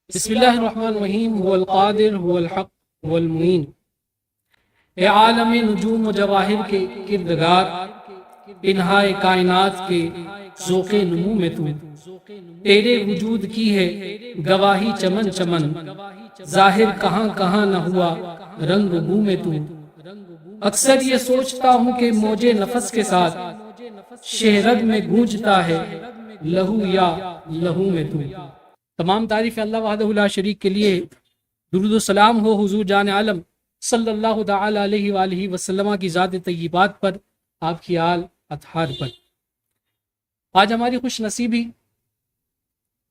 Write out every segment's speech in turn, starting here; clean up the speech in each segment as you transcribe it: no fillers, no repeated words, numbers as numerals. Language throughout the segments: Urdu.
بسم اللہ الرحمن الرحیم هو القادر هو الحق هو المعین۔ اے عالم نجوم و جواہر کے کردگار، انہائے کائنات کے ذوق نمو میں تو تیرے وجود کی ہے گواہی چمن چمن، ظاہر کہاں کہاں نہ ہوا رنگ بو میں تو۔ اکثر یہ سوچتا ہوں کہ موج نفس کے ساتھ شہرگ میں گونجتا ہے لہو یا لہو میں تو۔ تمام تعریف اللہ وحدہ لا شریک کے لیے، درود و سلام ہو حضور جان عالم صلی اللہ تعالی علیہ وآلہ وسلم کی ذات طیبات پر، آپ کی آل اطہار پر۔ آج ہماری خوش نصیبی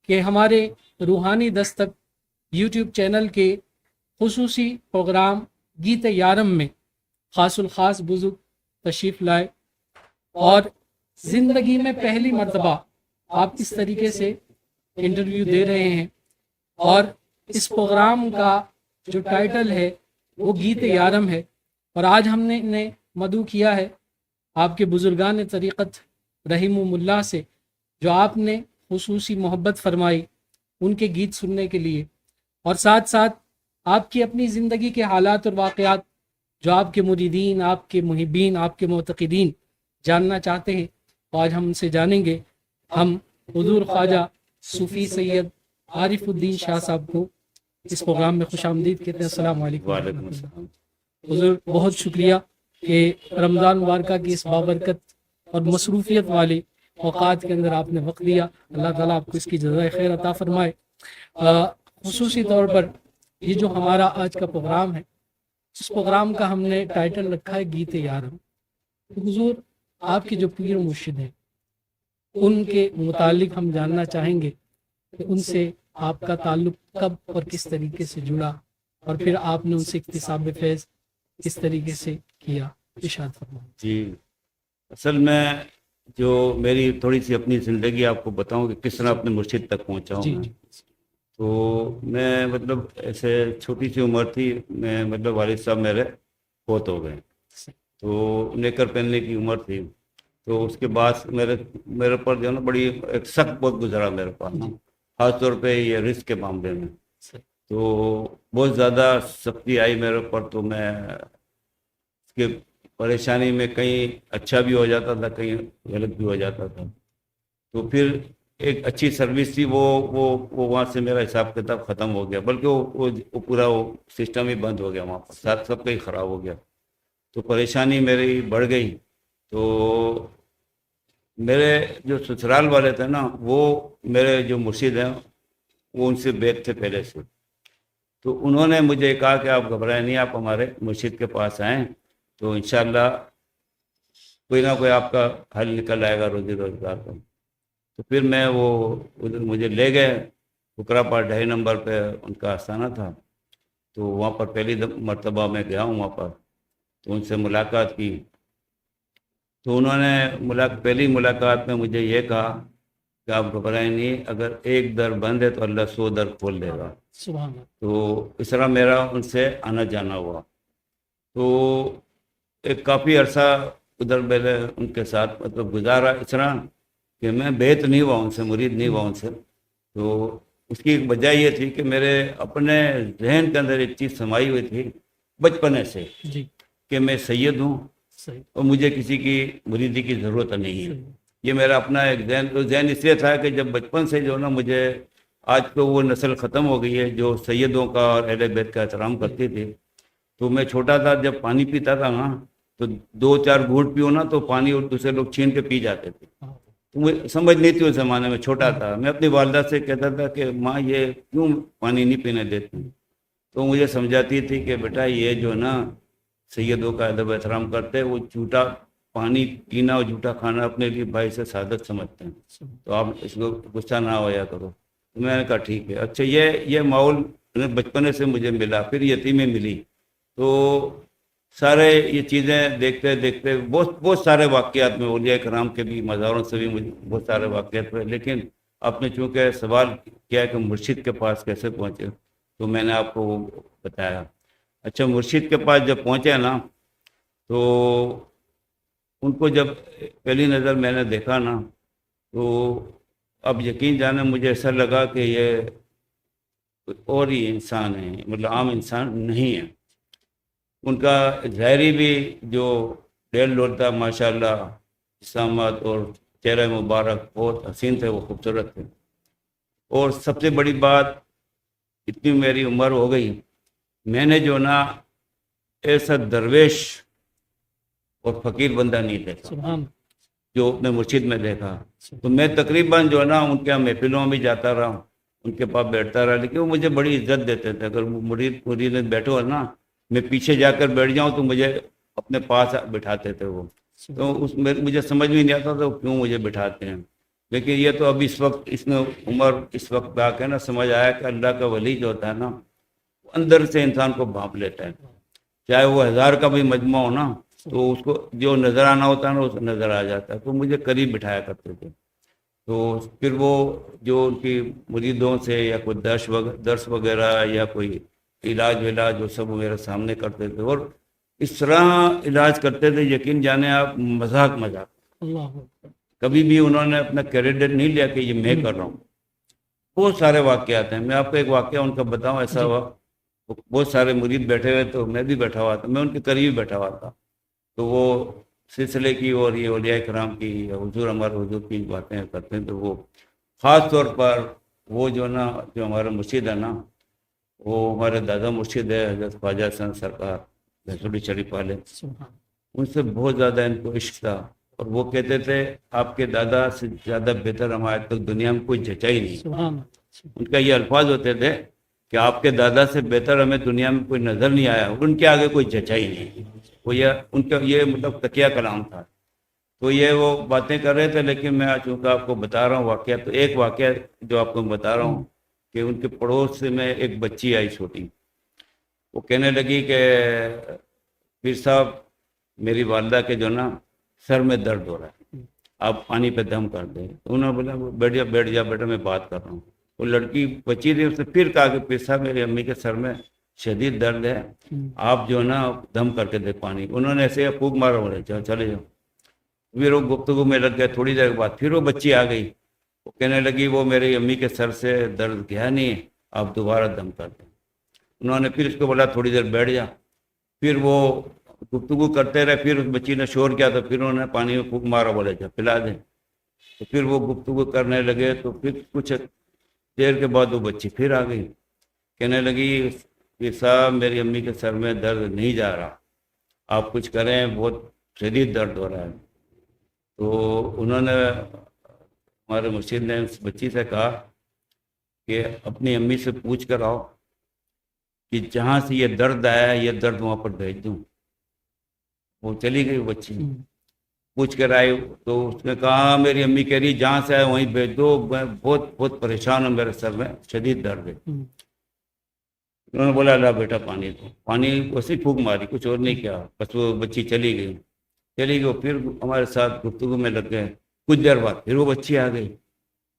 کہ ہمارے روحانی دستک یوٹیوب چینل کے خصوصی پروگرام گیت یارم میں خاص الخاص بزرگ تشریف لائے، اور زندگی میں پہلی مرتبہ آپ اس طریقے سے انٹرویو دے رہے ہیں، اور اس پروگرام کا جو ٹائٹل ہے وہ گیت یارم ہے، اور آج ہم نے مدعو کیا ہے آپ کے بزرگان طریقت رحمہم اللہ سے، جو آپ نے خصوصی محبت فرمائی ان کے گیت سننے کے لیے، اور ساتھ ساتھ آپ کی اپنی زندگی کے حالات اور واقعات جو آپ کے مریدین، آپ کے محبین، آپ کے معتقدین جاننا چاہتے ہیں، تو آج ہم ان سے جانیں گے۔ ہم حضور خواجہ صوفی سید عارف الدین شاہ صاحب کو اس پروگرام میں خوش آمدید کہتے ہیں۔ السلام علیکم۔ وعلیکم السلام۔ حضور بہت شکریہ کہ رمضان مبارکہ کی اس بابرکت اور مصروفیت والے اوقات کے اندر آپ نے وقت دیا، اللہ تعالیٰ آپ کو اس کی جزائے خیر عطا فرمائے۔ خصوصی طور پر یہ جو ہمارا آج کا پروگرام ہے، اس پروگرام کا ہم نے ٹائٹل رکھا ہے گیت یارم۔ حضور آپ کے جو پیر و مرشد ہیں ان کے متعلق ہم جاننا چاہیں گے کہ ان سے آپ کا تعلق کب اور کس طریقے سے جڑا، اور پھر آپ نے ان سے اکتساب فیض کس طریقے سے کیا، ارشاد فرمائیں۔ جی، اصل میں جو میری تھوڑی سی اپنی زندگی آپ کو بتاؤں کہ کس طرح اپنے مرشد تک پہنچا ہوں جی میں۔ جی تو میں مطلب ایسے چھوٹی سی عمر تھی، میں مطلب والد صاحب میرے فوت ہو گئے، تو نیکر پہننے کی عمر تھی، تو اس کے بعد میرے پر جو ہے نا بڑی ایک سخت وقت گزرا میرے پاس نا، خاص طور پہ یہ رزق کے معاملے میں، تو بہت زیادہ سختی آئی میرے پر، تو میں اس کے پریشانی میں کہیں اچھا بھی ہو جاتا تھا، کہیں غلط بھی ہو جاتا تھا، تو پھر ایک اچھی سروس تھی وہ وہاں سے میرا حساب کتاب ختم ہو گیا، بلکہ وہ پورا وہ سسٹم ہی بند ہو گیا، وہاں پر ساتھ سب کا ہی خراب ہو گیا، تو پریشانی میری بڑھ گئی۔ تو میرے جو سسرال والے تھے نا، وہ میرے جو مرشد ہیں وہ ان سے بیت تھے پہلے سے، تو انہوں نے مجھے کہا کہ آپ گھبرائیں نہیں، آپ ہمارے مرشد کے پاس آئیں تو انشاءاللہ کوئی نہ کوئی آپ کا حل نکل آئے گا روزی روزگار کا۔ تو پھر میں وہ ادھر مجھے لے گئے، بکرا پار 2.5 نمبر پہ ان کا آستانہ تھا، تو وہاں پر پہلی مرتبہ میں گیا ہوں وہاں پر، تو ان سے ملاقات کی، تو انہوں نے پہلی ملاقات میں مجھے یہ کہا کہ آپ گھبرائیں نہیں، اگر ایک در بند ہے تو اللہ 100 در کھول دے گا۔ سبحان اللہ۔ تو اس طرح میرا ان سے آنا جانا ہوا، تو ایک کافی عرصہ ادھر میرے ان کے ساتھ مطلب گزارا، اس طرح کہ میں بیعت نہیں ہوا ان سے، مرید نہیں ہوا ان سے۔ تو اس کی ایک وجہ یہ تھی کہ میرے اپنے ذہن کے اندر ایک چیز سمائی ہوئی تھی بچپنے سے جی کہ میں سید ہوں صحیح اور مجھے کسی کی مریدی کی ضرورت نہیں ہے۔ یہ میرا اپنا ایک ذہن اس لیے تھا کہ جب بچپن سے جو نا مجھے، آج تو وہ نسل ختم ہو گئی ہے جو سیدوں کا اور اہل بیت کا احترام کرتی تھی، تو میں چھوٹا تھا جب پانی پیتا تھا نا، تو 2-4 گھونٹ پیو نا تو پانی اور دوسرے لوگ چھین کے پی جاتے تھے، تو مجھے سمجھ نہیں تھی اس زمانے میں، چھوٹا تھا، میں اپنی والدہ سے کہتا تھا کہ ماں یہ کیوں پانی نہیں پینے دیتی، تو مجھے سمجھاتی تھی کہ بیٹا یہ جو نا سیدوں کا ادب احترام کرتے، وہ جھوٹا پانی پینا اور جھوٹا کھانا اپنے لیے بھائی سے سعادت سمجھتے ہیں، تو آپ اس کو غصہ نہ ہویا کرو۔ تو میں نے کہا ٹھیک ہے۔ اچھا، یہ ماحول بچپنے سے مجھے ملا، پھر یتیمیں ملی، تو سارے یہ چیزیں دیکھتے دیکھتے بہت سارے واقعات میں اولیاء کرام کے بھی مزاروں سے بھی مجھے بہت سارے واقعات ہوئے، لیکن آپ نے چونکہ سوال کیا کہ مرشد کے پاس کیسے پہنچے، تو میں نے آپ کو وہ بتایا۔ اچھا، مرشد کے پاس جب پہنچے نا، تو ان کو جب پہلی نظر میں نے دیکھا نا، تو اب یقین جانے مجھے ایسا لگا کہ یہ کوئی اور ہی انسان ہیں، مطلب عام انسان نہیں ہے. ان کا ظاہری بھی جو ڈیل لوٹ تھا ماشاء اللہ، اسلامات اور چہرہ مبارک بہت حسین تھے، وہ خوبصورت تھے. اور سب سے بڑی بات، اتنی میری عمر ہو گئی، میں نے جو نا ایسا درویش اور فقیر بندہ نہیں دیکھا سبحان جو اپنے مرشد میں دیکھا. تو میں تقریباً جو ہے نا ان کے محفلوں میں بھی جاتا رہا، ان کے پاس بیٹھتا رہا، لیکن وہ مجھے بڑی عزت دیتے تھے. اگر مرید میں بیٹھو نا، میں پیچھے جا کر بیٹھ جاؤں تو مجھے اپنے پاس بٹھاتے تھے وہ. تو مجھے سمجھ میں نہیں آتا تھا کیوں مجھے بٹھاتے ہیں. لیکن یہ تو اب اس وقت اس میں عمر اس وقت آ کے نا سمجھ آیا کہ اللہ کا ولی جو ہوتا ہے نا، وہ اندر سے انسان کو بھانپ لیتا ہے. چاہے وہ 1000 کا بھی مجمع ہو نا، تو اس کو جو نظر آنا ہوتا ہے نا، اسے نظر آ جاتا ہے. تو مجھے قریب بٹھایا کرتے تھے. تو پھر وہ جو ان کی مریدوں سے یا کوئی درس وغیرہ یا کوئی علاج ولاج وہ سب میرے سامنے کرتے تھے، اور اس طرح علاج کرتے تھے یقین جانے آپ، مذاق اللہ. کبھی بھی انہوں نے اپنا کریڈٹ نہیں لیا کہ یہ میں کر رہا ہوں. بہت سارے واقعات ہیں. میں آپ کو ایک واقعہ ان کا بتاؤں. ایسا ہوا، بہت سارے مرید بیٹھے ہوئے تو میں بھی بیٹھا ہوا تھا، میں ان کے قریب بیٹھا ہوا تھا. تو وہ سلسلے کی اور یہ اولیاء کرام کی یا حضور ہمارے حضور کی باتیں کرتے ہیں. تو وہ خاص طور پر وہ جو نا جو ہمارا مرشد ہے نا، وہ ہمارے دادا مرشد ہے حضرت خواجہ حسن سرکار بھیسوڑی شریف والے. ان سے بہت زیادہ ان کو عشق تھا، اور وہ کہتے تھے آپ کے دادا سے زیادہ بہتر ہمارے تک دنیا میں کوئی جچا ہی نہیں. ان کا یہ الفاظ ہوتے تھے کہ آپ کے دادا سے بہتر ہمیں دنیا میں کوئی نظر نہیں آیا، ان کے آگے کوئی جچا ہی نہیں. وہ ان کا یہ مطلب تکیہ کلام تھا. تو یہ وہ باتیں کر رہے تھے، لیکن میں چونکہ آپ کو بتا رہا ہوں واقعہ، تو ایک واقعہ جو آپ کو بتا رہا ہوں کہ ان کے پڑوس سے میں ایک بچی آئی چھوٹی. وہ کہنے لگی کہ پیر صاحب میری والدہ کے جو نا سر میں درد ہو رہا ہے، آپ پانی پہ دم کر دیں. انہوں نے بولا بیٹھ جا بیٹا، میں بات کر رہا ہوں. وہ لڑکی بچی تھی، اس نے پھر کہا کہ پیر صاحب میری امی کے سر میں شدید درد ہے، آپ جو نا دم کر کے دے پانی. انہوں نے ایسے پھونک مارا، بولے چلے جاؤ. پھر وہ گفتگو میں لگ گئے. تھوڑی دیر بعد پھر وہ بچی آ گئی. وہ کہنے لگی وہ میری امی کے سر سے درد گیا نہیں، آپ دوبارہ دم کر دیں. انہوں نے پھر اس کو بولا تھوڑی دیر بیٹھ جا. پھر وہ گفتگو کرتے رہے. پھر اس بچی نے شور کیا تو پھر انہوں نے پانی میں پھونک مارا، بولے جا پلا دیں. تو پھر وہ گفتگو کرنے لگے. تو پھر کچھ دیر کے بعد وہ بچی پھر آ گئی. کہنے لگی کہ صاحب میری امی کے سر میں درد نہیں جا رہا، آپ کچھ کریں، بہت شدید درد ہو رہا ہے. تو انہوں نے ہمارے مرشد نے اس بچی سے کہا کہ اپنی امی سے پوچھ کر آؤ کہ جہاں سے یہ درد آیا ہے یہ درد وہاں پر بھیج دوں. وہ چلی گئی بچی، پوچھ کر آئی. تو اس نے کہا میری امی کہہ رہی جہاں سے آئے وہیں بھیج دو، میں بہت بہت پریشان ہوں، میرے سر میں شدید درد ہے. انہوں نے بولا لا بیٹا پانی دو. پانی ویسے ہی پھونک ماری، کچھ اور نہیں کیا. بس وہ بچی چلی گئی. پھر ہمارے ساتھ گفتگو میں لگ گئے. کچھ دیر بعد پھر وہ بچی آ گئی.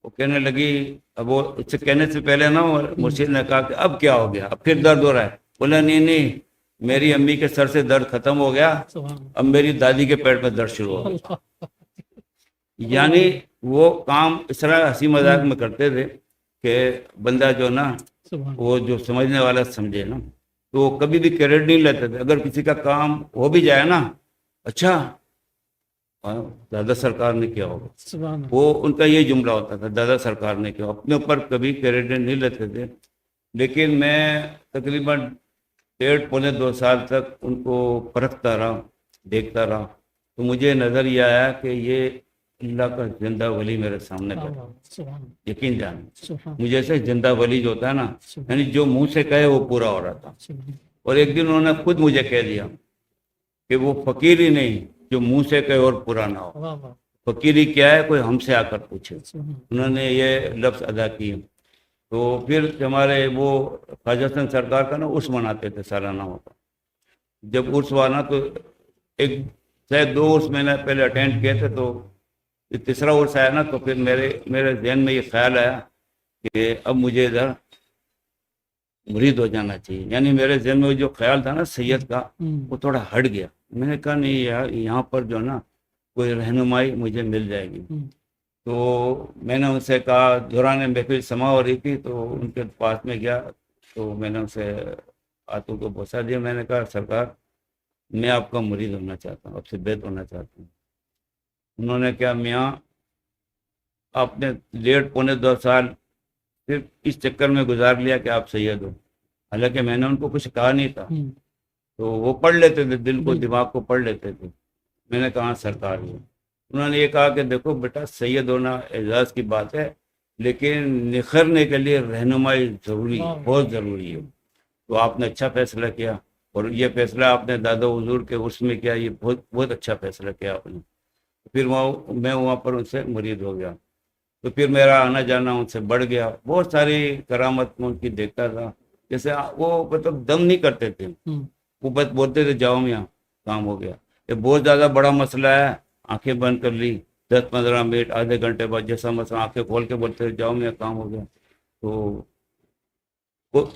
وہ کہنے لگی، اب وہ اس سے کہنے سے پہلے نا مرشد نے کہا کہ اب کیا ہو گیا، اب پھر درد ہو رہا ہے. بولا نہیں، میری امی کے سر سے درد ختم ہو گیا، اب میری دادی کے پیٹ میں درد شروع ہو گیا. یعنی وہ کام اس طرح ہنسی مذاق میں کرتے تھے کہ بندہ جو نا وہ جو سمجھنے والا سمجھے نا، تو وہ کبھی بھی کریڈٹ نہیں لیتے تھے. اگر کسی کا کام ہو بھی جائے نا، اچھا دادا سرکار نے کیا ہوگا، وہ ان کا یہ جملہ ہوتا تھا، دادا سرکار نے کیا. اپنے اوپر کبھی کریڈٹ نہیں لیتے تھے. لیکن میں تقریباً 1.5-2 سال تک ان کو پرکھتا رہا، دیکھتا رہا. تو مجھے نظر یہ آیا کہ یہ اللہ کا زندہ ولی میرے سامنے بیٹھا. یقین جانے مجھے ایسے زندہ ولی جو ہوتا ہے نا، یعنی جو منہ سے کہے وہ پورا ہو رہا تھا. اور ایک دن انہوں نے خود مجھے کہہ دیا کہ وہ فقیر ہی نہیں جو منہ سے کہے اور پورا نہ ہو. فقیری کیا ہے، کوئی ہم سے آ کر پوچھے. انہوں نے یہ لفظ ادا کیے. تو پھر ہمارے وہ خواجہ حسن سرکار کا نا عرس مناتے تھے سالانہ ہوتا. جب عرس ہوا تو ایک شاید 2 عرس میں نے پہلے اٹینڈ کیے تھے. تو تیسرا عرس آیا نا، تو پھر میرے ذہن میں یہ خیال آیا کہ اب مجھے ادھر مرید ہو جانا چاہیے. یعنی میرے ذہن میں جو خیال تھا نا سید کا، وہ تھوڑا ہٹ گیا. میں نے کہا نہیں یار، یہاں پر جو نا کوئی رہنمائی مجھے مل جائے گی. تو میں نے ان سے کہا، دوران محفل سما ہو رہی تھی تو ان کے پاس میں گیا تو میں نے ان سے ہاتھوں کو بوسا دیا. میں نے کہا سرکار میں آپ کا مرید ہونا چاہتا ہوں، آپ سے بیعت ہونا چاہتا ہوں. انہوں نے کہا میاں آپ نے 1.5-2 سال صرف اس چکر میں گزار لیا کہ آپ سید ہو، حالانکہ میں نے ان کو کچھ کہا نہیں تھا. تو وہ پڑھ لیتے تھے، دل کو دماغ کو پڑھ لیتے تھے. میں نے کہا سرکار ہے. انہوں نے یہ کہا کہ دیکھو بیٹا سید ہونا اعزاز کی بات ہے، لیکن نکھرنے کے لیے رہنمائی ضروری ہے، بہت ضروری ہے. تو آپ نے اچھا فیصلہ کیا، اور یہ فیصلہ آپ نے دادا حضور کے عرس میں کیا، یہ بہت بہت اچھا فیصلہ کیا آپ نے. پھر میں وہاں پر ان سے مرید ہو گیا. تو پھر میرا آنا جانا ان سے بڑھ گیا. بہت ساری کرامت میں ان کی دیکھتا تھا. جیسے وہ مطلب دم نہیں کرتے تھے، وہ بس بولتے تھے جاؤ میاں کام ہو گیا. یہ بہت زیادہ بڑا مسئلہ ہے، آنکھیں بند کر لی، 10-15 منٹ آدھے گھنٹے بعد جیسا مسئلہ آنکھیں کھول کے بولتے تھے جاؤ میاں کام ہو گیا. تو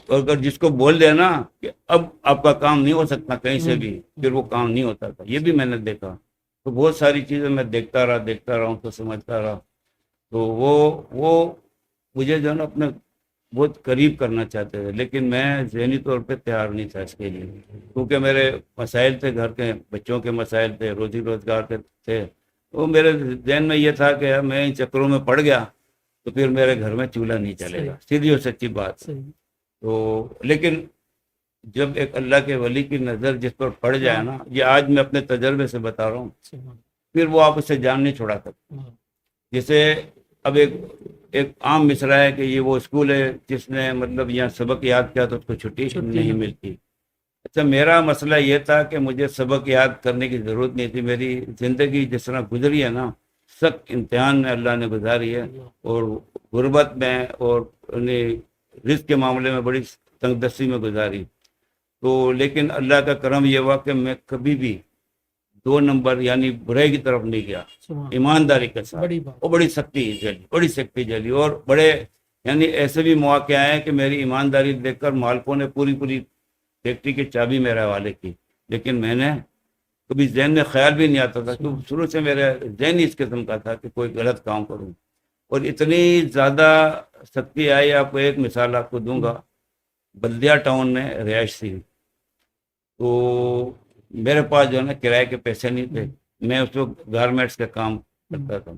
اگر جس کو بول دے نا کہ اب آپ کا کام نہیں ہو سکتا کہیں سے بھی، پھر وہ کام نہیں ہوتا تھا. یہ بھی میں نے دیکھا. تو بہت ساری چیزیں میں دیکھتا رہا ان کو سمجھتا رہا. تو وہ مجھے جو ہے نا اپنے بہت قریب کرنا چاہتے تھے، لیکن میں ذہنی طور پہ تیار نہیں تھا اس کے لیے، کیونکہ میرے مسائل تھے، گھر کے بچوں کے مسائل تھے، روزی روزگار کے تھے. وہ میرے ذہن میں یہ تھا کہ میں ان چکروں میں پڑ گیا تو پھر میرے گھر میں چولہا نہیں چلے گا. سیدھی اور سچی بات. تو لیکن جب ایک اللہ کے ولی کی نظر جس پر پڑ جائے نا، یہ آج میں اپنے تجربے سے بتا رہا ہوں، پھر وہ آپ اسے جان نہیں چھوڑا سکتے. جیسے اب ایک عام مصرع ہے کہ یہ وہ اسکول ہے جس نے مطلب یہاں سبق یاد کیا تو اس کو چھٹی نہیں ملتی. اچھا میرا مسئلہ یہ تھا کہ مجھے سبق یاد کرنے کی ضرورت نہیں تھی. میری زندگی جس طرح گزری ہے نا، سخت امتحان میں اللہ نے گزاری ہے، اور غربت میں اور رزق کے معاملے میں بڑی تنگ دستی میں گزاری. تو لیکن اللہ کا کرم یہ ہوا کہ میں کبھی بھی 2 نمبر یعنی برائی کی طرف نہیں گیا، ایمانداری کے ساتھ. اور بڑی سختی جلی اور بڑے یعنی ایسے بھی مواقع آئے کہ میری ایمانداری دیکھ کر مالکوں نے پوری فیکٹری کی چابی میرے حوالے کی، لیکن میں نے کبھی ذہن میں خیال بھی نہیں آتا تھا، کیونکہ شروع سے میرا ذہن اس قسم کا تھا کہ کوئی غلط کام کروں. اور اتنی زیادہ سختی آئی. آپ کو ایک مثال آپ کو دوں گا. بلدیہ ٹاؤن میں رہائش تھی، تو میرے پاس جو ہے نا کرائے کے پیسے نہیں تھے. میں اس وقت گارمنٹس کا کام کرتا تھا.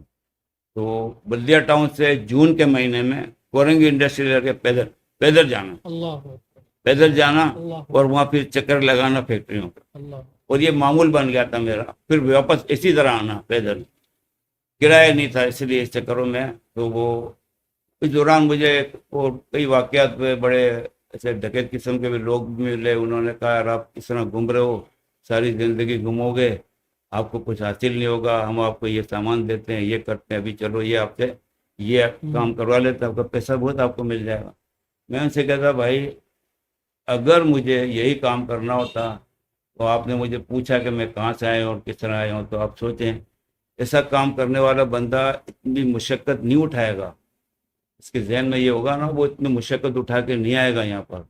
تو بلدیہ ٹاؤن سے جون کے مہینے میں کورنگی انڈسٹریل کے پیدل جانا اور وہاں پھر چکر لگانا فیکٹریوں کا، اور یہ معمول بن گیا تھا میرا. پھر واپس اسی طرح آنا پیدل، کرایہ نہیں تھا اس لیے اس چکروں میں. تو وہ اس دوران مجھے اور کئی واقعات ہوئے، بڑے ایسے ڈکیت قسم کے بھی لوگ ملے. انہوں نے کہا یار آپ اس طرح گھوم رہے ہو، ساری زندگی گھومو گے، آپ کو کچھ حاصل نہیں ہوگا، ہم آپ کو یہ سامان دیتے ہیں، یہ کرتے ہیں، ابھی چلو یہ آپ سے یہ کام کروا لیتے ہیں، آپ کا پیسہ بہت آپ کو مل جائے گا. میں ان سے کہتا بھائی اگر مجھے یہی کام کرنا ہوتا تو آپ نے مجھے پوچھا کہ میں کہاں سے آیا ہوں اور کس طرح آیا ہوں، تو آپ سوچیں ایسا کام کرنے والا بندہ اتنی مشقت نہیں اٹھائے گا. اس کے ذہن میں یہ ہوگا نا وہ اتنی مشقت اٹھا کے نہیں آئے گا یہاں پر.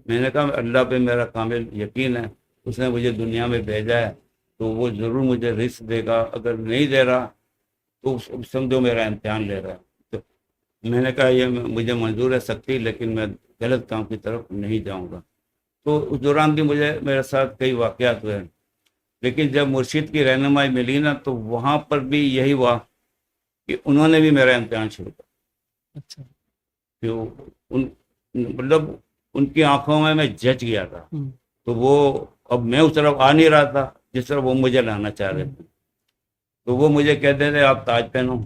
میں نے کہا اللہ پہ میرا کامل یقین ہے، اس نے مجھے دنیا میں بھیجا ہے تو وہ ضرور مجھے رزق دے گا. اگر نہیں دے رہا تو سمجھو میرا امتحان لے رہا ہے. تو میں نے کہا یہ مجھے منظور ہے سختی، لیکن میں غلط کام کی طرف نہیں جاؤں گا. تو اس دوران بھی میرے ساتھ کئی واقعات ہوئے، لیکن جب مرشد کی رہنمائی ملی نا تو وہاں پر بھی یہی ہوا کہ انہوں نے بھی میرا امتحان شروع کیا. مطلب ان کی آنکھوں میں جچ گیا تھا. تو وہ اب میں اس طرف آ نہیں رہا تھا جس طرح وہ مجھے لانا چاہ رہے تھے. تو وہ مجھے کہتے تھے آپ تاج پہنو،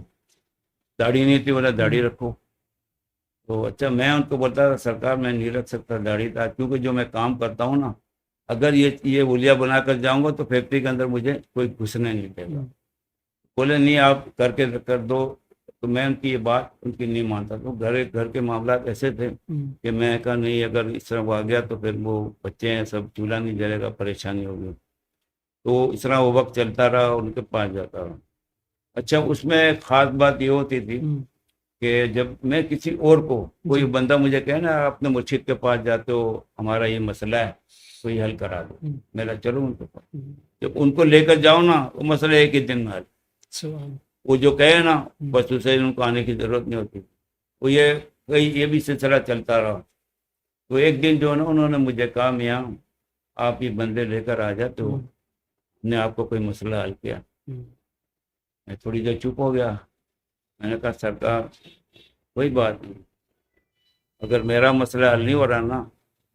داڑھی نہیں تھی بولا داڑھی رکھو. تو اچھا میں ان کو بولتا تھا سرکار میں نہیں رکھ سکتا داڑھی تھا، کیونکہ جو میں کام کرتا ہوں نا اگر یہ ولیہ بنا کر جاؤں گا تو فیکٹری کے اندر مجھے کوئی گھسنے نہیں دے گا. بولے نہیں آپ کر دو. تو میں ان کی یہ بات ان کی نہیں مانتا. تو گھر کے معاملات ایسے تھے کہ میں کہا نہیں اگر اس طرح وہ آ گیا تو پھر وہ بچے ہیں سب چولہا نہیں جلے گا، پریشانی ہوگی. تو اس طرح وہ وقت چلتا رہا، ان کے پاس جاتا رہا. اچھا اس میں خاص بات یہ ہوتی تھی کہ جب میں کسی اور کو کوئی بندہ مجھے کہے نا اپنے مرشد کے پاس جاتے ہو ہمارا یہ مسئلہ ہے تو یہ حل کرا دو، میرا چلو ان کے پاس. جب ان کو لے کر جاؤ نا وہ مسئلہ ایک ہی دن میں حل. وہ جو کہے نا بس اسے ان کو آنے کی ضرورت نہیں ہوتی. وہ یہ بھی سلسلہ چلتا رہا. تو ایک دن جو ہے نا انہوں نے مجھے کہا میاں آپ یہ بندے لے کر آ جاتے ہو, نے آپ کو کوئی مسئلہ حل کیا؟ میں تھوڑی دیر چپ ہو گیا. میں نے کہا سرکار کوئی بات نہیں, اگر میرا مسئلہ حل نہیں ہو رہا نا,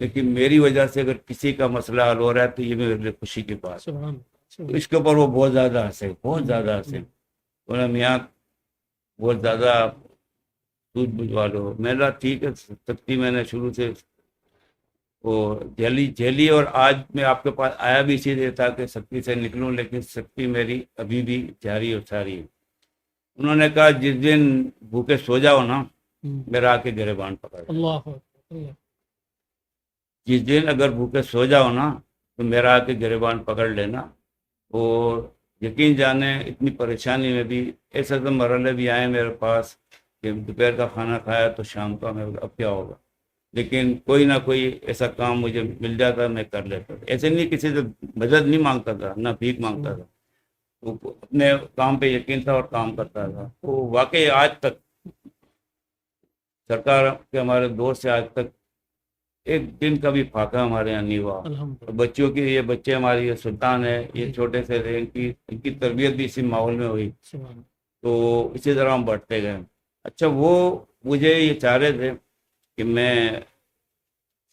لیکن میری وجہ سے اگر کسی کا مسئلہ حل ہو رہا ہے تو یہ میرے لیے خوشی کی بات. تو اس کے اوپر وہ بہت زیادہ ہنسے. بولا میاں بہت زیادہ آپ سوچ بجھوا لو. میں نے ٹھیک ہے, سختی میں نے شروع سے وہ جھیلی اور آج میں آپ کے پاس آیا بھی اسی لیے تھا کہ سختی سے نکلوں, لیکن سختی میری ابھی بھی جاری اور ساری ہے. انہوں نے کہا جس دن بھوکے سو جاؤ نا میرا آ کے گریبان پکڑ. جس دن اگر بھوکے سو جاؤ نا تو میرا آ کے گریبان پکڑ لینا. اور یقین جانے اتنی پریشانی میں بھی ایسے تو مرحلے بھی آئے میرے پاس کہ دوپہر کا کھانا کھایا تو شام کا میں اب کیا ہوگا, لیکن کوئی نہ کوئی ایسا کام مجھے مل جاتا میں کر لیتا. ایسے نہیں کسی سے مدد نہیں مانگتا تھا, نہ بھیک مانگتا تھا. وہ اپنے کام پہ یقین تھا اور کام کرتا تھا. وہ واقعی آج تک سرکار کے ہمارے دور سے آج تک ایک دن کا بھی فاقہ ہمارے یہاں نہیں ہوا. بچوں کی یہ بچے ہماری یہ سلطان ہے, یہ چھوٹے سے تھے, ان کی تربیت بھی اسی ماحول میں ہوئی. تو اسی طرح ہم بڑھتے گئے. اچھا وہ مجھے یہ چاہ رہے تھے کہ میں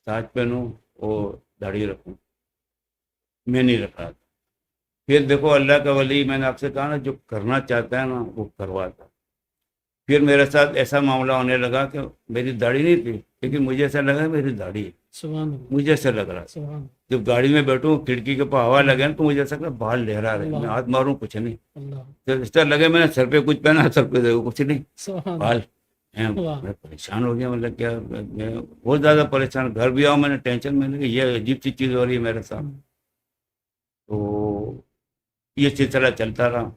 تاج پہنوں اور داڑھی رکھوں, میں نہیں رکھا تھا. پھر دیکھو اللہ کا ولی, میں نے آپ سے کہا نا جو کرنا چاہتا ہے نا وہ کرواتا. پھر میرے ساتھ ایسا معاملہ ہونے لگا کہ میری داڑھی نہیں تھی, لیکن مجھے ایسا لگا میری داڑھی ہے. مجھے ایسا لگ رہا جب گاڑی میں بیٹھوں کھڑکی کے اوپر ہوا لگے نا تو مجھے ایسا لگا بال لہرا رہے, میں ہاتھ ماروں کچھ نہیں. اس طرح لگے میں نے سر پہ کچھ پہنا, سر پہ دیکھو کچھ نہیں, بال. میں پریشان ہو گیا, مطلب کیا, میں بہت زیادہ پریشان. گھر بھی آؤں میں نے ٹینشن میں نے یہ عجیب سی چیز ہو رہی ہے میرے ساتھ. تو یہ سلسلہ چلتا رہا.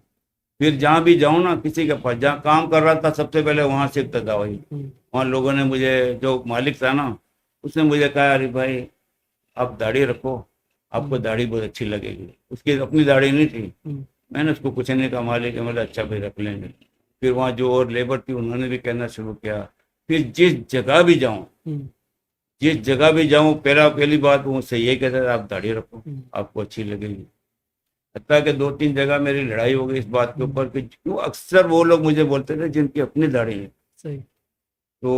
پھر جہاں بھی جاؤں نا کسی کے پاس, جہاں کام کر رہا تھا سب سے پہلے وہاں سے ابتدا ہوئی. وہاں لوگوں نے مجھے, جو مالک تھا نا اس نے مجھے کہا ارے بھائی آپ داڑھی رکھو, آپ کو داڑھی بہت اچھی لگے گی. اس کی اپنی داڑھی نہیں تھی. میں نے اس کو کچھ نہیں کہا, مالک ہے مطلب اچھا بھائی رکھ لیں گے. پھر وہاں جو اور لیبر تھی انہوں نے بھی کہنا شروع کیا. پھر جس جگہ بھی جاؤں پہلی بات وہ مجھ سے یہ کہتا تھا آپ داڑھی رکھو, آپ کو اچھی لگے گی. حتیٰ کہ 2-3 جگہ میری لڑائی ہو گئی اس بات کے اوپر کہ کیوں اکثر وہ لوگ مجھے بولتے تھے جن کی اپنی داڑھی ہے. تو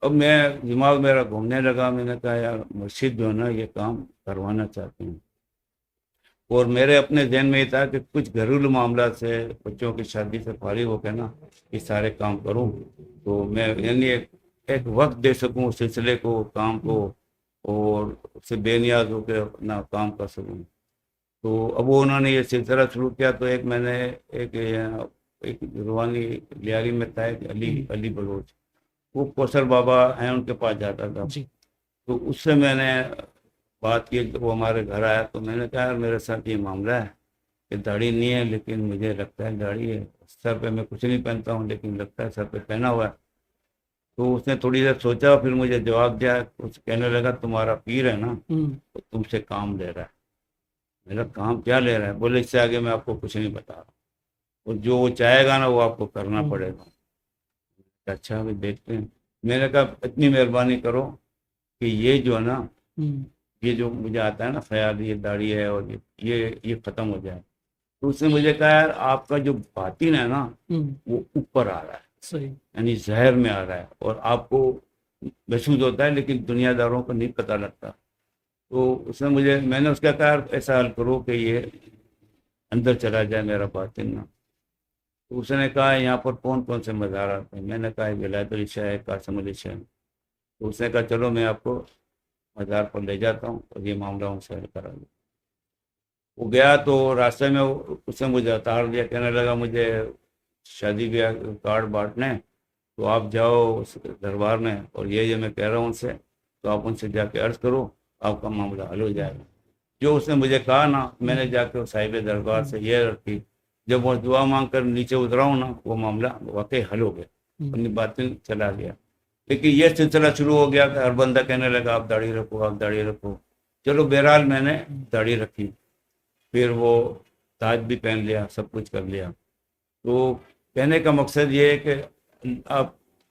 اب میں دماغ میرا گھومنے لگا. میں نے کہا یار مسجد جو ہے نا یہ کام کروانا چاہتے ہیں. اور میرے اپنے ذہن میں یہ تھا کہ کچھ گھریلو معاملات سے, بچوں کی شادی سے فارغ ہو کے نا یہ سارے کام کروں تو میں یعنی ایک وقت دے سکوں اس سلسلے کو, کام کو, اور اس سے بے نیاز ہو کے اپنا کام کر سکوں. تو اب وہ انہوں نے یہ سلسلہ شروع کیا. تو ایک میں نے ایک روحانی لیاری میں تھا علی بلوچ, وہ کوثر بابا ہیں ان کے پاس جاتا تھا. تو اس سے میں نے بات کی, وہ ہمارے گھر آیا تو میں نے کہا یار میرے ساتھ یہ معاملہ ہے کہ داڑھی نہیں ہے لیکن مجھے لگتا ہے داڑھی ہے. سر پہ میں کچھ نہیں پہنتا ہوں لیکن لگتا ہے سر پہ پہنا ہوا ہے. تو اس نے تھوڑی دیر سوچا, پھر مجھے جواب دیا, کچھ کہنے لگا تمہارا پیر ہے نا تو تم سے کام لے رہا ہے. میرا کام کیا لے رہا ہے؟ بولے اس سے آگے میں آپ کو کچھ نہیں بتا رہا, اور جو وہ چاہے گا نا وہ آپ کو کرنا پڑے گا. اچھا بھی دیکھتے ہیں. میں نے کہا اتنی مہربانی کرو کہ یہ جو ہے نا یہ جو مجھے آتا ہے نا خیال یہ داڑھی ہے اور یہ ختم ہو جائے. تو اس نے مجھے کہا یار آپ کا جو باطن ہے نا وہ اوپر آ رہا ہے, یعنی ظاہر میں آ رہا ہے اور آپ کو محسوس ہوتا ہے لیکن دنیا داروں کو نہیں پتہ لگتا. تو اس نے میں نے اس کا کہا ایسا حل کرو کہ یہ اندر چلا جائے میرا باطن نا. تو اس نے کہا یہاں پر کون کون سے مزارات ہیں؟ میں نے کہا ولایت علی شاہ ہے, قاسم علی شاہ. تو اس نے کہا چلو میں آپ کو مزار پر لے جاتا ہوں اور یہ معاملہ ان سے حل کرا دوں. وہ گیا تو راستے میں اس نے مجھے اتار دیا, کہنے لگا مجھے شادی بیاہ کارڈ بانٹنے, تو آپ جاؤ اس دربار میں اور یہ میں کہہ رہا ہوں ان سے, تو آپ ان سے جا کے عرض کرو آپ کا معاملہ حل ہو جائے گا. جو اس نے مجھے کہا نا میں نے جا کے صاحب دربار سے یہ رکھی. جب وہ دعا مانگ کر نیچے اترا ہوں نا وہ معاملہ واقعی حل ہو گیا, اپنی باتیں چلا گیا. لیکن یہ سلسلہ شروع ہو گیا کہ ہر بندہ کہنے لگا آپ داڑھی رکھو, آپ داڑھی رکھو. چلو بہرحال میں نے داڑھی رکھی, پھر وہ تاج بھی پہن لیا, سب کچھ کر لیا. تو کہنے کا مقصد یہ ہے کہ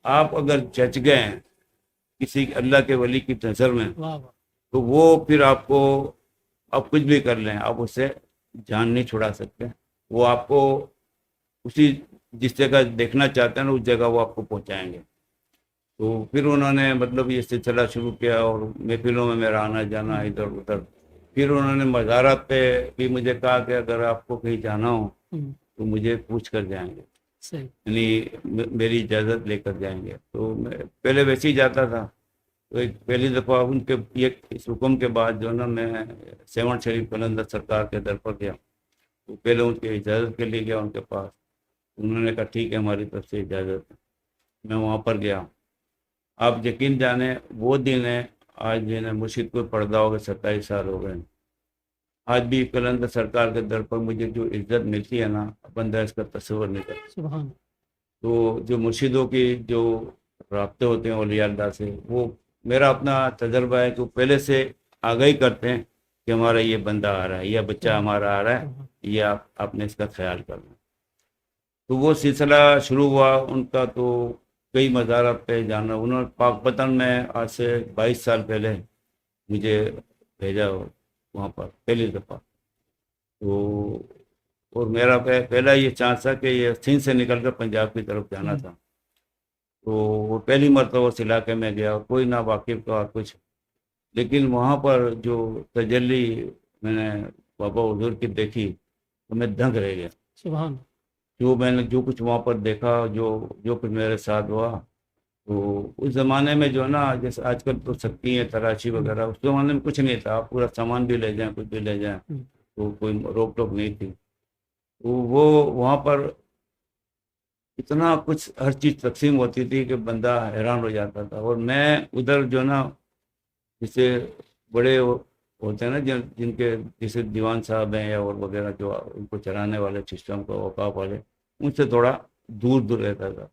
آپ اگر جچ گئے ہیں کسی اللہ کے ولی کی نظر میں واہ واہ، تو وہ پھر آپ کچھ بھی کر لیں، آپ اس سے جان نہیں چھڑا سکتے. وہ آپ کو اسی جس جگہ دیکھنا چاہتے ہیں نا اس جگہ وہ آپ کو پہنچائیں گے. تو پھر انہوں نے مطلب یہ سلسلہ شروع کیا اور محفلوں میں میرا آنا جانا ادھر ادھر. پھر انہوں نے مزارات پہ بھی مجھے کہا کہ اگر آپ کو کہیں جانا ہو تو مجھے پوچھ کر جائیں گے، صحیح، یعنی میری اجازت لے کر جائیں گے. تو میں پہلے ویسے ہی جاتا تھا. تو ایک پہلی دفعہ ان کے اس حکم کے بعد جو ہے نا میں سیون شریف قلندر سرکار کے در پر گیا. تو پہلے ان کی اجازت کے لیے گیا ان کے پاس. انہوں نے کہا ٹھیک ہے ہماری طرف سے اجازت. میں وہاں پر گیا. آپ یقین جانیں وہ دن ہے آج میں نے مرشد کو پڑھا ہوگا 27 سال ہو گئے. آج بھی قلندر سرکار کے در پر مجھے جو عزت ملتی ہے نا بندہ اس کا تصور نہیں کرتا. سبحان. تو جو مرشدوں کی جو رابطے ہوتے ہیں اولیاء اللہ سے، وہ میرا اپنا تجربہ ہے کہ وہ پہلے سے آگاہی کرتے ہیں کہ ہمارا یہ بندہ آ رہا ہے یا بچہ ہمارا آ رہا ہے، یہ آپ نے اس کا خیال کرنا. تو وہ سلسلہ شروع ہوا ان کا. تو کئی مزارات پہ جانا، انہوں نے پاک پتن میں آج سے 22 سال پہلے مجھے بھیجا وہاں پر پہلی دفعہ. تو اور میرا پہلا یہ چانس تھا کہ یہ سندھ سے نکل کر پنجاب کی طرف جانا تھا. تو وہ پہلی مرتبہ اس علاقے میں گیا، کوئی نہ واقف کا کچھ. لیکن وہاں پر جو تجلی میں نے بابا حضور کی دیکھی تو میں دنگ رہ گیا. سبحان. میں نے جو کچھ وہاں پر دیکھا، جو کچھ میرے ساتھ ہوا. تو اس زمانے میں جو ہے نا جیسے آج کل تو سکتی ہیں تراشی وغیرہ، اس زمانے میں کچھ نہیں تھا. آپ پورا سامان بھی لے جائیں کچھ بھی لے جائیں تو کوئی روک ٹوک نہیں تھی. تو وہ وہاں پر اتنا کچھ ہر چیز تقسیم ہوتی تھی کہ بندہ حیران ہو جاتا تھا. اور میں ادھر جو نا جسے بڑے ہوتے ہیں نا جن کے جیسے دیوان صاحب ہیں یا اور وغیرہ جو ان کو چلانے والے سسٹم کو اوقاف والے، ان سے تھوڑا دور رہتا تھا.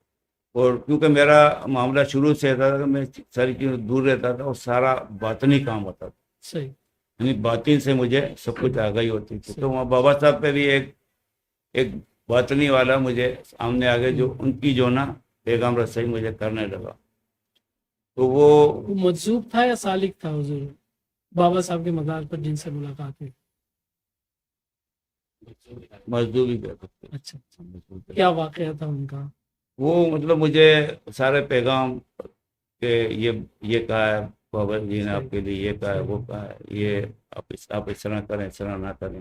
اور کیونکہ میرا معاملہ شروع سے ایسا تھا کہ میں ساری چیزوں دور رہتا تھا اور سارا باطنی کام ہوتا تھا. صحیح، یعنی باطن سے مجھے سب کچھ آگاہی ہوتی تھی. تو وہاں بابا صاحب پہ بھی ایک باطنی والا مجھے سامنے آگے جو ان کی جو نا پیغام رسائی مجھے کرنے لگا. تو وہ مجذوب تھا یا سالک تھا حضور بابا صاحب کے مزار پر جن سے ملاقات ہوئی؟ مزدوری کہتے تھے. اچھا، کیا واقعہ تھا ان کا؟ وہ مطلب مجھے سارے پیغام کہ یہ کہا ہے بابا جی نے آپ کے لیے، یہ کہا ہے وہ کہا ہے، یہ آپ اس طرح کریں اس طرح نہ کریں.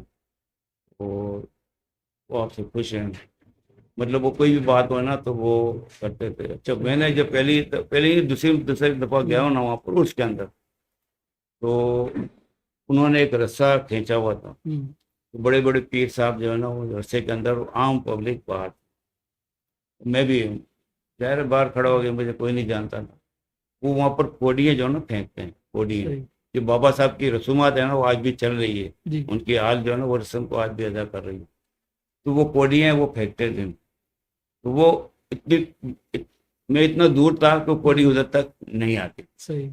وہ آپ سے خوش ہیں. مطلب وہ کوئی بھی بات ہو نا تو وہ کرتے تھے. اچھا میں نے جب پہلی دوسری دفعہ گیا ہوں نا وہاں پر اس کے اندر، تو انہوں نے ایک رسہ کھینچا ہوا تھا. بڑے بڑے پیر صاحب جو ہے نا وہ رسے کے اندر عام پبلک باہر. میں بھی ظاہر باہر کھڑا ہو گیا، مجھے کوئی نہیں جانتا تھا. وہ وہاں پر کوڈیاں جو ہے نا پھینکتے ہیں، کوڈیاں جو بابا صاحب کی رسومات ہیں نا وہ آج بھی چل رہی ہے. ان کی حال جو ہے نا وہ رسم کو آج بھی ادا کر رہی ہے. تو وہ کوڈیاں وہ پھینکتے تھے. تو وہ میں اتنا دور تھا کہ کوڈی ادھر تک نہیں آتی. صحیح.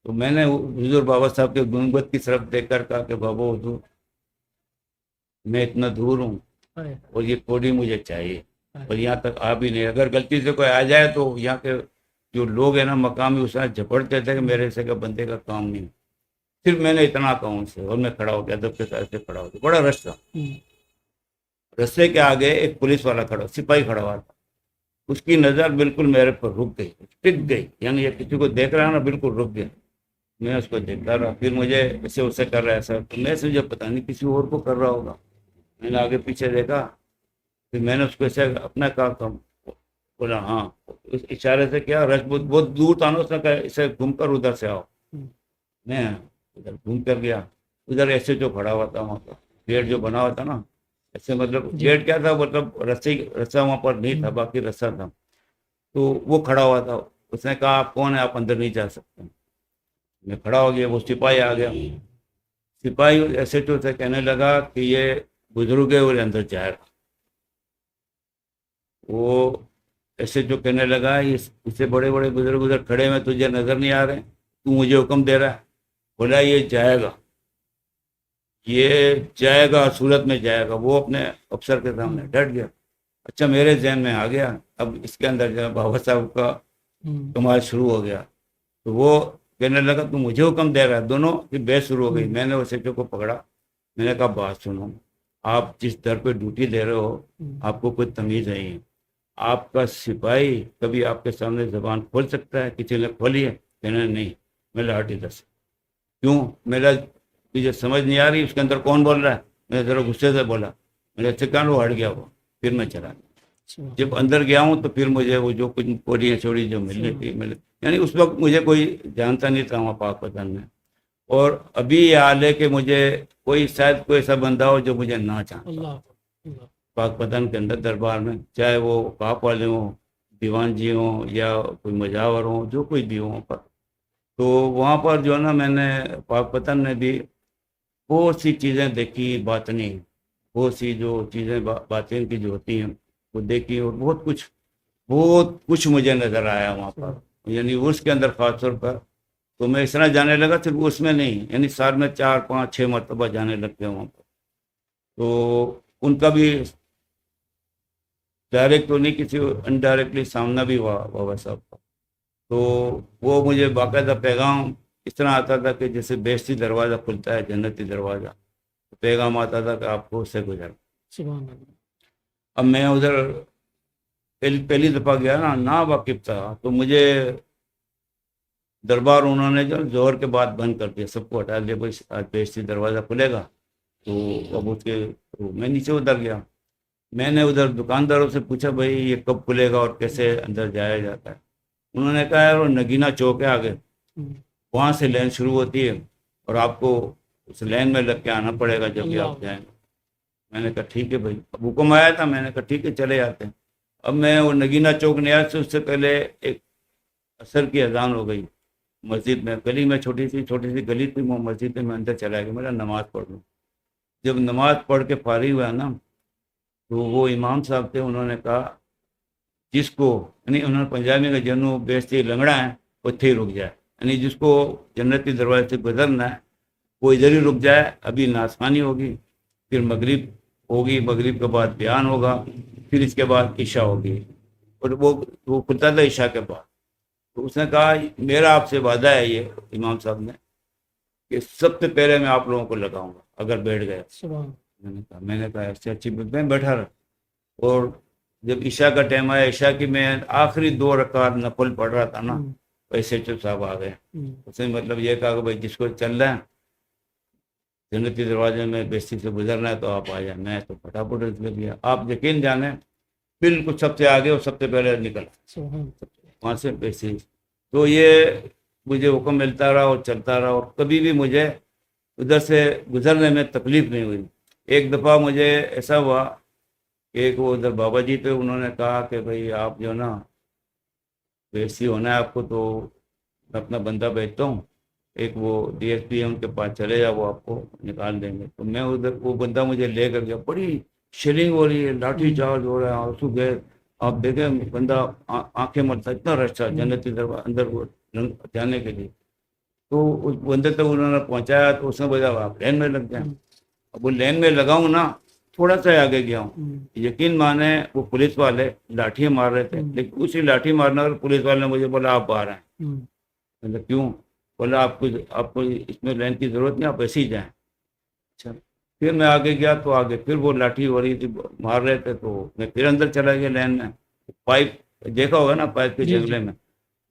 تو میں نے حضور بابا صاحب کے گنبد کی طرف دیکھ کر کہا کہ بابا حضور میں اتنا دور ہوں اور یہ کوڈی مجھے چاہیے اور یہاں تک آ بھی نہیں. اگر غلطی سے کوئی آ جائے تو یہاں کے جو لوگ ہیں نا مقامی اس میں جھپڑتے تھے کہ میرے سے کا بندے کا کام نہیں. پھر میں نے اتنا کہا ان سے اور میں کھڑا ہو گیا، ادب کے ساتھ سے کھڑا ہو گیا. بڑا رش تھا. رستے کے آگے ایک پولیس والا کھڑا، سپاہی کھڑا ہوا تھا. اس کی نظر بالکل میرے پر رک گئی، ٹک گئی. یعنی یہ کسی کو دیکھ رہا ہے نا بالکل رک گیا. میں اس کو دیکھتا رہا. پھر مجھے اسے کر رہا ہے ایسا، تو میں سمجھا پتہ نہیں کسی اور کو کر رہا ہوگا. میں نے آگے پیچھے دیکھا. پھر میں نے اس کو ایسے اپنا کہا، بولا ہاں. اس اشارے سے کیا رش بہت دور تھا نا، اس نے کہا اسے گھوم کر ادھر سے آؤ. میں ادھر گھوم کر گیا. ادھر ایسے جو کھڑا ہوا تھا وہاں کا گیٹ جو بنا ہوا تھا نا ایسے، مطلب گیٹ کیا تھا، مطلب رسہ وہاں پر نہیں تھا، باقی رسہ تھا. تو وہ کھڑا ہوا تھا. اس نے کہا آپ کون ہیں، آپ اندر نہیں جا سکتے. میں کھڑا ہو گیا. وہ سپاہی آ گیا. سپاہی ایسے جو سے کہنے لگا کہ یہ بزرگ ہے اور اندر جائے گا. وہ ایسے جو کہنے لگا اس سے بڑے بڑے بزرگ ادھر کھڑے میں تجھے نظر نہیں آ رہے، تو مجھے حکم دے رہا ہے. بولا یہ جائے گا، یہ جائے گا، صورت میں جائے گا. وہ اپنے افسر کے سامنے ڈٹ گیا. اچھا میرے ذہن میں آ گیا اب اس کے اندر جو ہے بابا صاحب کا کمال شروع ہو گیا. تو وہ کہنے لگا تو مجھے حکم دے رہا ہے. دونوں کی بحث شروع ہو گئی. میں نے اسے کو پکڑا, میں نے کہا بات سنو, آپ جس در پہ ڈیوٹی دے رہے ہو آپ کو کوئی تمیز نہیں. آپ کا سپاہی کبھی آپ کے سامنے زبان کھول سکتا ہے؟ کسی نے کھولی ہے؟ کہنا نہیں. میں لاٹھی دس. کیوں؟ میرا مجھے سمجھ نہیں آ رہی اس کے اندر کون بول رہا ہے. میں ذرا غصے سے بولا, میرے سے کہاں وہ ہٹ گیا. وہ پھر میں چلا. جب اندر گیا ہوں تو پھر مجھے وہ جو کچھ پوڑیاں چھوڑی جو ملنے تھی ملے, یعنی اس وقت مجھے کوئی جانتا نہیں تھا وہاں پاک پتن میں. اور ابھی یہ حال ہے کہ مجھے کوئی شاید کوئی ایسا بندہ ہو جو مجھے نہ چاہتا پاک پتن کے اندر دربار میں, چاہے وہ کاپ والے ہوں, دیوان جی ہوں, یا کوئی مجاور ہوں, جو کوئی بھی ہوں پر. تو وہاں پر جو ہے نا میں نے پاک پتن میں بھی بہت سی چیزیں دیکھی باطنی, بہت سی جو چیزیں باطن کی جو ہوتی ہیں وہ دیکھی, اور بہت کچھ مجھے نظر آیا وہاں پر. یعنی اس کے اندر خاص طور پر تو میں اس طرح جانے لگا, صرف اس میں نہیں, یعنی سال میں 4 5 6 مرتبہ جانے لگ گیا وہاں پر. تو ان کا بھی ڈائریکٹ تو نہیں, کسی انڈائریکٹلی سامنا بھی ہوا بابا صاحب کا. تو وہ مجھے باقاعدہ پیغام اس طرح آتا تھا کہ جیسے بیشتی دروازہ کھلتا ہے, جنتی دروازہ, تو پیغام آتا تھا کہ آپ کو اس سے گزر. اب میں ادھر پہلی دفعہ گیا نا واقف تھا, تو مجھے دربار انہوں نے جو زہر کے بعد بند کر دیا, سب کو ہٹا دیا, بھائی آج بیشتی دروازہ کھلے گا. تو اب اس کے میں نیچے اتر گیا. میں نے ادھر دکانداروں سے پوچھا بھائی یہ کب کھلے گا اور کیسے اندر جایا جاتا ہے. انہوں نے کہا یار وہ نگینہ چوک ہے آگے, وہاں سے لائن شروع ہوتی ہے اور آپ کو اس لائن میں لگ کے آنا پڑے گا جب بھی آپ جائیں. میں نے کہا ٹھیک ہے بھائی, اب حکم آیا تھا, میں نے کہا ٹھیک ہے چلے جاتے ہیں. اب میں وہ نگینہ چوک نیا سے اس سے پہلے ایک عصر کی اذان ہو گئی مسجد میں, گلی میں چھوٹی سی گلی تھی, وہ مسجد میں اندر چلا گیا, میرا نماز پڑھ لوں. جب نماز پڑھ کے فارغ ہوا نا, تو وہ امام صاحب تھے, انہوں نے کہا جس کو, یعنی انہوں نے پنجابی کا جنو بیشتی لنگڑا ہے وہ تھے رک جائے, یعنی جس کو جنتی دروازے سے گزرنا ہے وہ ادھر ہی رک جائے. ابھی ناسخانی ہوگی, پھر مغرب ہوگی, مغرب کے بعد بیان ہوگا, پھر اس کے بعد عشاء ہوگی, اور وہ کھلتا تھا عشاء کے بعد. تو اس نے کہا میرا آپ سے وعدہ ہے یہ امام صاحب نے کہ سب سے پہلے میں آپ لوگوں کو لگاؤں گا اگر بیٹھ گئے. میں نے کہا ایسے اچھی میں بیٹھا رہا. اور جب عشاء کا ٹائم آیا, عشاء کی میں آخری 2 رکعت نفل پڑھ رہا تھا نا, ایسے چپ صاحب آ گئے. اس نے مطلب یہ کہا کہ بھائی جس کو چل رہا ہے جنتی دروازے میں بیشتی سے گزرنا ہے تو آپ آ جائیں. میں تو پھٹافٹ اس میں گیا, آپ یقین جانیں بالکل سب سے آگے اور سب سے پہلے نکلا وہاں سے بیشتی. تو یہ مجھے حکم ملتا رہا اور چلتا رہا, اور کبھی بھی مجھے ادھر سے گزرنے میں تکلیف نہیں ہوئی. ایک دفعہ مجھے ایسا ہوا کہ ایک وہ ادھر بابا جی تھے, انہوں نے کہا کہ بھائی آپ جو نا بیشتی ہونا ہے آپ کو, تو میں اپنا بندہ بھیجتا ہوں, ایک وہ ڈی ایس پی ہے ان کے پاس چلے جا, وہ آپ کو نکال دیں گے. تو میں ادھر وہ بندہ مجھے لے کر گیا, بڑی شیلنگ ہو رہی ہے, لاٹھی چارج ہو رہا ہے, آنسو گئے. آپ دیکھیں بندہ آنکھیں مرتا, اتنا رش تھا جنتی دروازہ اندر وہ جانے کے لیے. تو اس بندے تک انہوں نے پہنچایا, تو اس نے بولا آپ لین میں لگ جائیں. اب وہ لین میں لگاؤں نا, تھوڑا سا آگے گیا ہوں, یقین مانے وہ پولیس والے لاٹھی مار رہے تھے, لیکن اسی لاٹھی مارنے والے پولیس والے نے مجھے بولا آپ باہر آئیں. مطلب کیوں؟ بولا آپ کو اس میں لین کی ضرورت نہیں, آپ ایسے ہی جائیں. اچھا پھر میں آگے گیا تو آگے پھر وہ لاٹھی ہو رہی تھی, مار رہے تھے, تو میں پھر اندر چلا گیا لین میں. پائپ دیکھا ہوگا نا پائپ کے جنگلے میں,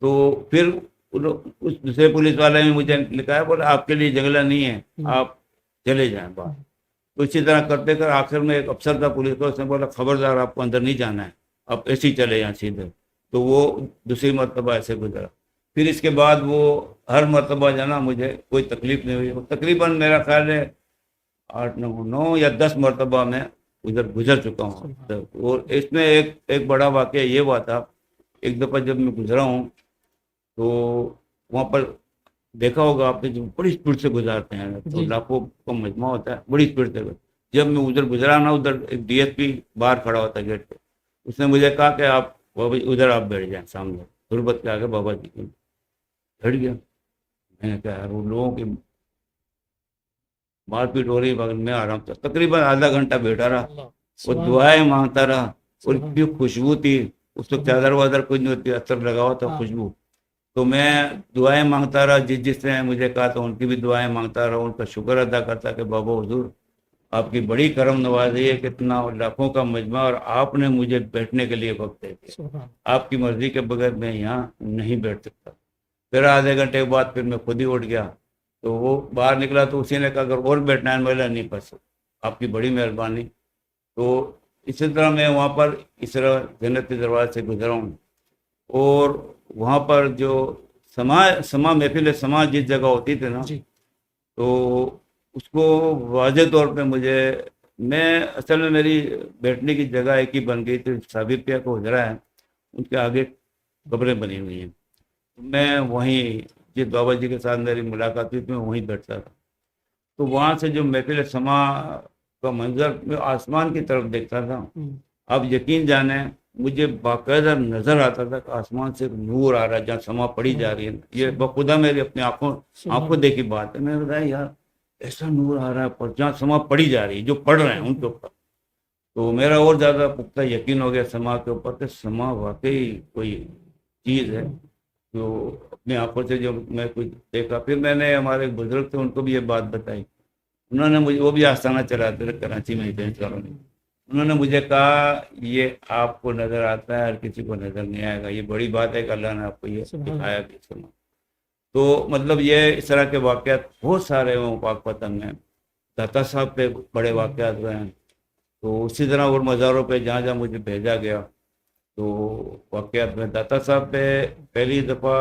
تو پھر اس دوسرے پولیس والے نے مجھے لکھا ہے, بولا آپ کے لیے جنگلہ نہیں ہے, آپ چلے جائیں باہر. تو اسی طرح کرتے کر آخر میں ایک افسر تھا پولیس کا, اس نے بولا خبردار آپ کو اندر نہیں جانا ہے, آپ ایسے ہی چلے جائیں سیدھے. تو وہ دوسری مرتبہ ایسے گزرا. پھر اس کے بعد وہ ہر مرتبہ جانا مجھے کوئی تکلیف نہیں ہوئی. تقریباً میرا خیال ہے 8 9 یا 10 مرتبہ میں ادھر گزر چکا ہوں. اور اس میں ایک بڑا واقعہ یہ ہوا تھا, ایک دفعہ جب میں گزرا ہوں تو وہاں پر دیکھا ہوگا آپ نے, جو بڑی اسپیڈ سے گزارتے ہیں, تو لاکھوں کا مجمع ہوتا ہے, بڑی اسپیڈ سے. جب میں ادھر گزرا نا, ادھر ایک ڈی ایس پی باہر کھڑا ہوتا ہے گیٹ پہ, اس نے مجھے کہا کہ آپ بابا جی ادھر آپ بیٹھ جائیں سامنے غربت کے آگے. بابا جی بیٹھ گیا. میں نے کہا وہ لوگوں کی مار پیٹ ہو رہی, بغل میں آرام تھا. تقریباً آدھا گھنٹہ بیٹھا رہا, وہ دعائیں مانگتا رہا, اور اتنی خوشبو تھی، اس وقت چادر وادر کچھ نہیں ہوتی، عطر لگا ہوا تھا، خوشبو. تو میں دعائیں مانگتا رہا، جس نے مجھے کہا تھا ان کی بھی دعائیں مانگتا رہا، ان کا شکر ادا کرتا کہ بابا حضور آپ کی بڑی کرم نوازی ہے کہ اتنا لاکھوں کا مجمع اور آپ نے مجھے بیٹھنے کے لیے وقت دے دیا، آپ کی مرضی کے بغیر میں یہاں نہیں بیٹھ سکتا. پھر آدھے گھنٹے کے بعد پھر میں خود ہی اٹھ گیا. تو وہ باہر نکلا تو اسی نے کہا اگر اور بیٹھنا ہے میں نہیں پڑھ سکتا، آپ کی بڑی مہربانی. تو اسی طرح میں وہاں پر اس طرح جنت کے دروازے سے گزرا ہوں. اور وہاں پر جو سما محفل سما جس جگہ ہوتی تھی نا، تو اس کو واضح طور پہ میں اصل میں میری بیٹھنے کی جگہ ایک ہی بن گئی تھی، صابر پیا کو حجرا ہے، ان کے آگے قبریں بنی ہوئی ہیں. میں وہیں جس بابا جی کے ساتھ میری ملاقات ہوئی میں وہیں بیٹھتا تھا. تو وہاں سے جو محفل سما کا منظر میں آسمان کی طرف دیکھتا تھا، آپ یقین جانیں مجھے باقاعدہ نظر آتا تھا کہ آسمان سے نور آ رہا ہے جہاں سما پڑی جا رہی ہے. یہ بخدا میری اپنی آنکھوں دیکھی بات ہے. میں نے بتایا یار ایسا نور آ رہا ہے پر جہاں سما پڑی جا رہی ہے، جو پڑھ رہے ہیں ان کے اوپر. تو میرا اور زیادہ پختہ یقین ہو گیا سما کے اوپر کہ سما واقعی کوئی چیز ہے جو اپنی آنکھوں سے جو میں کچھ دیکھا. پھر میں نے ہمارے بزرگ تھے ان کو بھی یہ بات بتائی. انہوں نے مجھے، وہ بھی آستانہ چلاتے تھے کراچی میں، انہوں نے مجھے کہا یہ آپ کو نظر آتا ہے، ہر کسی کو نظر نہیں آئے گا. یہ بڑی بات ہے کہ اللہ نے آپ کو یہ دکھایا کہ سما. تو مطلب یہ اس طرح کے واقعات بہت سارے ہیں پاک پتن میں. داتا صاحب پہ بڑے واقعات ہوئے ہیں. تو اسی طرح اور مزاروں پہ جہاں جہاں مجھے بھیجا گیا تو واقعات میں داتا صاحب پہ پہلی دفعہ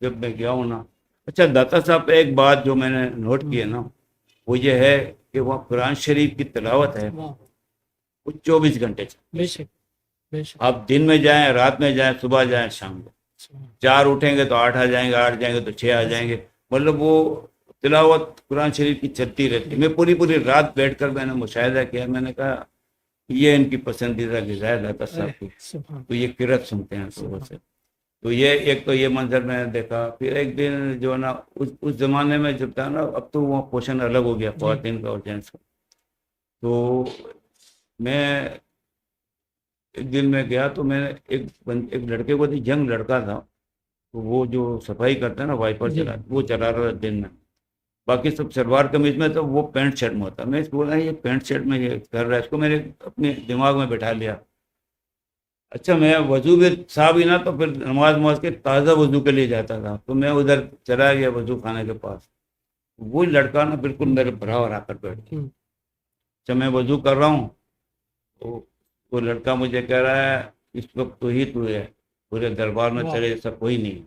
جب میں گیا ہوں نا. اچھا داتا صاحب پہ ایک بات جو میں نے نوٹ کی ہے نا، وہ یہ ہے کہ وہاں قرآن شریف کی تلاوت ہے وہ 24 گھنٹے چلتی. آپ دن میں جائیں، رات میں جائیں، صبح جائیں، شام کو 4 اٹھیں گے تو 8 آ جائیں گے، 8 جائیں گے تو 6 آ جائیں گے. مطلب وہ تلاوت قرآن شریف کی چلتی رہتی. میں پوری رات بیٹھ کر میں نے مشاہدہ کیا. میں نے کہا یہ ان کی پسندیدہ غذا ہے داتا صاحب کی. تو یہ قرات سنتے ہیں صبح سے. تو یہ منظر میں نے دیکھا. پھر ایک دن جو ہے نا اس زمانے میں جب تھا نا، اب تو وہ پوشن الگ ہو گیا خواتین کا اور جینس کا. تو میں ایک دن میں گیا تو میں نے ایک لڑکے کو دی، ینگ لڑکا تھا. تو وہ جو صفائی کرتا ہے نا وائپر چلا، وہ چلا رہا تھا دن میں. باقی سب شلوار قمیض میں تھا، وہ پینٹ شرٹ میں ہوتا. میں اس کو بولا یہ پینٹ شرٹ میں یہ کر رہا ہے. اس کو میں نے اپنے دماغ میں بٹھا لیا. اچھا میں وضو بھی صاحب ہی نا، تو پھر نماز کے تازہ وضو کے لیے جاتا تھا. تو میں ادھر چلا گیا وضو خانے کے پاس. وہ لڑکا نا بالکل میرے برابر آ کر بیٹھ گیا. اچھا میں وضو کر رہا ہوں تو وہ لڑکا مجھے کہہ رہا ہے اس وقت تو ہے، پورے دربار میں تیرے جیسا کوئی نہیں.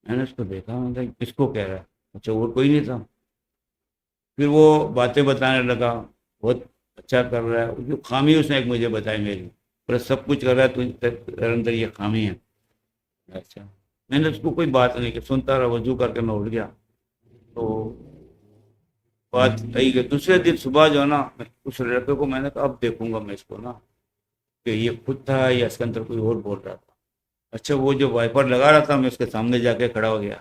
میں نے اس کو دیکھا، میں نے کس کو کہہ رہا ہے؟ اچھا اور کوئی نہیں تھا. پھر وہ باتیں بتانے لگا، بہت اچھا کر رہا ہے. جو خامی اس نے ایک مجھے بتائی میری، پر سب کچھ کر رہا ہے تو اندر یہ خامی ہے. اچھا میں نے اس کو کوئی بات نہیں کہ سنتا رہا. وضو کر کے میں اٹھ گیا. تو بات رہی کہ دوسرے دن صبح جو ہے نا اس لڑکے کو میں نے کہا اب دیکھوں گا میں اس کو نا کہ یہ خود تھا یا اس کے اندر کوئی اور بول رہا تھا. اچھا وہ جو وائپر لگا رہا تھا میں اس کے سامنے جا کے کھڑا ہو گیا.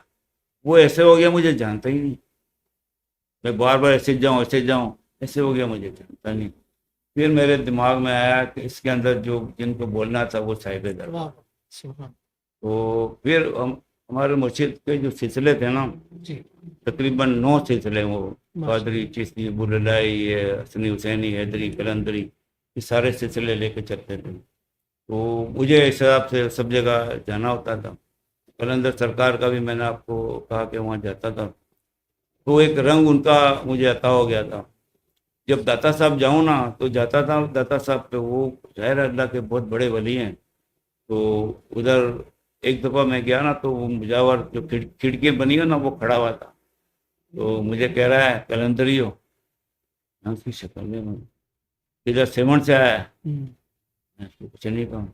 وہ ایسے ہو گیا مجھے جانتا ہی نہیں. میں بار بار ایسے جاؤں ایسے ہو گیا مجھے جانتا نہیں. پھر میرے دماغ میں آیا کہ اس کے اندر جو جن کو بولنا تھا وہ صاحب دربار. تو پھر ہمارے مرشد کے جو سلسلے تھے نا تقریباً 9 سلسلے، وہ قادری، چشتی، بللائی، حسنی، حسینی، حیدری، قلندری، یہ سارے سلسلے لے کے چلتے تھے. تو مجھے اس حساب سے سب جگہ جانا ہوتا تھا. قلندر سرکار کا بھی میں نے آپ کو کہا کہ وہاں جاتا تھا. تو ایک رنگ ان کا مجھے عطا ہو گیا تھا. جب داتا صاحب جاؤں نا تو جاتا تھا داتا صاحب پہ. وہ ظاہر اللہ کے بہت بڑے ولی ہیں. تو ادھر ایک دفعہ میں گیا نا تو وہ مجاور جو کھڑکی بنی ہے نا وہ کھڑا ہوا تھا. تو مجھے کہہ رہا ہے قلندری ہو؟ میں اس کی شکل میں ادھر سیمنٹ سے آیا ہے. میں اس کو کچھ نہیں کہا.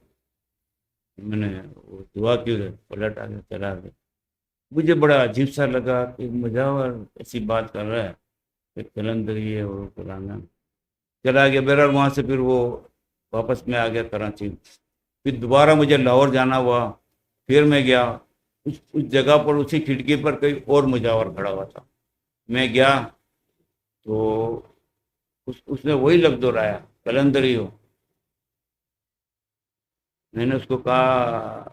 میں نے وہ دعا کی، پلٹ آ گیا چلا گیا. مجھے بڑا عجیب سا لگا کہ مجاور ایسی بات کر رہا ہے کہ قلندری ہے اور قرآن. چلا گیا. بہرحال وہاں سے پھر وہ واپس میں آ گیا کراچی. پھر دوبارہ مجھے لاہور جانا ہوا. پھر میں گیا اس جگہ پر، اسی کھڑکی پر کوئی اور مجاور کھڑا ہوا تھا. میں گیا تو اس نے وہی لفظ دہرایا قلندری ہو. میں نے اس کو کہا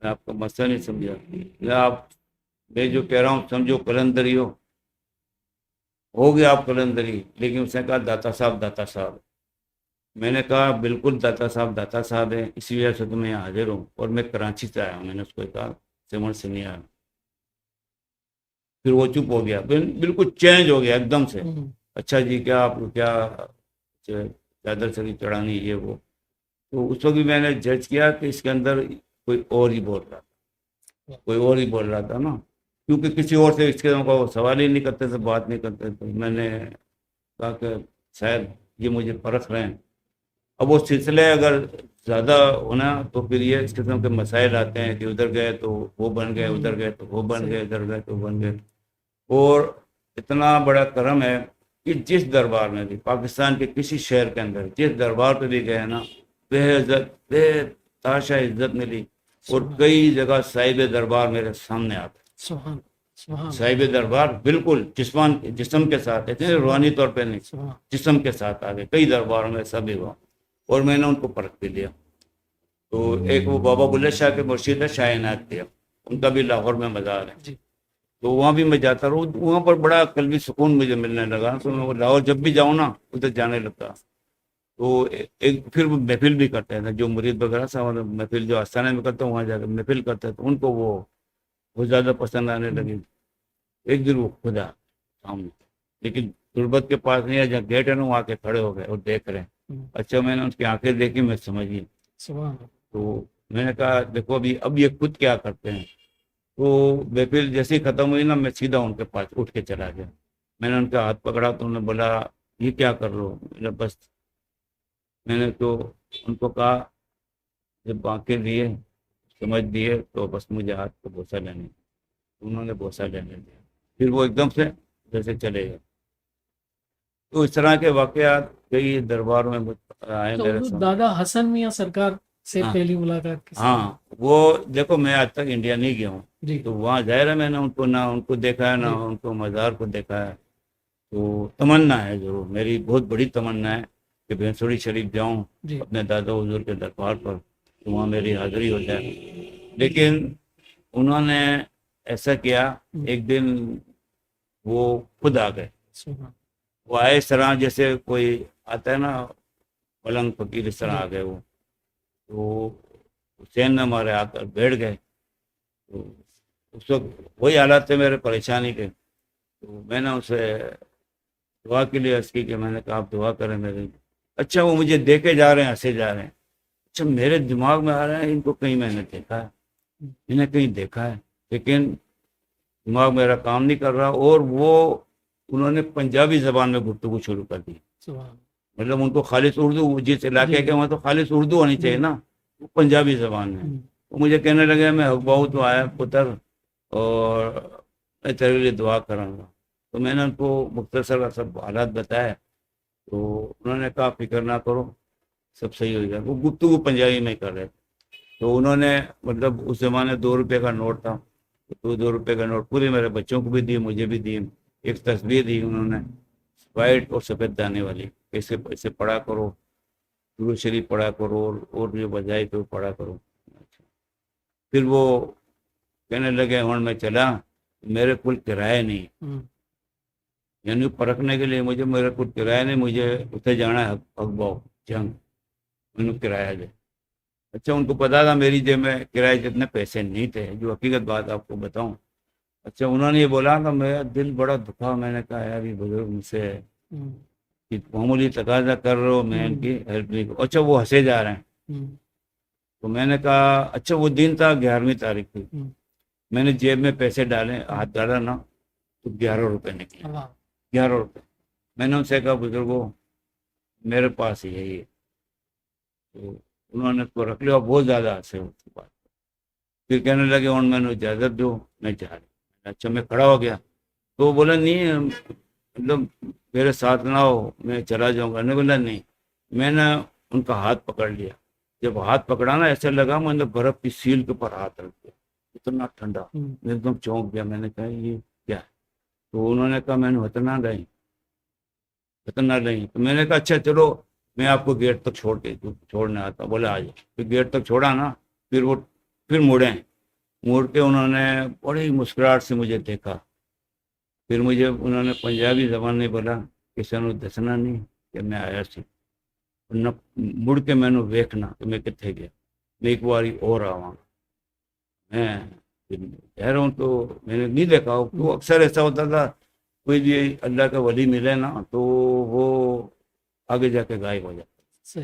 میں آپ کا مسئلہ نہیں سمجھا، میں جو کہہ رہا ہوں سمجھو کلندری ہو گیا آپ کلندری، لیکن اس نے کہا داتا صاحب. میں نے کہا بالکل داتا صاحب ہیں، اسی وجہ سے تو میں یہاں حاضر ہوں، اور میں کراچی سے آیا ہوں. میں نے اس کو کہا سمن سے نہیں آیا. پھر وہ چپ ہو گیا، بالکل چینج ہو گیا ایک دم سے. اچھا جی کیا آپ کو کیا چادر سری چڑھانی یہ وہ. تو اس وقت بھی میں نے جج کیا کہ اس کے اندر کوئی اور ہی بول رہا تھا نا، کیونکہ کسی اور سے اس کے وہ سوال ہی نہیں کرتے تھے، بات نہیں کرتے تھے. میں نے کہا کہ شاید یہ مجھے پرکھ رہے ہیں. اب وہ سلسلے اگر زیادہ ہونا تو پھر یہ اس قسم کے مسائل آتے ہیں کہ ادھر گئے تو وہ بن گئے، ادھر گئے تو وہ بن گئے، ادھر گئے تو بن گئے. اور اتنا بڑا کرم ہے کہ جس دربار میں بھی پاکستان کے کسی شہر کے اندر جس دربار پہ بھی گئے نا، بے تحاشا عزت ملی. اور کئی جگہ صاحب دربار میرے سامنے آتے، صاحب دربار بالکل جسم کے ساتھ، اتنے روحانی طور پہ نہیں، جسم کے ساتھ آ گئے. کئی درباروں میں سبھی ہوا، اور میں نے ان کو پرکھ بھی لیا. تو ایک وہ بابا بلے شاہ کے مرشد ہے شاہ عنایت دیا، ان کا بھی لاہور میں مزار ہے. تو وہاں بھی میں جاتا رہوں، وہاں پر بڑا قلبی سکون مجھے ملنے لگا. تو میں لاہور جب بھی جاؤں نا ادھر جانے لگتا. تو ایک پھر وہ محفل بھی کرتے ہیں جو مرید وغیرہ صاحب محفل جو آستانے میں کرتا ہوں وہاں جا کے محفل کرتے ہیں، تو ان کو وہ بہت زیادہ پسند آنے لگی. ایک دن وہ خدا سامنے، لیکن تربت کے پاس نہیں ہے جہاں گیٹ ہے نا، وہاں کے کھڑے ہو گئے اور دیکھ رہے ہیں. اچھا میں نے ان کی آنکھیں دیکھی، میں سمجھ گئی. تو میں نے کہا دیکھو اب یہ خود کیا کرتے ہیں. تو محفل جیسے ہی ختم ہوئی نا، میں سیدھا ان کے پاس اٹھ کے چلا گیا. میں نے ان کا ہاتھ پکڑا تو انہوں نے بولا یہ کیا کر رہے ہو. بس میں نے تو ان کو کہا جب آنکھیں دیے سمجھ دیے تو بس مجھے ہاتھ کو بوسہ لینے. انہوں نے بوسہ لینے دیا، پھر وہ ایک دم سے جیسے چلے گئے. تو اس طرح کے واقعات کئی درباروں میں آئے میرے سامنے. دادا حسن میاں سرکار سے پہلی ملاقات ہاں وہ دیکھو میں آج تک انڈیا نہیں گیا ہوں، تو وہاں ظاہر ہے میں نے نہ ان کو دیکھا ہے، نہ ان کو مزار کو دیکھا ہے. تو تمنا ہے ضرور، میری بہت بڑی تمنا ہے کہ بھینسوڑی شریف جاؤں اپنے دادا حضور کے دربار پر، تو وہاں میری حاضری ہو جائے. لیکن انہوں نے ایسا کیا، ایک دن وہ خود آ گئے. وہ آئے اس طرح جیسے کوئی آتا ہے نا پلنگ فقیر، اس طرح آ گئے وہ. تو حسین نے ہمارے آ کر بیٹھ گئے. تو اس وقت وہی حالات تھے میرے پریشانی کے. تو میں نے اسے دعا کے لیے عرض کی کہ میں نے کہا آپ دعا کریں میرے. اچھا وہ مجھے دیکھے جا رہے ہیں، ہنسے جا رہے ہیں. اچھا میرے دماغ میں آ رہا ہے ان کو کہیں میں نے دیکھا ہے، انہیں کہیں دیکھا ہے، لیکن دماغ میرا کام نہیں کر رہا. اور وہ انہوں نے پنجابی زبان میں گفتگو شروع کر دی. مطلب ان کو خالص اردو، جس علاقے کے وہاں تو خالص اردو ہونی چاہیے نا، وہ پنجابی زبان میں. وہ مجھے کہنے لگے میں حق بہو تو آیا پتر اور میں تیرے لیے دعا کروں گا. تو میں نے ان کو مختصر سب حالات بتائے. تو انہوں نے کہا فکر نہ کرو سب صحیح ہو جائے. وہ گفتگو پنجابی میں کر رہے تھے. تو انہوں نے مطلب اس زمانے 2 روپے کا نوٹ تھا، تو 2 روپے کا نوٹ پورے میرے بچوں کو بھی دی، مجھے بھی دی. ایک تصویر دی انہوں نے وائٹ اور سفید دانے والی، ایسے پڑھا کرو، درود شریف پڑھا کرو، اور جو بجائے تو پڑھا کرو. پھر وہ کہنے لگے ہوں میں چلا، میرے کل کرایہ نہیں، یعنی پرکھنے کے لیے مجھے میرے کل کرایہ نہیں، مجھے اتنے جانا ہے اخباؤ جنگ، انہوں کرایہ دے. اچھا ان کو پتا تھا میری جیب میں کرایہ جتنے پیسے نہیں تھے، جو حقیقت بات آپ کو بتاؤں. اچھا انہوں نے یہ بولا کہ میرا دل بڑا دکھا. میں نے کہا یار یہ بزرگ مجھ سے معمولی تقاضا کر رہے ہو، میں ان کی ہیلپ نہیں کروں. اچھا وہ ہنسے جا رہے ہیں. تو میں نے کہا اچھا وہ دن تھا 11ویں تاریخ کی. میں نے جیب میں پیسے ڈالے، ہاتھ ڈالا نا تو 11 روپے نکلے. 11 روپے. میں نے ان سے کہا بزرگوں میرے پاس یہی ہے. تو انہوں نے اس کو رکھ لیا، بہت زیادہ ہنسے اس کے بعد. پھر کہنے لگے اور میں نے اجازت دو میں جا رہا. اچھا میں کھڑا ہو گیا. تو بولا نہیں مطلب میرے ساتھ نہ ہو، میں چلا جاؤں گا. نے بولا نہیں. میں نے ان کا ہاتھ پکڑ لیا. جب ہاتھ پکڑا نا ایسا لگا میں نے برف کی سیل کے اوپر ہاتھ رکھ دیا، اتنا ٹھنڈا. میں ایک دم چونک گیا. میں نے کہا یہ کیا ہے؟ تو انہوں نے کہا میں نے وطن نہ لیں. تو میں نے کہا اچھا چلو میں آپ کو گیٹ تک چھوڑنے آتا. بولے آ جاؤ. پھر گیٹ تک چھوڑا نا, پھر مڑ کے انہوں نے بڑی مسکراہٹ سے مجھے دیکھا. پھر مجھے انہوں نے پنجابی زبان میں بولا کہ سنو دسنا نہیں کہ میں آیا سی, نہ مڑ کے میں نے ویکھنا کہ میں کتنے گیا, میں ایک باری اور آوا. میں کہہ رہا ہوں تو میں نے نہیں دیکھا. تو اکثر ایسا ہوتا تھا کوئی بھی اللہ کا ولی ملے نا تو وہ آگے جا کے غائب ہو جاتا.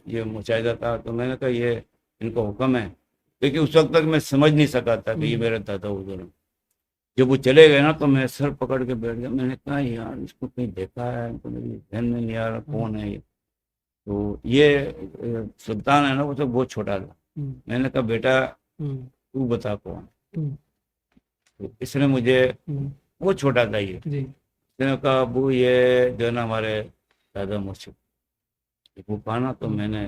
یہ مشاہدہ تھا. تو میں نے کہا یہ ان کا حکم ہے. لیکن اس وقت تک میں سمجھ نہیں سکا تھا کہ یہ میرا دادا حضور ہے. جب وہ چلے گئے نا تو میں سر پکڑ کے بیٹھ گیا. میں نے کہا یار اس کو کہیں دیکھا ہے, تو میری ذہن میں نہیں آ رہا کون ہے یہ. تو یہ سلطان ہے نا وہ تو بہت چھوٹا تھا. میں نے کہا بیٹا تو بتا کون. تو اس نے مجھے, بہت چھوٹا تھا یہ, اس نے کہا ابو یہ جو ہے نا ہمارے دادا مرشد. وہ کہا نا تو میں نے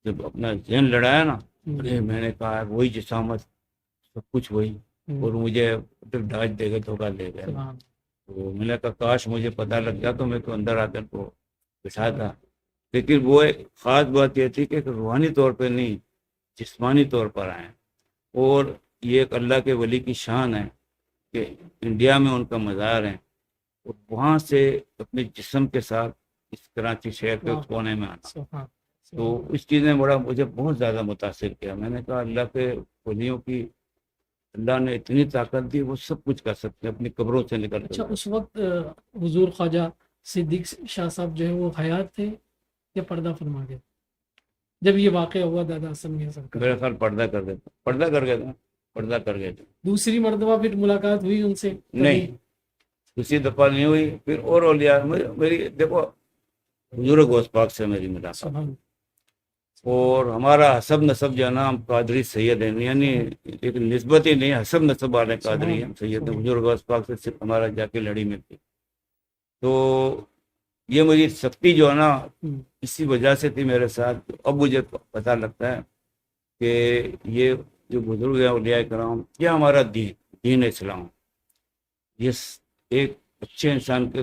جب اپنا ذہن لڑایا نا, میں نے کہا وہی جسامت سب کچھ وہی, اور مجھے ڈاج دے گئے دھوکہ دے گئے. تو میں نے کہا کاش مجھے پتہ لگ گیا تو میں تو اندر آ کر کو بٹھا تھا. لیکن وہ ایک خاص بات یہ تھی کہ روحانی طور پہ نہیں, جسمانی طور پر آئے. اور یہ ایک اللہ کے ولی کی شان ہے کہ انڈیا میں ان کا مزار ہے, اور وہاں سے اپنے جسم کے ساتھ اس کراچی شہر کے کونے میں آنا. تو اس چیز نے مجھے بہت زیادہ متاثر کیا. میں نے کہا اللہ کے ولیوں کی اللہ نے اتنی طاقت دی, وہ سب کچھ کر سکتے ہیں اپنی قبروں سے نکل. اچھا, اس وقت حضور خواجہ صدیق شاہ صاحب جو ہے وہ حیات تھے یا پردہ فرما گئے جب یہ واقعہ ہوا؟ دادا حسن میاں سرکار میرے خیال پردہ کر گئے تھے. دوسری مرتبہ پھر ملاقات ہوئی ان سے؟ نہیں, دوسری دفعہ نہیں ہوئی. پھر اور اولیاء میری دیکھو حضور غوث پاک سے میری ملاقات, اور ہمارا حسب نسب جو ہے نا ہم قادری سید ہیں, یعنی ایک نسبت ہی نہیں, حسب نسب والے قادری ہیں سید ہیں. حضور غوث پاک سے صرف ہمارا جا کے لڑی میں تھی. تو یہ میری سختی جو ہے نا اسی وجہ سے تھی میرے ساتھ. اب مجھے پتہ لگتا ہے کہ یہ جو بزرگ ہیں اولیاء کرام, یہ ہمارا دین اسلام, یہ ایک اچھے انسان کے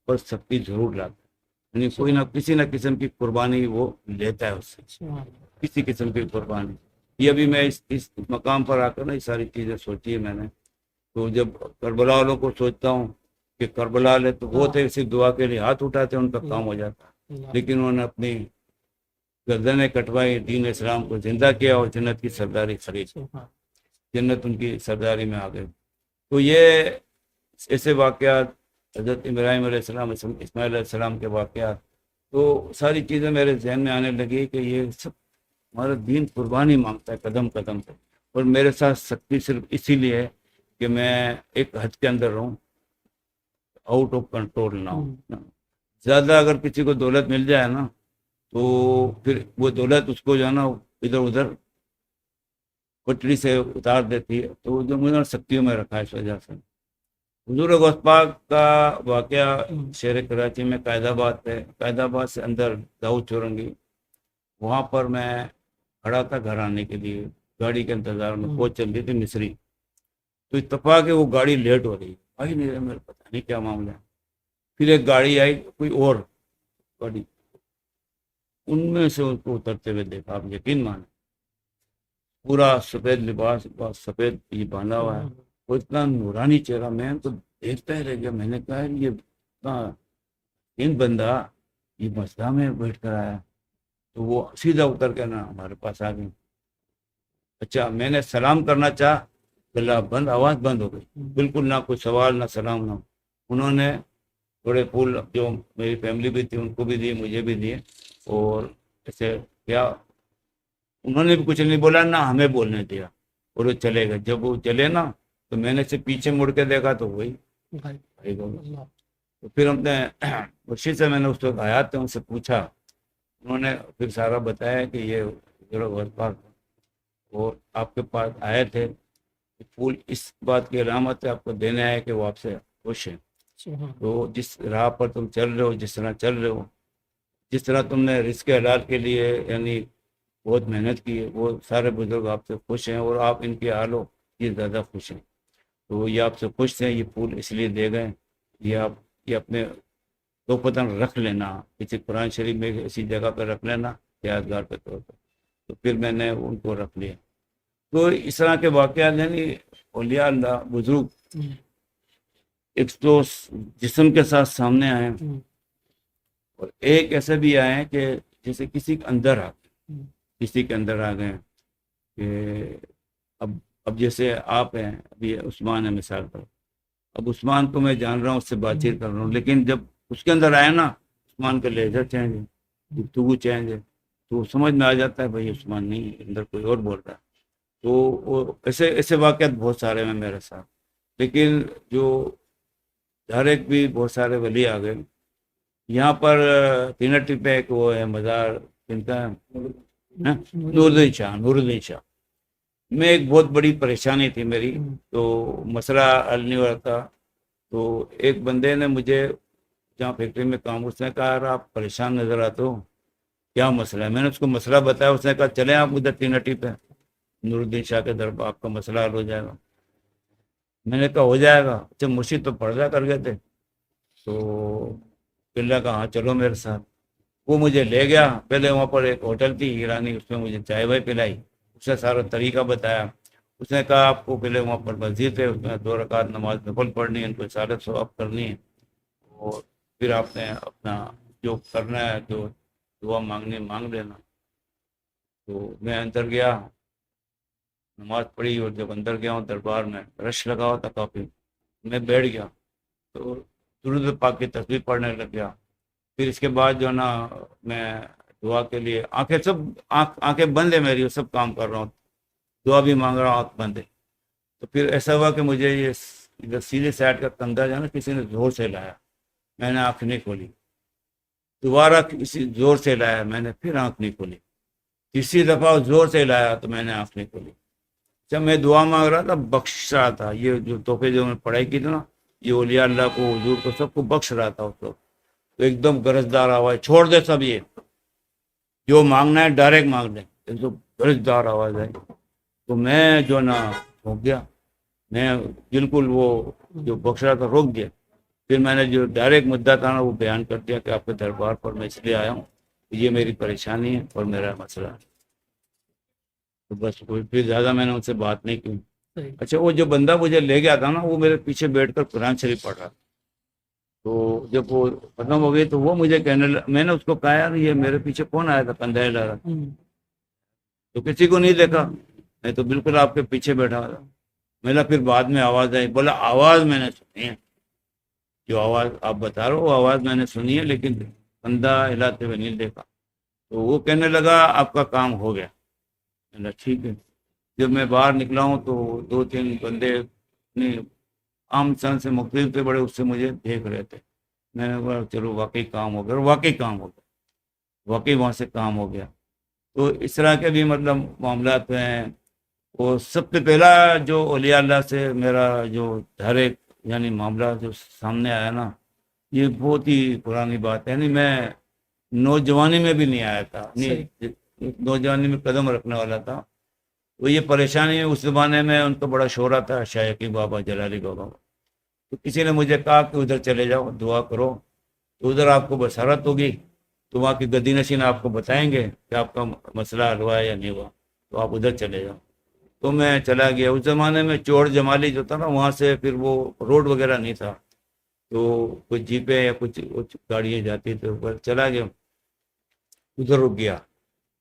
پر سختی ضرور لاتا ہے. یعنی کوئی نہ کسی نہ قسم کی قربانی وہ لیتا ہے اس سے, کسی قسم کی قربانی. یہ ابھی میں اس مقام پر آ کر نا یہ ساری چیزیں سوچی ہے میں نے. تو جب کربلا والوں کو سوچتا ہوں کہ کربلا لے تو وہ تھے صرف دعا کے لیے ہاتھ اٹھاتے ان کا کام ہو جاتا, لیکن انہوں نے اپنی گردنیں کٹوائی, دین اسلام کو زندہ کیا اور جنت کی سرداری خرید, جنت ان کی سرداری میں آ گئی. تو یہ ایسے واقعات, حضرت ابراہیم علیہ السلام, اسماعیل علیہ السلام کے واقعات, تو ساری چیزیں میرے ذہن میں آنے لگی کہ یہ سب ہمارا دین قربانی مانگتا ہے قدم قدم پہ. اور میرے ساتھ سختی صرف اسی لیے ہے کہ میں ایک حد کے اندر رہوں, آؤٹ آف کنٹرول نہ ہوں. زیادہ اگر کسی کو دولت مل جائے نا تو پھر وہ دولت اس کو جو ہے نا ادھر ادھر پٹری سے اتار دیتی ہے. تو جو مجھے سختیوں میں رکھا ہے اس وجہ سے. حضور غوث پاک کا واقعہ شہر کراچی میں قائد آباد ہے. قائد آباد سے اندر داؤد چورنگی, وہاں پر میں کھڑا تھا گھر آنے کے لیے, گاڑی کے انتظار میں. کوچ چل رہی تھی مصری, تو اتفاق ہے وہ گاڑی لیٹ ہو رہی, آئی نہیں میرے پتہ نہیں کیا معاملہ ہے. پھر ایک گاڑی آئی, کوئی اور گاڑی, ان میں سے ان کو اترتے ہوئے دیکھا. آپ یقین مانیں پورا سفید لباس, سفید یہ باندھا ہوا ہے, وہ اتنا نورانی چہرہ. میں تو دیکھتا ہی رہ گیا. میں نے کہا یہ اتنا بندہ یہ مسجد میں بیٹھ کر آیا. تو وہ سیدھا اتر کے نا ہمارے پاس آ گئی. اچھا, میں نے سلام کرنا چاہا, گلا بند, آواز بند ہو گئی, بالکل نہ کوئی سوال نہ سلام نہ. انہوں نے تھوڑے پھول جو میری فیملی بھی تھی ان کو بھی دیے, مجھے بھی دیے, اور ایسے کیا انہوں نے بھی کچھ نہیں بولا نہ ہمیں بولنے دیا, اور وہ چلے گئے. جب وہ چلے نا تو میں نے سے پیچھے مڑ کے دیکھا تو وہی بھائی. تو پھر ہم نے مرشید سے میں نے اس وقت آیات تھے ان سے پوچھا, انہوں نے پھر سارا بتایا کہ یہ غوث پاک اور آپ کے پاس آئے تھے, پھول اس بات کی علامت ہے آپ کو دینے آئے کہ وہ آپ سے خوش ہیں. تو جس راہ پر تم چل رہے ہو, جس طرح چل رہے ہو, جس طرح تم نے رزق حلال کے لیے یعنی بہت محنت کی ہے, وہ سارے بزرگ آپ سے خوش ہیں, اور آپ ان کے حال ہو یہ زیادہ خوش ہیں. تو یہ آپ سے خوش ہیں, یہ پھول اس لیے دے گئے, یہ آپ یہ اپنے تو پتہ رکھ لینا کسی قرآن شریف میں ایسی جگہ پہ رکھ لینا یادگار کے طور پر. تو پھر میں نے ان کو رکھ لیا. تو اس طرح کے واقعات یعنی اولیاء اللہ بزرگ ایک تو جسم کے ساتھ سامنے آئے اور ایک ایسے بھی آئے ہیں کہ جیسے کسی کے اندر آ گئے کہ اب جیسے آپ ہیں ابھی عثمان ہے مثال پر. اب عثمان کو میں جان رہا ہوں اس سے بات چیت کر رہا ہوں لیکن جب اس کے اندر آئے نا عثمان کا لہجہ چینج ہے گفتگو چینج ہے تو سمجھ میں آ جاتا ہے بھائی عثمان نہیں اندر کوئی اور بول رہا ہے. تو ایسے واقعات بہت سارے ہیں میرے ساتھ. لیکن جو ڈائریکٹ بھی بہت سارے ولی آ گئے. یہاں پر تینٹی پہ ایک وہ ہے مزار جن کا نور الدین شاہ میں ایک بہت بڑی پریشانی تھی میری تو مسئلہ حل نہیں ہو رہا تھا. تو ایک بندے نے مجھے جہاں فیکٹری میں کام اس نے کہا یار آپ پریشان نظر آتے ہو کیا مسئلہ ہے. میں نے اس کو مسئلہ بتایا. اس نے کہا چلیں آپ ادھر تینٹی پہ نور الدین شاہ کے در پہ آپ کا مسئلہ حل ہو جائے گا. میں نے کہا ہو جائے گا. اچھا مرشد تو پردہ کر گئے تھے تو پھر کہا ہاں چلو میرے ساتھ. وہ مجھے لے گیا. پہلے وہاں پر ایک ہوٹل تھی ایرانی اس میں مجھے چائے وائے پلائی. اس نے سارا طریقہ بتایا. اس نے کہا آپ کو پہلے وہاں پر مسجد ہے اس میں 2 رکعت نماز نفل پڑھنی ہے ان کو سارے ثواب کرنی ہے اور پھر آپ نے اپنا جو کرنا ہے جو دعا مانگنی مانگ لینا. تو میں اندر گیا نماز پڑھی اور جب اندر گیا ہوں دربار میں رش لگا ہوا تھا کافی. میں بیٹھ گیا تو درود پاک کی تصویر پڑھنے لگ گیا. پھر اس کے بعد جو نا میں دعا کے لیے آنکھیں بند ہے میری سب کام کر رہا ہوں دعا بھی مانگ رہا ہوں آنکھ بند ہے. تو پھر ایسا ہوا کہ مجھے یہ ادھر سیدھے سائڈ کا کندھا جو ہے نا کسی نے زور سے لایا. میں نے آنکھ نہیں کھولی. دوبارہ کسی زور سے لایا میں نے پھر آنکھ نہیں کھولی. تیسری دفعہ زور سے لایا تو میں نے آنکھ نہیں کھولی. جب میں دعا مانگ رہا تھا بخش رہا تھا. یہ جو تحفے جو میں پڑھائی کی تھی نا یہ اولیاء اللہ کو حضور کو سب کو بخش رہا تھا اس وقت. تو ایک دم گرجدار آواز چھوڑ دے سب یہ جو مانگنا ہے ڈائریکٹ مانگ لیں. ایک دم گرجدار آواز آئی تو میں جو نا روک گیا. میں بالکل وہ جو بخش رہا تھا روک دیا. پھر میں نے جو ڈائریکٹ مدعا تھا نا وہ بیان کر دیا کہ آپ کے دربار پر میں اس لیے آیا ہوں یہ میری پریشانی ہے اور میرا مسئلہ ہے. تو بس پھر زیادہ میں نے ان سے بات نہیں کی. اچھا وہ جو بندہ مجھے لے گیا تھا نا وہ میرے پیچھے بیٹھ کر قرآن شریف پڑھ رہا تھا. تو جب وہ ختم ہو گئی تو وہ مجھے کہنے لگا. میں نے اس کو کہا یار یہ میرے پیچھے کون آیا تھا کندھا ہلا رہا تو کسی کو نہیں دیکھا. میں تو بالکل آپ کے پیچھے بیٹھا تھا. میرا پھر بعد میں آواز آئی. بولا آواز میں نے سنی ہے جو آواز آپ بتا رہے ہو وہ آواز میں نے سنی ہے لیکن کندھا ہلاتے ہوئے نہیں دیکھا. تو وہ کہنے لگا آپ کا کام ہو گیا. میں نے ٹھیک ہے. جب میں باہر نکلا ہوں تو 2-3 بندے عام انسان سے مختلف تھے بڑے اس سے مجھے دیکھ رہے تھے. میں نے کہا چلو واقعی کام ہو گیا. واقعی کام ہو گیا. واقعی وہاں سے کام ہو گیا. تو اس طرح کے بھی مطلب معاملات ہیں. اور سب سے پہلا جو اولیاء اللہ سے میرا جو ڈائریکٹ یعنی معاملہ جو سامنے آیا نا یہ بہت ہی پرانی بات ہے. یعنی میں نوجوانی میں بھی نہیں آیا تھا نوجوانی میں قدم رکھنے والا تھا. وہ یہ پریشانی اس زمانے میں ان کا بڑا شہرہ تھا شیخی بابا جلالی بابا. تو کسی نے مجھے کہا کہ ادھر چلے جاؤ دعا کرو تو ادھر آپ کو بصارت ہوگی تو وہاں کی گدی نشین آپ کو بتائیں گے کہ آپ کا مسئلہ حل ہوا ہے یا نہیں ہوا تو آپ ادھر چلے جاؤ. تو میں چلا گیا. اس زمانے میں چوڑ جمالی جو تھا نا وہاں سے پھر وہ روڈ وغیرہ نہیں تھا تو کچھ جیپیں یا کچھ گاڑیاں جاتی تھے اوپر چلا گیا. ادھر رک گیا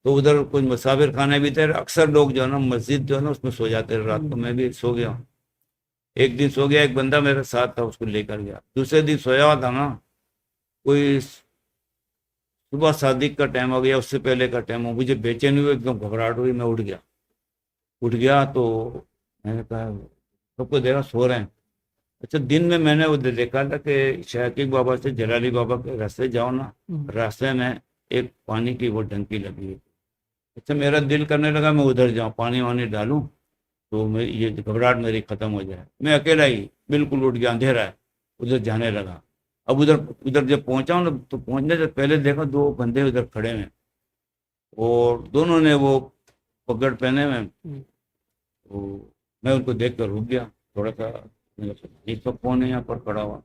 تو ادھر کچھ مسافر خانے بھی تھے. اکثر لوگ جو ہے نا مسجد جو ہے نا اس میں سو جاتے رات کو. میں بھی سو گیا. ایک دن سو گیا ایک بندہ میرے ساتھ تھا اس کو لے کر گیا. دوسرے دن سویا ہوا تھا نا کوئی صبح صادق کا ٹائم ہو گیا اس سے پہلے کا ٹائم ہو. مجھے بے چینی ہوئی ایک دم گھبراہٹ ہوئی. میں اٹھ گیا تو میں نے کہا سب کو دیکھا سو رہے ہیں. اچھا دن میں نے وہ دیکھا تھا کہ شیخی بابا سے جلالی بابا کے راستے جاؤ نا راستے میں ایک پانی کی وہ ڈنکی لگی ہے. اچھا میرا دل کرنے لگا میں ادھر جاؤں پانی وانی ڈالوں تو یہ گھبراہٹ میری ختم ہو جائے. میں اکیلا ہی بالکل اٹھ گیا. اندھیرا ہے ادھر جانے لگا. اب ادھر جب پہنچا ہوں نا تو پہنچنے سے پہلے دیکھا 2 بندے ادھر کھڑے ہیں اور دونوں نے وہ پگڑ پہنے ہوئے. تو میں ان کو دیکھ کر رک گیا تھوڑا سا. کون ہے یہاں پر کھڑا ہوا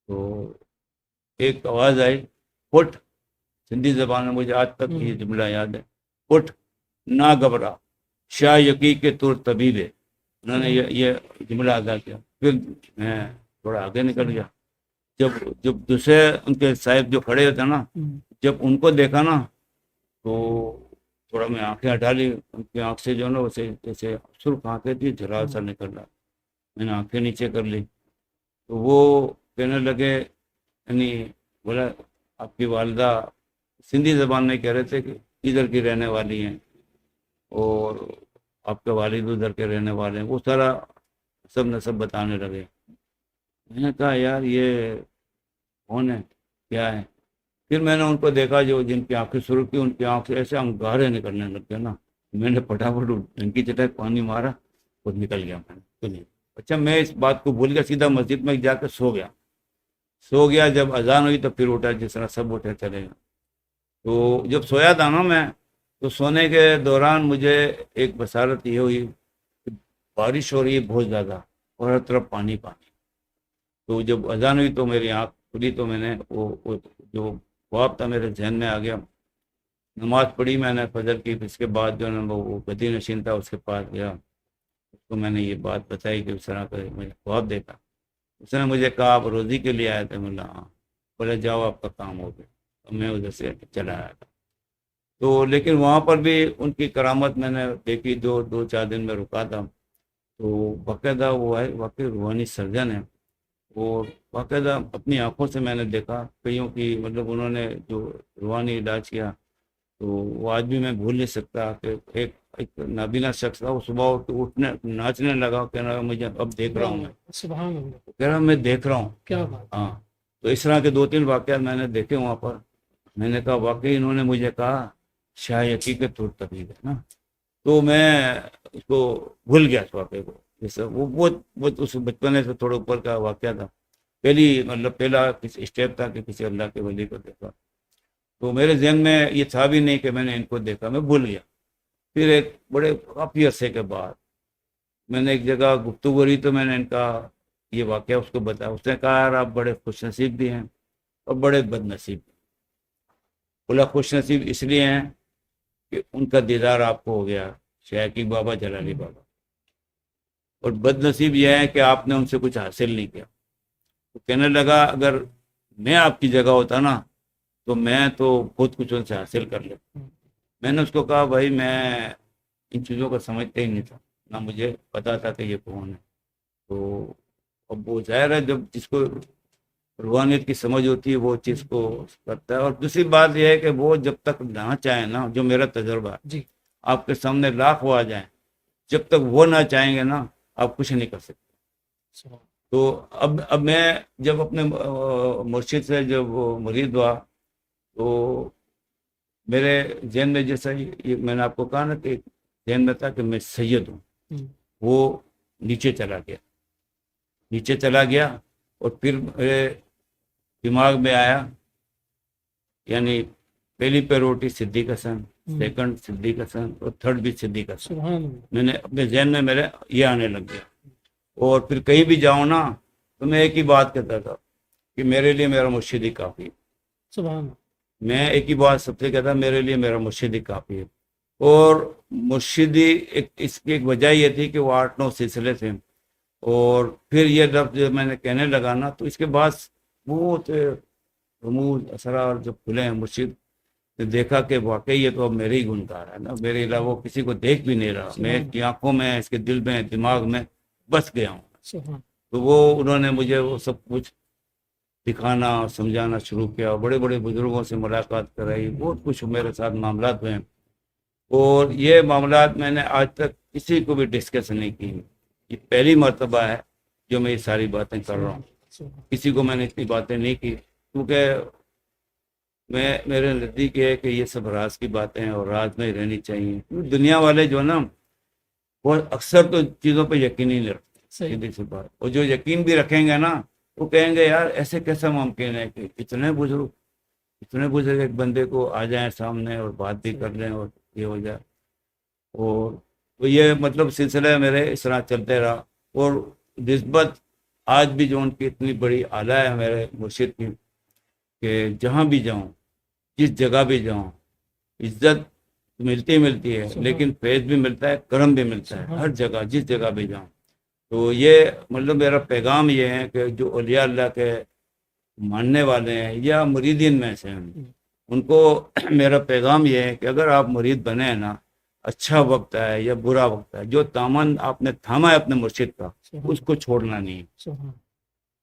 تو ایک آواز آئی، اٹھ. سندھی زبان میں مجھے آج تک یہ جملہ یاد ہے، اٹھ نہ گھبرا شاہ یقی کے طور طبیب ہے. انہوں نے یہ جملہ ادا کیا. پھر میں تھوڑا آگے نکل گیا. جب دوسرے ان کے صاحب جو کھڑے ہوتے نا، جب ان کو دیکھا نا تو تھوڑا میں آنکھیں ہٹا لی. ان کی آنکھ سے جو نا اسے جیسے سرخ آنکھیں تھی، جھلال سا نکل رہا. میں نے آنکھیں نیچے کر لی تو وہ کہنے لگے، یعنی بولا آپ کی والدہ سندھی زبان میں کہہ رہے تھے کہ ادھر کی رہنے والی ہیں اور آپ کے والد ادھر کے رہنے والے ہیں. وہ سارا سب نسب بتانے لگے. میں نے کہا یار یہ کون ہے، کیا ہے؟ پھر میں نے ان کو دیکھا جو جن کی آنکھیں سرخ تھی، ان کی آنکھ سے ایسے انگارے نکلنے لگ گئے نا. میں نے پٹافٹ ان کی چٹائی پانی مارا اور نکل گیا. میں نے اچھا میں اس بات کو بھول گیا، سیدھا مسجد میں جا کے سو گیا. جب اذان ہوئی تو پھر اٹھا، جس طرح سب اٹھے چلے گئے. تو جب سویا تھا نا میں، تو سونے کے دوران مجھے ایک بصارت یہ ہوئی کہ بارش ہو رہی ہے بہت زیادہ اور ہر طرف پانی. تو جب اذان ہوئی تو میری آنکھ کھلی تو میں نے وہ جو خواب تھا میرے ذہن میں آ گیا. نماز پڑھی میں نے فجر کی. اس کے بعد جو ہے وہ گدی نشین تھا اس کے پاس گیا. اس کو میں نے یہ بات بتائی کہ اس طرح کا میں نے خواب دیکھا. اس نے مجھے کہا آپ روزی کے لیے آئے تھے؟ میں نے ہاں. بولے جاؤ آپ کا کام ہو گیا. میں ادھر سے چلا آیا تھا. تو لیکن وہاں پر بھی ان کی کرامت میں نے دیکھی. دو چار دن میں رکا تھا. تو باقاعدہ وہ ہے واقعی روحانی سرجن ہے. اور باقاعدہ اپنی آنکھوں سے میں نے دیکھا کئیوں کی، مطلب انہوں نے جو روحانی علاج کیا تو وہ آج بھی میں بھول نہیں سکتا کہ ایک نابینا شخص تھا. وہ صبح اٹھنے ناچنے لگا، کہنے لگا مجھے اب دیکھ رہا ہوں. میں سبحان اللہ، کہہ رہا میں دیکھ رہا ہوں. کیا بات. ہاں. تو اس طرح کے 2-3 واقعات میں نے دیکھے وہاں پر. میں نے کہا واقعی انہوں نے مجھے کہا شاہ یقی کے طور طبیب ہے نا. تو میں اس کو بھول گیا اس واقعے کو. جیسے وہ بہت اس بچپنے سے تھوڑا اوپر کا واقعہ تھا. پہلا کسی اسٹیپ تھا کہ کسی اللہ کے ولی کو دیکھا. تو میرے ذہن میں یہ تھا بھی نہیں کہ میں نے ان کو دیکھا، میں بھول گیا. پھر ایک بڑے کافی عرصے کے بعد میں نے ایک جگہ گفتگو ہوئی تو میں نے ان کا یہ واقعہ اس کو بتایا. اس نے کہا یار آپ بڑے خوش نصیب بھی ہیں اور بڑے بد نصیب بھی. بولا خوش نصیب اس لیے ہیں کہ ان کا دیدار آپ کو ہو گیا، شیخ بابا جلالی بابا. اور بد نصیب یہ ہے کہ آپ نے ان سے کچھ حاصل نہیں کیا. تو کہنے لگا اگر میں آپ کی جگہ ہوتا نا تو میں تو بہت کچھ ان سے حاصل کر لیتا. میں نے اس کو کہا بھائی میں ان چیزوں کو سمجھتا ہی نہیں تھا، نہ مجھے پتا تھا کہ یہ کون ہے. تو اب وہ ظاہر ہے جب جس کو روحانیت کی سمجھ ہوتی ہے وہ چیز کو کرتا ہے. اور دوسری بات یہ ہے کہ وہ جب تک نہ چاہیں نا، جو میرا تجربہ ہے جی، آپ کے سامنے لاکھ وہ آ جائیں، جب تک وہ نہ چاہیں گے نا آپ کچھ نہیں کر سکتے. تو اب میں جب اپنے مرشد سے جب مرید ہوا تو میرے ذہن میں جیسا یہ میں نے آپ کو کہا نا کہ ذہن میں تھا کہ میں سید ہوں، وہ نیچے چلا گیا. اور پھر میرے دماغ میں آیا، یعنی پہلی پیروٹی صدیق حسن، سیکنڈ صدیق حسن اور تھرڈ بھی صدیق حسن. میں نے اپنے ذہن میں میرے یہ آنے لگ گیا. اور پھر کہیں بھی جاؤں نا تو میں ایک ہی بات کہتا تھا کہ میرے لیے میرا مرشد ہی کافی ہے. سبحان. میں ایک ہی بات سب سے کہتا میرے لیے میرا مرشد ہی کافی ہے. اور مرشدی اس کی ایک وجہ یہ تھی کہ وہ 8-9 سلسلے تھے. اور پھر یہ لفظ جب میں نے کہنے لگا نا تو اس کے بعد بہت رموز اسرار جب کھلے ہیں مرشد نے دیکھا کہ واقعی یہ تو اب میرے ہی گنکار ہے نا، میرے علاوہ کسی کو دیکھ بھی نہیں رہا. میں اس کی آنکھوں میں، اس کے دل میں، دماغ میں بس گیا ہوں. تو وہ انہوں نے مجھے وہ سب کچھ دکھانا اور سمجھانا شروع کیا. بڑے بڑے بزرگوں سے ملاقات کرائی، بہت کچھ میرے ساتھ معاملات ہوئے. اور یہ معاملات میں نے آج تک کسی کو بھی ڈسکس نہیں کی. یہ پہلی مرتبہ ہے جو میں یہ ساری باتیں کر رہا ہوں. کسی کو میں نے اتنی باتیں نہیں کی کیونکہ میرے نزدیک ہے کہ یہ سب راز کی باتیں ہیں اور راز میں ہی رہنی چاہیے. دنیا والے جو نا وہ اکثر تو چیزوں پہ یقین ہی نہیں رکھتے. سیدھی سی بات. اور جو یقین بھی رکھیں گے نا وہ کہیں گے یار ایسے کیسا ممکن ہے کہ اتنے بزرگ ایک بندے کو آ جائیں سامنے اور بات بھی کر لیں اور یہ ہو جائے. اور تو یہ مطلب سلسلہ میرے اس طرح چلتے رہا. اور نسبت آج بھی جو ان کی اتنی بڑی اعلیٰ ہے میرے مرشد کی، کہ جہاں بھی جاؤں، جس جگہ بھی جاؤں، عزت ملتی ہے، لیکن فیض بھی ملتا ہے، کرم بھی ملتا ہے، ہر جگہ جس جگہ بھی جاؤں. تو یہ مطلب میرا پیغام یہ ہے کہ جو اولیاء اللہ کے ماننے والے ہیں یا مریدین میں سے ہیں، ان کو میرا پیغام یہ ہے کہ اگر آپ مرید بنے ہیں نا، اچھا وقت ہے یا برا وقت ہے، جو دامن آپ نے تھاما ہے اپنے مرشد کا، اس کو چھوڑنا نہیں ہے.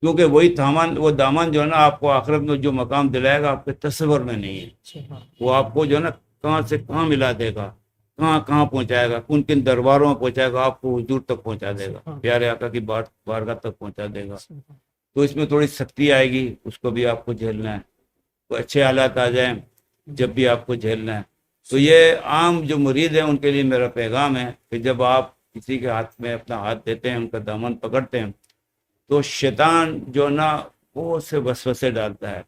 کیونکہ وہی وہ دامن جو ہے نا آپ کو آخرت میں جو مقام دلائے گا آپ کے تصور میں نہیں ہے. وہ آپ کو جو ہے نا کہاں سے کہاں ملا دے گا، کہاں کہاں پہنچائے گا، کن کن درباروں میں پہنچائے گا، آپ کو حضور تک پہنچا دے گا، پیارے آقا کی بارگاہ تک پہنچا دے گا. تو اس میں تھوڑی سختی آئے گی، اس کو بھی آپ کو جھیلنا ہے. تو اچھے حالات آ جائیں جب بھی آپ کو جھیلنا ہے. تو یہ عام جو مرید ہیں ان کے لیے میرا پیغام ہے کہ جب آپ کسی کے ہاتھ میں اپنا ہاتھ دیتے ہیں، ان کا دامن پکڑتے ہیں، تو شیطان جو نا بہت سے وسوسے ڈالتا ہے.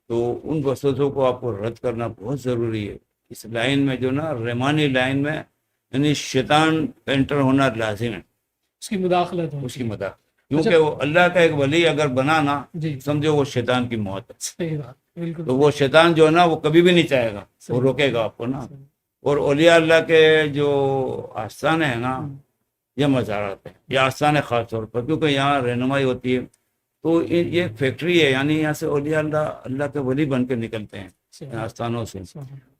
تو ان وسوسوں کو آپ کو رد کرنا بہت ضروری ہے. اس لائن میں جو نا رحمانی لائن میں یعنی شیطان کا انٹر ہونا لازم ہے، اس کی مداخلت ہو، اس کی مدد. کیونکہ وہ اللہ کا ایک ولی اگر بنا نا، سمجھو وہ شیطان کی موت ہے. صحیح بات، بالکل. تو وہ شیطان جو ہے نا وہ کبھی بھی نہیں چاہے گا، وہ روکے گا آپ کو نا. اور اولیاء اللہ کے جو آستانے ہیں نا، یہ مزارات ہیں، یہ آستانے خاص طور پر، کیونکہ یہاں رہنمائی ہوتی ہے. تو یہ فیکٹری ہے، یعنی یہاں سے اولیاء اللہ کے ولی بن کے نکلتے ہیں آستانوں سے.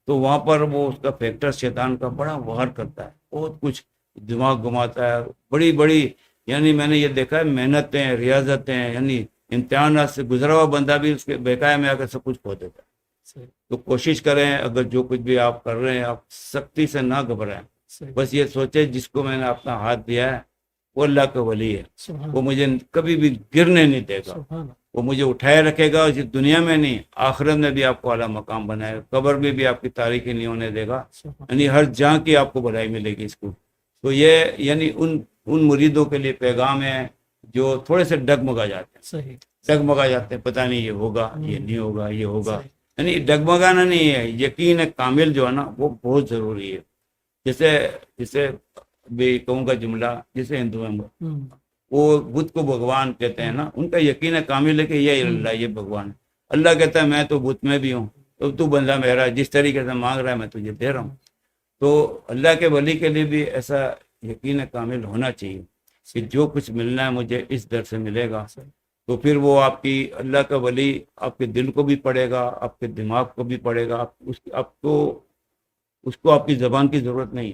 تو وہاں پر وہ اس کا فیکٹر شیطان کا بڑا وار کرتا ہے، بہت کچھ دماغ گھماتا ہے. بڑی بڑی یعنی میں نے یہ دیکھا ہے محنتیں، ریاضتیں، یعنی امتحانات سے گزرا ہوا بندہ بھی اس کے بقائے میں آ کر سب کچھ کھو دیتا ہے. تو کوشش کریں، اگر جو کچھ بھی آپ کر رہے ہیں آپ سختی سے نہ گھبرائیں. بس یہ سوچے جس کو میں نے اپنا ہاتھ دیا ہے وہ اللہ کا ولی ہے، وہ مجھے کبھی بھی گرنے نہیں دے گا، وہ مجھے اٹھائے رکھے گا. اس دنیا میں نہیں، آخرت میں بھی آپ کو اعلیٰ مقام بنائے گا، قبر میں بھی آپ کی تاریخی نہیں ہونے دے گا. یعنی ہر جہاں کی آپ کو بھلائی ملے گی اس کو. تو یہ یعنی ان مریدوں کے لیے پیغام ہے جو تھوڑے سے ڈگمگا جاتے ہیں، ڈگمگا جاتے ہیں، پتہ نہیں یہ ہوگا، یہ نہیں ہوگا، یہ ہوگا. یعنی ڈگمگانا نہیں ہے، یقین کامل جو ہے نا وہ بہت ضروری ہے. جیسے بھی کہوں گا جملہ، جسے ہندو میں وہ بدھ کو بھگوان کہتے ہیں نا، ان کا یقین کامل ہے کہ یہ اللہ، یہ بھگوان ہے. اللہ کہتا ہے میں تو بدھ میں بھی ہوں، تو بندہ میرا جس طریقے سے مانگ رہا ہے میں تجھے دے رہا ہوں. تو اللہ کے ولی کے لیے بھی ایسا یقین کامل ہونا چاہیے کہ جو کچھ ملنا ہے مجھے اس در سے ملے گا. تو پھر وہ آپ کی اللہ کا ولی آپ کے دل کو بھی پڑھے گا، آپ کے دماغ کو بھی پڑھے گا. اس کو آپ کی زبان کی ضرورت نہیں،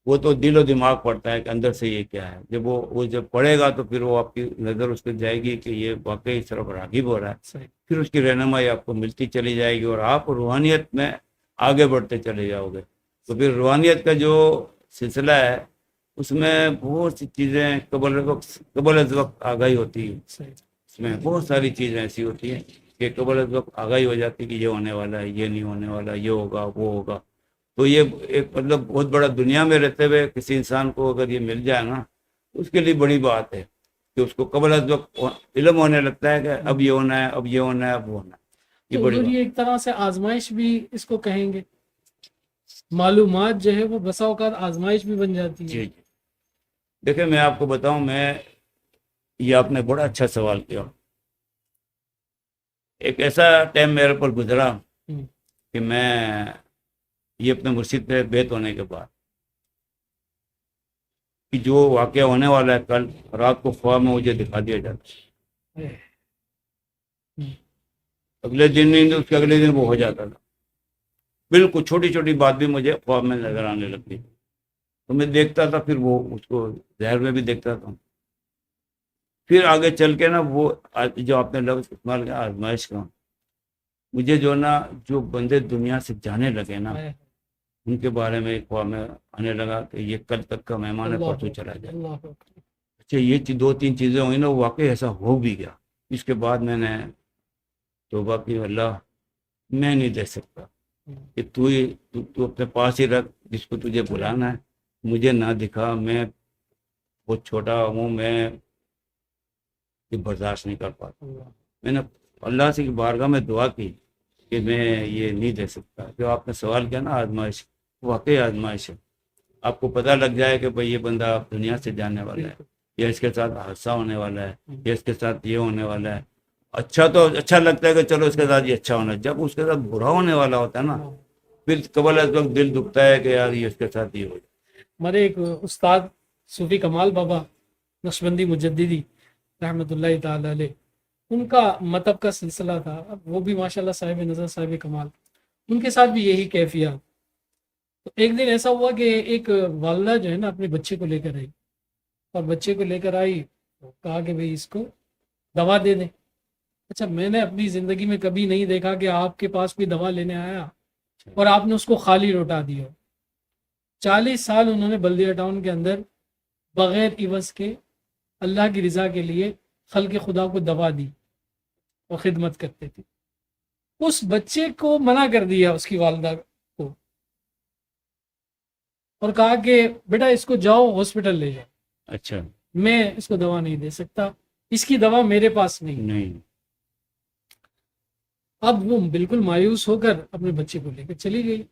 وہ تو دل و دماغ پڑتا ہے کہ اندر سے یہ کیا ہے. جب وہ جب پڑھے گا تو پھر وہ آپ کی نظر اس پہ جائے گی کہ یہ واقعی اس طرف راغب ہو رہا ہے. پھر اس کی رہنمائی آپ کو ملتی چلی جائے گی اور آپ روحانیت میں آگے بڑھتے چلے جاؤ گے. تو پھر روحانیت کا جو سلسلہ ہے اس میں بہت سی چیزیں قبل از وقت آگاہی ہوتی ہے. اس میں بہت ساری چیزیں ایسی ہوتی ہیں کہ قبل از وقت آگاہی ہو جاتی ہے کہ یہ ہونے والا ہے، یہ نہیں ہونے والا، یہ ہوگا، وہ ہوگا. تو یہ ایک مطلب بہت بڑا، دنیا میں رہتے ہوئے کسی انسان کو اگر یہ مل جائے نا اس کے لیے بڑی بات ہے کہ اس کو قبل از وقت علم ہونے لگتا ہے کہ اب یہ ہونا ہے، اب یہ ہونا ہے، اب وہ ہونا ہے. یہ بڑی یہ ایک طرح سے آزمائش بھی اس کو کہیں گے، معلومات جو ہے وہ بسا اوقات آزمائش بھی بن جاتی ہے. جی. دیکھیں میں آپ کو بتاؤں، یہ آپ نے بڑا اچھا سوال کیا. ایک ایسا ٹائم میرے پر گزرا کہ میں یہ اپنے مرشد پہ بیت ہونے کے بعد کہ جو واقعہ ہونے والا ہے کل رات کو خواب میں مجھے دکھا دیا جاتا ہے. اگلے دن نہیں، اس کے اگلے دن وہ ہو جاتا تھا. بالکل چھوٹی چھوٹی بات بھی مجھے خواب میں نظر آنے لگتی. تو میں دیکھتا تھا، پھر وہ اس کو ظاہر میں بھی دیکھتا تھا. پھر آگے چل کے نا وہ جو آپ نے لفظ استعمال کیا آزمائش کا، مجھے جو نا جو بندے دنیا سے جانے لگے نا ان کے بارے میں خواب میں آنے لگا کہ یہ کل تک کا مہمان ہے، پرسوں چلا جائے. اچھا یہ دو تین چیزیں ہوئی نا، واقعی ایسا ہو بھی گیا. اس کے بعد میں نے توبہ کی، اللہ میں نہیں دے سکتا کہ تو اپنے پاس ہی رکھ، جس کو تجھے بلانا ہے مجھے نہ دکھا. میں بہت چھوٹا ہوں، میں یہ برداشت نہیں کر پاتا. میں نے اللہ سے بارگاہ میں دعا کی کہ میں یہ نہیں دے سکتا. جو آپ نے سوال کیا نا آزمائش، واقعی آزمائش ہے. آپ کو پتہ لگ جائے کہ بھئی یہ بندہ دنیا سے جانے والا ہے، یا اس کے ساتھ حادثہ ہونے والا ہے، یا اس کے ساتھ یہ ہونے والا ہے. اچھا تو اچھا لگتا ہے کہ چلو اس کے ساتھ یہ اچھا ہونا، جب اس کے ساتھ برا ہونے والا ہوتا ہے نا پھر قبل اس وقت دل دکھتا ہے کہ یار یہ اس کے ساتھ یہ ہو جائے۔ ہمارے ایک استاد صوفی کمال بابا نقشبندی مجددی رحمۃ اللہ تعالی علیہ، ان کا مطب کا سلسلہ تھا، اب وہ بھی ماشاءاللہ صاحب نظر صاحب کمال، ان کے ساتھ بھی یہی کیفیت۔ تو ایک دن ایسا ہوا کہ ایک والدہ جو ہے نا اپنے بچے کو لے کر آئی، اور بچے کو لے کر آئی تو کہا کہ بھئی اس کو دوا دے دیں۔ اچھا، میں نے اپنی زندگی میں کبھی نہیں دیکھا کہ آپ کے پاس کوئی دوا لینے آیا اور آپ نے اس کو خالی لوٹا دیا۔ 40 سال انہوں نے بلدیہ ٹاؤن کے اندر بغیر عوض کے اللہ کی رضا کے لیے خلق خدا کو دوا دی اور خدمت کرتے تھے۔ اس بچے کو منع کر دیا اس کی والدہ کو، اور کہا کہ بیٹا اس کو جاؤ ہاسپٹل لے جاؤ، اچھا میں اس کو دوا نہیں دے سکتا، اس کی دوا میرے پاس نہیں۔ نہیں، اب وہ بالکل مایوس ہو کر اپنے بچے کو لے کر چلی گئی۔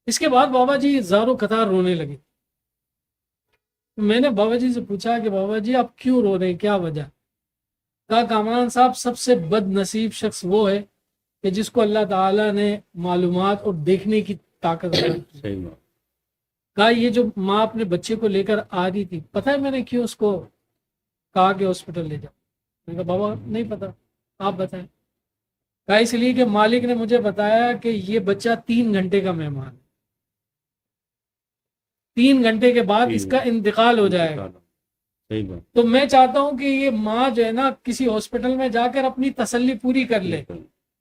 اس کے بعد بابا جی زاروں قطار رونے لگے۔ میں نے بابا جی سے پوچھا کہ بابا جی آپ کیوں رو رہے ہیں، کیا وجہ؟ کہا کامران صاحب سب سے بد نصیب شخص وہ ہے کہ جس کو اللہ تعالیٰ نے معلومات اور دیکھنے کی طاقت عطا کی۔ صحیح بات، کہا یہ جو ماں اپنے بچے کو لے کر آ رہی تھی، پتہ ہے میں نے کیوں اس کو کہا کہ ہاسپٹل لے جاؤ؟ میں نے کہا بابا نہیں پتا، آپ بتائیں۔ کہا اس لیے کہ مالک نے مجھے بتایا کہ یہ بچہ 3 گھنٹے کا مہمان ہے، 3 گھنٹے کے بعد اس کا انتقال ہو جائے گا، صحیح بات، تو میں چاہتا ہوں کہ یہ ماں جو ہے نا کسی ہاسپٹل میں جا کر اپنی تسلی پوری کر لے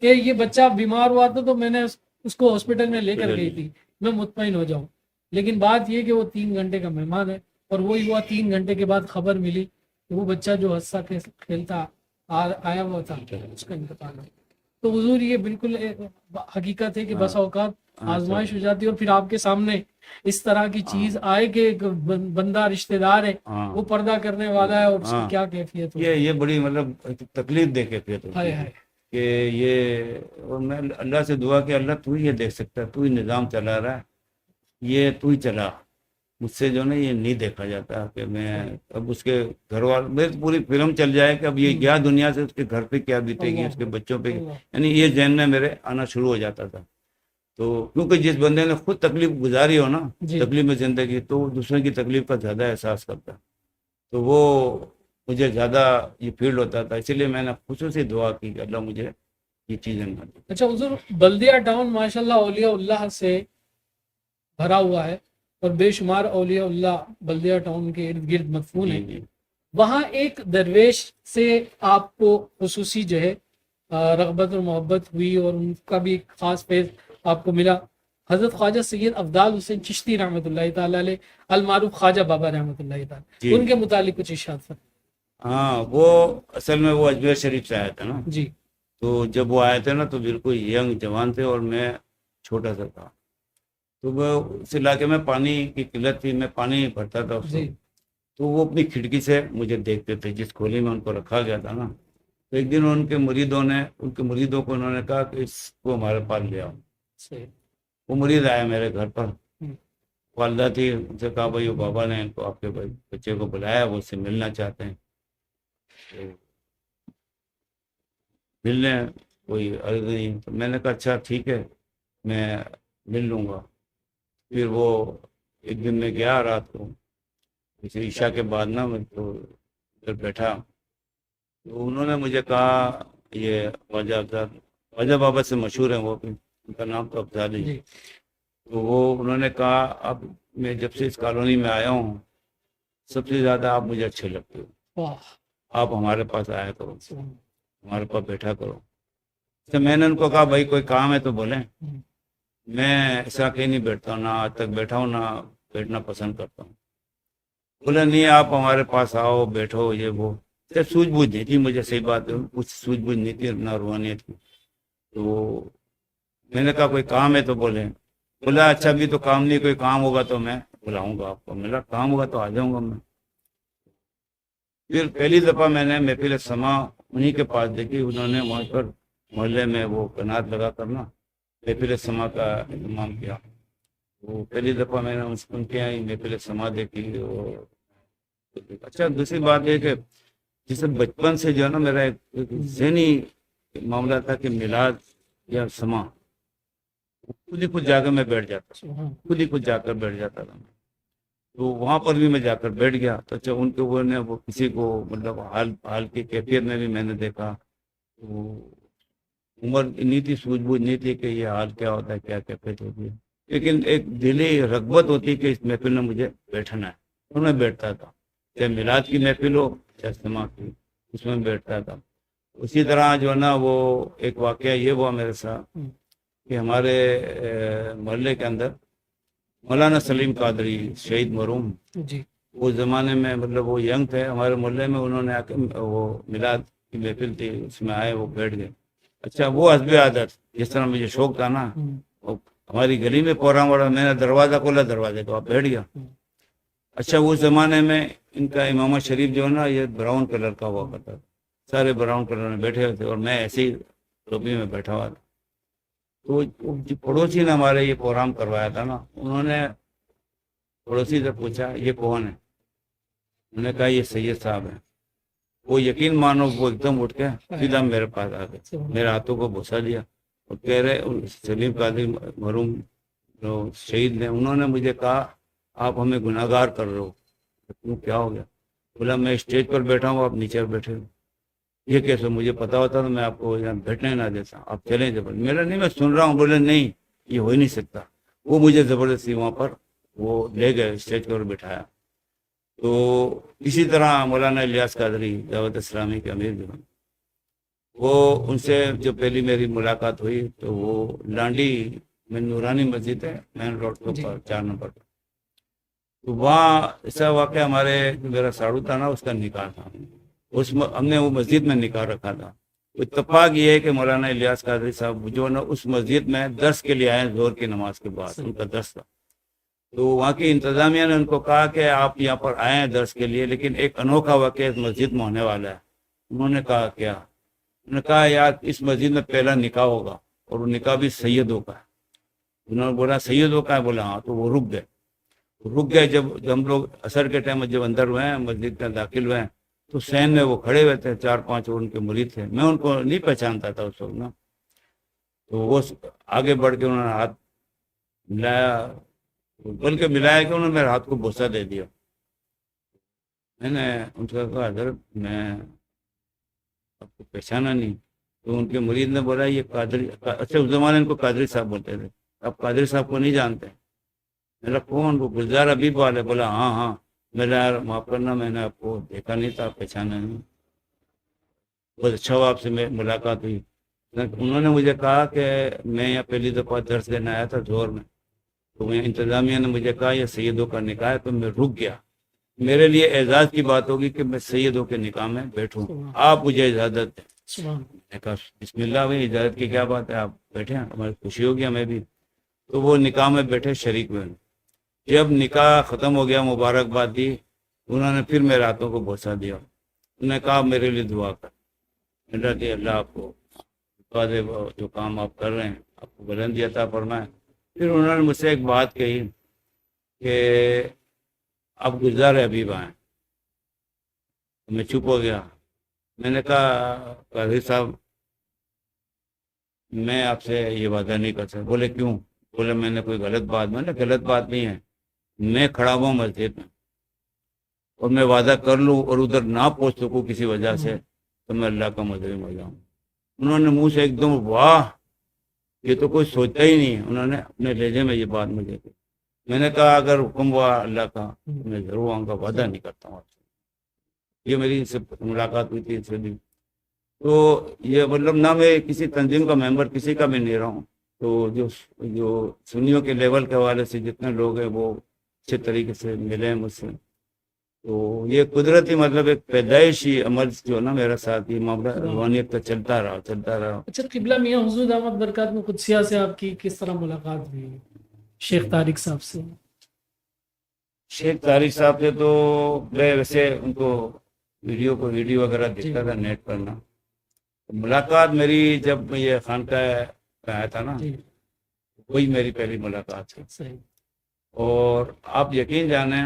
کہ یہ بچہ بیمار ہوا تھا تو میں نے اس کو ہاسپٹل میں لے کر گئی تھی، میں مطمئن ہو جاؤں۔ لیکن بات یہ کہ وہ 3 گھنٹے کا مہمان ہے، اور وہی ہوا 3 گھنٹے کے بعد خبر ملی کہ وہ بچہ جو ہنسا کھیلتا آیا ہوا تھا اس کا انتقال ہو۔ تو حضور یہ بالکل حقیقت ہے کہ بسا اوقات آزمائش ہو جاتی ہے، اور پھر آپ کے سامنے اس طرح کی چیز آئے کہ ایک بندہ رشتہ دار ہے، وہ پردہ کرنے والا ہے، اور اس کی کیا کیفیت ہو۔ یہ بڑی مطلب تکلیف دے کیفیت ہوتی ہے کہ یہ، اور میں اللہ سے دعا کہ اللہ تو ہی یہ دیکھ سکتا ہے، تو ہی نظام چلا رہا ہے، یہ تو ہی چلا، مجھ سے جو نا یہ نہیں دیکھا جاتا کہ میں اب اس کے گھر والوں میں پوری فلم چل جائے کہ اب یہ گیا دنیا سے، اس کے گھر پہ کیا بیتے گی، اس کے بچوں پہ، یعنی یہ ذہن میں میرے آنا شروع ہو جاتا تھا۔ تو کیونکہ جس بندے نے خود تکلیف گزاری ہو نا تکلیف میں زندگی، تو وہ دوسرے کی تکلیف کا زیادہ احساس کرتا، تو وہ مجھے زیادہ یہ فیل ہوتا تھا، اسی لیے میں نے خصوصی دعا کی کہ اللہ مجھے یہ چیزیں نہ دے۔ اچھا حضور، بلدیہ ٹاؤن ماشاءاللہ اولیاء اللہ سے بھرا ہوا ہے، اور بے شمار اولیاء اللہ بلدیہ ٹاؤن کے ارد گرد مدفون ہیں۔ وہاں ایک درویش سے آپ کو خصوصی جو ہے رغبت اور محبت ہوئی، اور ان کا بھی ایک خاص فیض آپ کو ملا، حضرت خواجہ سید افضال حسین چشتی رحمۃ اللہ تعالی علیہ، المعروف خواجہ بابا رحمۃ اللہ تعالی، ان کے متعلق کچھ ارشاد فرمائیں۔ ہاں، وہ اصل میں وہ اجمیر شریف سے آیا تھا نا جی، تو جب وہ آئے تھے نا تو بالکل ینگ جوان تھے، اور میں چھوٹا سا تھا، تو وہ اس علاقے میں پانی کی قلت تھی، میں پانی بھرتا تھا اس کو، تو وہ اپنی کھڑکی سے مجھے دیکھتے تھے، جس کھولی میں ان کو رکھا گیا تھا نا، تو ایک دن ان کے مریدوں کو انہوں نے کہا کہ اس کو ہمارے پاس لے آؤ۔ وہ مرید آیا میرے گھر پر، والدہ تھی، ان سے کہا بھائی وہ بابا نے ان کو آپ کے بچے کو بلایا، وہ اس سے ملنا چاہتے ہیں، تو ملنے کوئی عرض نہیں، تو میں نے کہا اچھا ٹھیک ہے میں مل لوں گا۔ پھر وہ ایک دن میں گیا رات کو، کسی عشاء کے بعد نا میں تو ادھر بیٹھا، تو انہوں نے مجھے کہا یہ خواجہ بابا سے مشہور ہیں وہ بھی، ان کا نام تو افضال ہی، تو وہ انہوں نے کہا اب میں جب سے اس کالونی میں آیا ہوں سب سے زیادہ آپ مجھے اچھے لگتے ہو، آپ ہمارے پاس آیا کرو، ہمارے پاس بیٹھا کرو۔ تو میں نے ان کو کہا بھائی کوئی کام ہے تو بولیں، میں ایسا کہیں نہیں بیٹھتا ہوں، نہ آج تک بیٹھا ہوں، نہ بیٹھنا پسند کرتا ہوں۔ بولے نہیں آپ ہمارے پاس آؤ بیٹھو، یہ وہ سوجھ بوجھ نہیں تھی مجھے، صحیح بات ہے، کچھ سوجھ بوجھ نہیں تھی، نہ روحانیت کی۔ تو میں نے کہا کوئی کام ہے تو بولیں۔ بولا اچھا ابھی تو کام نہیں، کوئی کام ہوگا تو میں بلاؤں گا آپ کو۔ میرا کام ہوگا تو آ جاؤں گا میں۔ پھر پہلی دفعہ میں نے محفل سما انہی کے پاس دیکھی، انہوں نے وہاں پر محلے میں وہ قنات لگا کر نا محفل سما کا اہتمام کیا۔ وہ پہلی دفعہ میں نے ان کے یہاں محفل سما دیکھی۔ اچھا دوسری بات یہ کہ جسے بچپن سے جو ہے نا میرا ایک ذہنی معاملہ تھا کہ میلاد یا سما خود ہی خود جا کر میں بیٹھ جاتا، سبحان خود ہی خود جا کر بیٹھ جاتا تھا. تو وہاں پر بھی میں جا کر بیٹھ گیا. تو اچھا ان کے وہ نے وہ کسی کو مطلب حال کی کیفیت میں بھی میں نے دیکھا. تو عمر نہیں تھی، سوجھ بوجھ نہیں تھی کہ یہ حال کیا ہوتا ہے، کیا کیفیت ہوتی ہے، لیکن ایک دلی رغبت ہوتی کہ اس محفل میں مجھے بیٹھنا ہے. اور میں بیٹھتا تھا، چاہے میلاد کی محفل ہو چاہے سما کی، اس میں بیٹھتا تھا. اسی طرح جو ہے نا وہ ایک واقعہ یہ ہوا میرے ساتھ کہ ہمارے محلے کے اندر مولانا سلیم قادری شہید مرحوم، جی اس زمانے میں مطلب وہ ینگ تھے ہمارے محلے میں، انہوں نے آ کے وہ میلاد کی محفل تھی اس میں آئے، وہ بیٹھ گئے. اچھا وہ حسب عادت جس طرح مجھے شوق تھا نا، وہ ہماری گلی میں پروگرام ہو رہا، میں نے دروازہ کھولا، دروازے کو آپ بیٹھ گیا. اچھا اس زمانے میں ان کا امامہ شریف جو ہے نا یہ براؤن کلر کا ہوا کرتا تھا، سارے براؤن کلر میں بیٹھے ہوئے تھے اور میں ایسے ہی ٹوپی میں بیٹھا ہوا تھا. تو جو پڑوسی نے ہمارے یہ پروگرام کروایا تھا نا، انہوں نے پڑوسی سے پوچھا یہ کون ہے؟ انہوں نے کہا یہ سید صاحب ہیں. وہ یقین مانو وہ ایک دم اٹھ کے سیدھا میرے پاس آ گئے، میرے ہاتھوں کو بوسا دیا اور کہہ رہے سلیم قادری مرحوم جو شہید نے، انہوں نے مجھے کہا آپ ہمیں گناہگار کر رہے ہو. کیوں کیا ہو گیا؟ بولا میں اسٹیج پر بیٹھا ہوں، آپ نیچے بیٹھے ہو. یہ کیسے؟ مجھے پتا ہوتا تو میں آپ کو یہاں بیٹھنے نہ دیتا، آپ چلیں زبردست. میرا نہیں، میں سن رہا ہوں. بولے نہیں یہ ہو ہی نہیں سکتا. وہ مجھے زبردستی وہاں پر وہ لے گئے، اسٹیج پر بٹھایا. تو اسی طرح مولانا الیاس قادری دعوت اسلامی کے امیر جو ہیں، وہ ان سے جو پہلی میری ملاقات ہوئی تو وہ لانڈی میں نورانی مسجد ہے مین روڈ کے اوپر 4 نمبر پر. تو وہاں ایسا واقعہ ہمارے جو میرا ساڑو تھا نا اس کا نکاح تھا، ہم نے وہ مسجد میں نکاح رکھا تھا. اتفاق یہ ہے کہ مولانا الیاس قادری صاحب جو نا اس مسجد میں درس کے لیے آئے ظہر کی نماز کے بعد، ان کا درس تھا. تو وہاں کی انتظامیہ نے ان کو کہا کہ آپ یہاں پر آئے ہیں درس کے لیے، لیکن ایک انوکھا واقعہ اس مسجد میں ہونے والا ہے. انہوں نے کہا کیا؟ انہوں نے کہا یار اس مسجد میں پہلا نکاح ہوگا اور وہ نکاح بھی سیدوں کا ہے. انہوں نے بولا سیدوں کا ہے؟ بولا ہاں. تو وہ رک گئے. جب ہم لوگ عصر کے ٹائم جب اندر ہوئے ہیں مسجد میں داخل ہوئے ہیں تو سین میں وہ کھڑے ہوئے تھے 4-5 اور ان کے مرید تھے. میں ان کو نہیں پہچانتا تھا اس وقت نا. تو وہ آگے بڑھ کے انہوں نے ہاتھ ملایا، بلکہ ملایا کہ انہوں نے میرے ہاتھ کو بوسہ دے دیا. میں نے ان سے کہا حضرت میں آپ کو پہچانا نہیں. تو ان کے مرید نے بولا یہ قادری، اچھا اس زمانے ان کو قادری صاحب بولتے تھے، آپ قادری صاحب کو نہیں جانتے؟ میرا کون؟ وہ گلزار حبیب والے. بولا ہاں. میرا یار معاف کرنا، میں نے آپ کو دیکھا نہیں تھا، پہچانا نہیں. بہت اچھا ہوا آپ سے ملاقات ہوئی. انہوں نے مجھے کہا کہ میں یہاں پہلی دفعہ درس دینے آیا تھا زور میں، تو میں انتظامیہ نے مجھے کہا یہ سیدوں کا نکاح ہے، تو میں رک گیا. میرے لیے اعزاز کی بات ہوگی کہ میں سیدوں کے نکاح میں بیٹھوں، آپ مجھے اجازت دیں. میں نے کہا بسم اللہ بھائی، اجازت کی کیا بات ہے، آپ بیٹھے ہیں، ہماری خوشی ہوگی ہمیں بھی. تو وہ نکاح میں بیٹھے، شریک ہوئے. جب نکاح ختم ہو گیا، مبارکباد دی، انہوں نے پھر میرے ہاتھوں کو بوسہ دیا. انہوں نے کہا میرے لیے دعا کر. اللہ آپ کو جو کام آپ کر رہے ہیں آپ کو بلندی عطا فرمائے. پھر انہوں نے مجھ سے ایک بات کہی کہ آپ گلزار حبیب آئیں. میں چپ ہو گیا. میں نے کہا قاضی صاحب میں آپ سے یہ وعدہ نہیں کر سکتا. بولے کیوں؟ بولے میں نے کوئی غلط بات، میں نے غلط بات نہیں ہے، میں کھڑا ہوا مسجد میں اور میں وعدہ کر لوں اور ادھر نہ پہنچ سکوں کسی وجہ سے تو میں اللہ کا مجرم ہو جاؤں. انہوں نے منہ سے ایک دم واہ یہ تو کوئی سوچتا ہی نہیں ہے، انہوں نے اپنے لہجے میں یہ بات مجھے کی. میں نے کہا اگر حکم ہوا اللہ کا میں ضرور آؤں گا، وعدہ نہیں کرتا ہوں آپ سے. یہ میری سے ملاقات ہوئی تھی اس سے بھی. تو یہ مطلب نہ میں کسی تنظیم کا ممبر کسی کا بھی نہیں رہا ہوں. تو جو سنیوں کے لیول کے حوالے سے جتنے لوگ ہیں وہ اچھے طریقے سے ملے ہیں مجھ سے. تو یہ قدرتی مطلب ایک پیدائشی عمل جو نا میرا ساتھ یہ معاملہ روحانیت کا چلتا رہا. اچھا قبلہ میاں حضور دامت برکات میں قدسیہ سے آپ کی کس طرح ملاقات ہوئی شیخ طارق صاحب سے؟ شیخ طارق صاحب سے تو میں ویسے ان کو ویڈیو وغیرہ دیکھتا تھا نیٹ پر نا. ملاقات میری جب یہ خانقاہ میں آیا تھا نا وہی میری پہلی ملاقات تھی. اور آپ یقین جانیں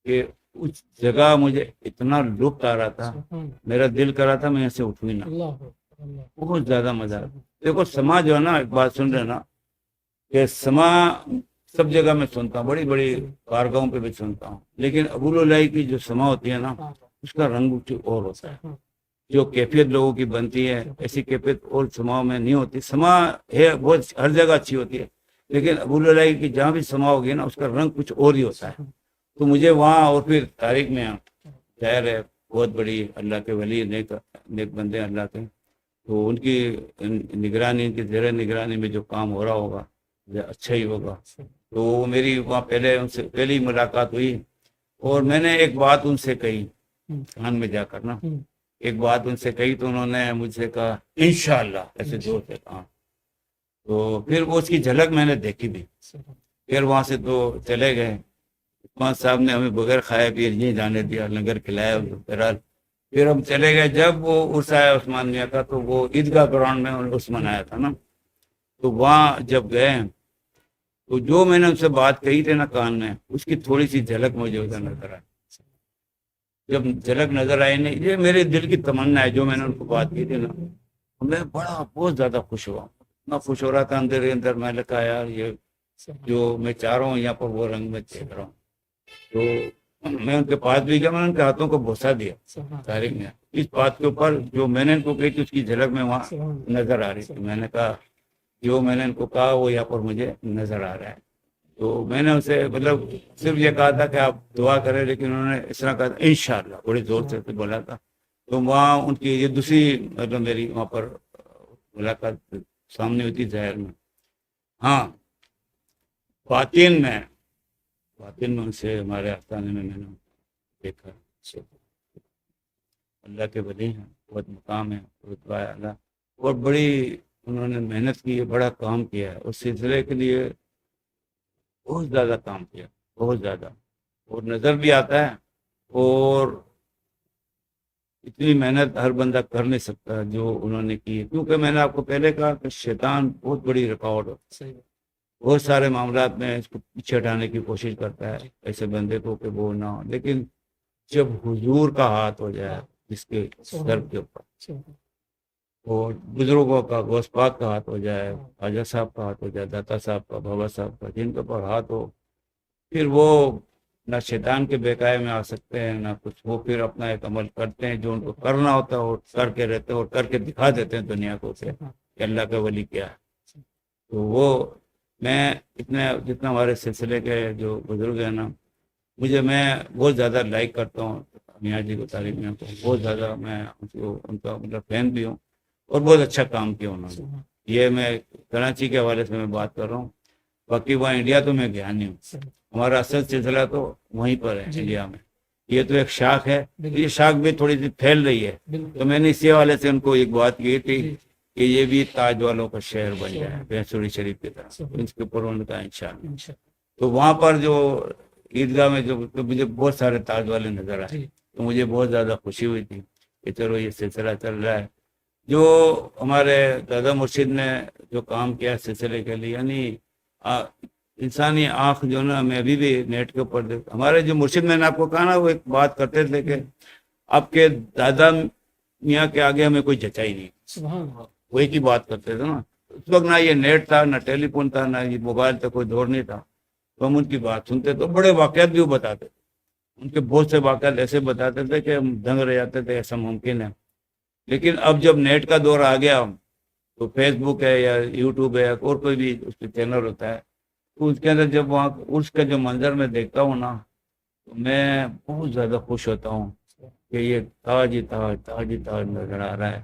کہ اس جگہ مجھے اتنا لطف آ رہا تھا، سبحان میرا دل کر رہا تھا میں یہاں سے اٹھوں ہی نہ. اللہ اللہ بہت زیادہ مزہ آیا. دیکھو سما جو ہے نا، ایک بات سن رہے نا کہ سما سب جگہ میں سنتا ہوں، بڑی بڑی کارگاہوں پہ بھی سنتا ہوں، لیکن ابوالعلائی کی جو سما ہوتی ہے نا اس کا رنگ کچھ اور ہوتا ہے. جو کیفیت لوگوں کی بنتی ہے ایسی کیفیت اور سماؤں میں نہیں ہوتی. سما ہے بہت ہر جگہ اچھی ہوتی ہے، لیکن ابوالعلائی کی جہاں بھی سما ہوگی نا اس کا رنگ کچھ اور ہی ہوتا ہے. تو مجھے وہاں، اور پھر تاریخ میں ظاہر ہے بہت بڑی اللہ کے ولی نیک بندے اللہ کے، تو ان کی نگرانی، ان کی زیر نگرانی میں جو کام ہو رہا ہوگا اچھا ہی ہوگا. تو وہ میری وہاں پہلے ان سے پہلی ملاقات ہوئی، اور میں نے ایک بات ان سے کہی کان میں جا کر نا، ایک بات ان سے کہی تو انہوں نے مجھ سے کہا انشاءاللہ، ایسے زور سے کہا. تو پھر وہ اس کی جھلک میں نے دیکھی بھی. پھر وہاں سے تو چلے گئے. عثمان صاحب نے ہمیں بغیر کھائے پیے نہیں جانے دیا، لنگر کھلایا. پھر ہم چلے گئے. جب وہ عرس آیا عثمان میاں کا تو وہ عیدگاہ گراؤنڈ میں عرس منایا تھا نا، تو وہاں جب گئے تو جو میں نے ان سے بات کہی تھی نا کان میں، اس کی تھوڑی سی جھلک مجھے ادھر نظر آئی. جب جھلک نظر آئی نہیں، یہ میرے دل کی تمنا ہے جو میں نے ان کو بات کی تھی نا، میں بہت زیادہ خوش ہوا. اتنا خوش ہو رہا تھا اندر ہی اندر. میں نے کہا یار یہ جو میں چاہ رہا ہوں یہاں پر وہ رنگ میں دیکھ رہا ہوں. تو میں ان کے پاس بھی گیا، میں نے ان کے ہاتھوں کو بوسہ دیا تاریخ میں. اس بات کے اوپر جو میں نے ان کو کہی تھی اس کی جھلک میں وہاں نظر آ رہی تھی. میں نے کہا جو میں نے ان کو کہا وہ یہاں پر مجھے نظر آ رہا ہے. تو میں نے اسے مطلب صرف یہ کہا تھا کہ آپ دعا کریں، لیکن انہوں نے اس طرح کہا تھا انشاءاللہ، بڑے زور سے بولا تھا. تو وہاں ان کی یہ دوسری مطلب میری وہاں پر ملاقات سامنے ہوئی تھی ظاہر میں. ہاں باطن میں ان سے ہمارے آستانے میں نے دیکھا. اللہ کے ولی ہیں، بہت مقام ہے، رتبہ اعلیٰ، اور بڑی انہوں نے محنت کی ہے، بڑا کام کیا ہے. اس سلسلے کے لیے بہت زیادہ کام کیا، بہت زیادہ، اور نظر بھی آتا ہے. اور اتنی محنت ہر بندہ کر نہیں سکتا جو انہوں نے کی ہے، کیونکہ میں نے آپ کو پہلے کہا کہ شیطان بہت بڑی رکاوٹ ہوتا ہے. بہت سارے معاملات میں اس کو پیچھے ہٹانے کی کوشش کرتا ہے ایسے بندے کو کہ وہ نہ ہو. لیکن جب حضور کا ہاتھ ہو جائے جس کے سر کے اوپر، اور بزرگوں کا، غوث پاک کا ہاتھ ہو جائے، خواجہ صاحب کا ہاتھ ہو جائے، داتا صاحب کا، بابا صاحب کا، جن کے اوپر ہاتھ ہو، پھر وہ نہ شیطان کے بہکائے میں آ سکتے ہیں نہ کچھ. وہ پھر اپنا ایک عمل کرتے ہیں جو ان کو کرنا ہوتا ہے، اور کر کے رہتے ہیں، اور کر کے دکھا دیتے ہیں دنیا کو کہ اللہ کا ولی کیا ہے. تو وہ میں جتنا ہمارے سلسلے کے جو بزرگ ہیں نا، میں بہت زیادہ لائک کرتا ہوں میاں جی کو، تاریخ میاں کو بہت زیادہ. میں ان کا مطلب فین بھی ہوں، اور بہت اچھا کام کیا انہوں نے. یہ میں کراچی کے حوالے سے میں بات کر رہا ہوں، باقی وہاں انڈیا تو میں گیا نہیں ہوں. ہمارا اصل سلسلہ تو وہیں پر ہے انڈیا میں. یہ تو ایک شاخ ہے، یہ شاخ بھی تھوڑی سی پھیل رہی ہے. تو میں نے اسی حوالے سے ان کو ایک بات کی تھی کہ یہ بھی تاج والوں کا شہر بن جائے، بینسوری شریف کی طرح. اس کے اوپر ان کا انشاءاللہ. تو وہاں پر جو عیدگاہ میں جو مجھے بہت سارے تاج والے نظر آئے، تو مجھے بہت زیادہ خوشی ہوئی تھی کہ چلو یہ سلسلہ چل رہا ہے. جو ہمارے دادا مرشد نے جو کام کیا سلسلے کے لیے، یعنی انسانی آنکھ جو نا، میں ابھی بھی نیٹ کے اوپر دیکھتا. ہمارے جو مرشد میں نے آپ کو کہا نا، وہ ایک بات کرتے تھے کہ آپ کے دادا میاں کے آگے ہمیں کوئی جچا ہی نہیں. وہی کی بات کرتے تھے نا. اس وقت نہ یہ نیٹ تھا، نہ ٹیلی فون تھا، نہ یہ موبائل تھا، کوئی دور نہیں تھا. تو ہم ان کی بات سنتے تو بڑے واقعات بھی وہ بتاتے تھے. ان کے بہت سے واقعات ایسے بتاتے تھے کہ ہم دنگ رہ جاتے تھے، ایسا ممکن ہے. لیکن اب جب نیٹ کا دور آ گیا، تو فیس بک ہے یا یوٹیوب ہے اور کوئی بھی اس پہ چینل ہوتا ہے، تو اس کے اندر جب وہاں اس کا جو منظر میں دیکھتا ہوں نا، تو میں بہت زیادہ خوش ہوتا ہوں کہ یہ تاج ہی تاج نظر آ رہا ہے.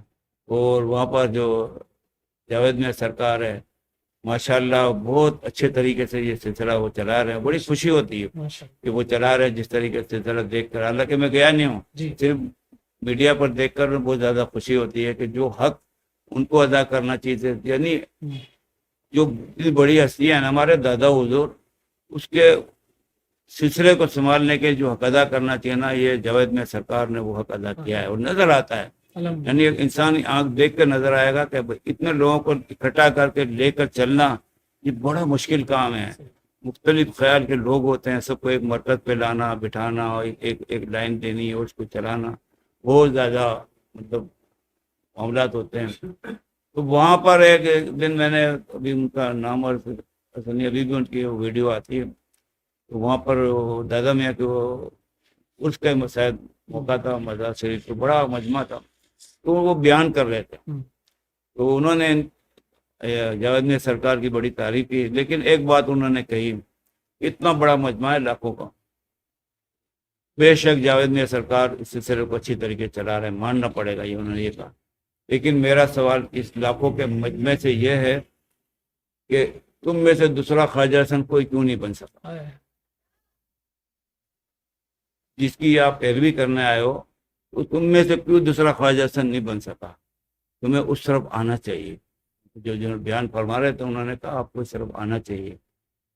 اور وہاں پر جو جاوید میاں سرکار ہے، ماشاءاللہ بہت اچھے طریقے سے یہ سلسلہ وہ چلا رہے ہیں. بڑی خوشی ہوتی ہے کہ وہ چلا رہے ہیں جس طریقے سے سلسلہ دیکھ کر. حالانکہ میں گیا نہیں ہوں، صرف میڈیا پر دیکھ کر بہت زیادہ خوشی ہوتی ہے کہ جو حق ان کو ادا کرنا چاہیے، یعنی جو بڑی ہستی ہے نا ہمارے دادا حضور، اس کے سلسلے کو سنبھالنے کے جو حق ادا کرنا چاہیے نا، یہ جاوید میاں سرکار نے وہ حق ادا کیا ہے. اور نظر آتا ہے، یعنی ایک انسان آنکھ دیکھ کر نظر آئے گا کہ اتنے لوگوں کو اکٹھا کر کے لے کر چلنا یہ بڑا مشکل کام ہے. مختلف خیال کے لوگ ہوتے ہیں، سب کو ایک مرکز پہ لانا، بٹھانا اور ایک لائن دینی اور اس کو چلانا، بہت زیادہ مطلب معاملات ہوتے ہیں۔ تو وہاں پر ایک دن میں نے ابھی ان کا نام اور ابھی بھی ان کی ویڈیو آتی ہے، تو وہاں پر دادا میاں کے اس کا شاید موقع تھا، مزار شریف تو بڑا مجمع تھا، تو وہ بیان کر رہے تھے، تو انہوں نے جاوید میاں سرکار کی بڑی تعریف کی، لیکن ایک بات انہوں نے کہی، اتنا بڑا مجمع ہے لاکھوں کا، بے شک جاوید میاں سرکار اس سلسلے کو اچھی طریقے چلا رہے ہیں، ماننا پڑے گا، یہ انہوں نے یہ کہا، لیکن میرا سوال اس لاکھوں کے مجمع سے یہ ہے کہ تم میں سے دوسرا خواجہ حسن کوئی کیوں نہیں بن سکا؟ جس کی آپ پیروی کرنے آئے ہو، تو تم میں سے کیوں دوسرا خواجہ حسن نہیں بن سکا؟ تمہیں اس طرف آنا چاہیے۔ جو بیان فرما رہے تھے انہوں نے کہا آپ کو اس طرف آنا چاہیے،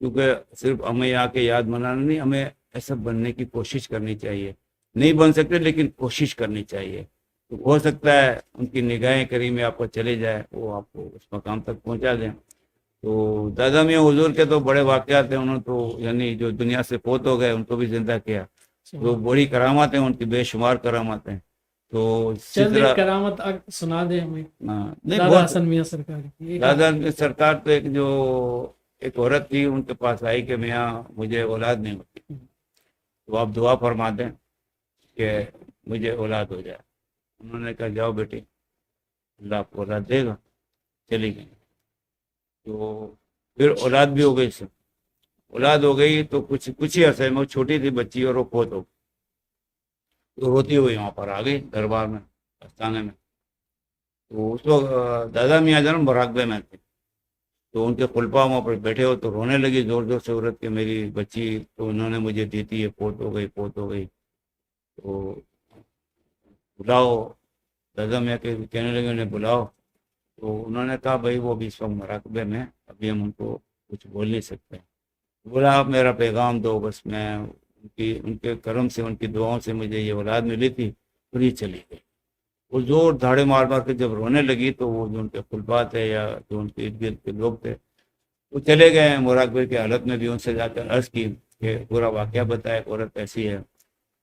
کیونکہ صرف ہمیں یہاں کے یاد منانا نہیں، ہمیں ایسا بننے کی کوشش کرنی چاہیے، نہیں بن سکتے لیکن کوشش کرنی چاہیے، تو ہو سکتا ہے ان کی نگاہیں کریمیں آپ کو چلے جائے، وہ آپ کو اس مقام تک پہنچا دیں۔ تو دادا میاں حضور کے تو بڑے واقعات ہیں، انہوں تو یعنی جو دنیا سے فوت ہو گئے ان کو بھی زندہ کیا، تو بڑی کرامات ہیں ان کی، بے شمار کرامات ہیں۔ تو چند ایک کرامت سنا دیں ہمیں نہیں، دادا حسن میاں سرکار کی۔ دادا میاں سرکار تو ایک عورت تھی، ان کے پاس آئی کہ میاں مجھے اولاد نہیں ہوتی، تو آپ دعا فرما دیں کہ مجھے اولاد ہو جائے۔ انہوں نے کہا جاؤ بیٹی، اللہ آپ کو اولاد دے گا۔ چلی گئی، تو پھر اولاد بھی ہو گئی، اولاد ہو گئی تو کچھ ہی عرصے میں، وہ چھوٹی تھی بچی اور وہ فوت ہو گئی، تو روتی ہوئی وہاں پر آ گئی دربار میں، آستانے میں۔ تو اس وقت دادا میاں جان مراقبے میں تھے، تو ان کے خلفاء وہاں پر بیٹھے ہو، تو رونے لگی زور زور سے عورت کہ میری بچی تو انہوں نے مجھے دی تھی، یہ فوت ہو گئی، تو بلاؤ۔ دادا میاں کے کہنے لگے انہیں بلاؤ، تو انہوں نے کہا بھائی وہ بھی اس وقت مراقبے میں، ابھی ہم ان کو کچھ بول نہیں سکتے۔ بولا آپ میرا پیغام دو، بس میں ان کے کرم سے، ان کی دعاؤں سے مجھے یہ اولاد ملی تھی، پھر یہ چلی گئی۔ وہ زور دھاڑے مار کے جب رونے لگی، تو وہ جو ان کے خلفاء تھے یا جو ان کے ارد گرد کے لوگ تھے، وہ چلے گئے مراقبے کی حالت میں بھی، ان سے جا کر عرض کی کہ پورا واقعہ بتایا، عورت ایسی ہے،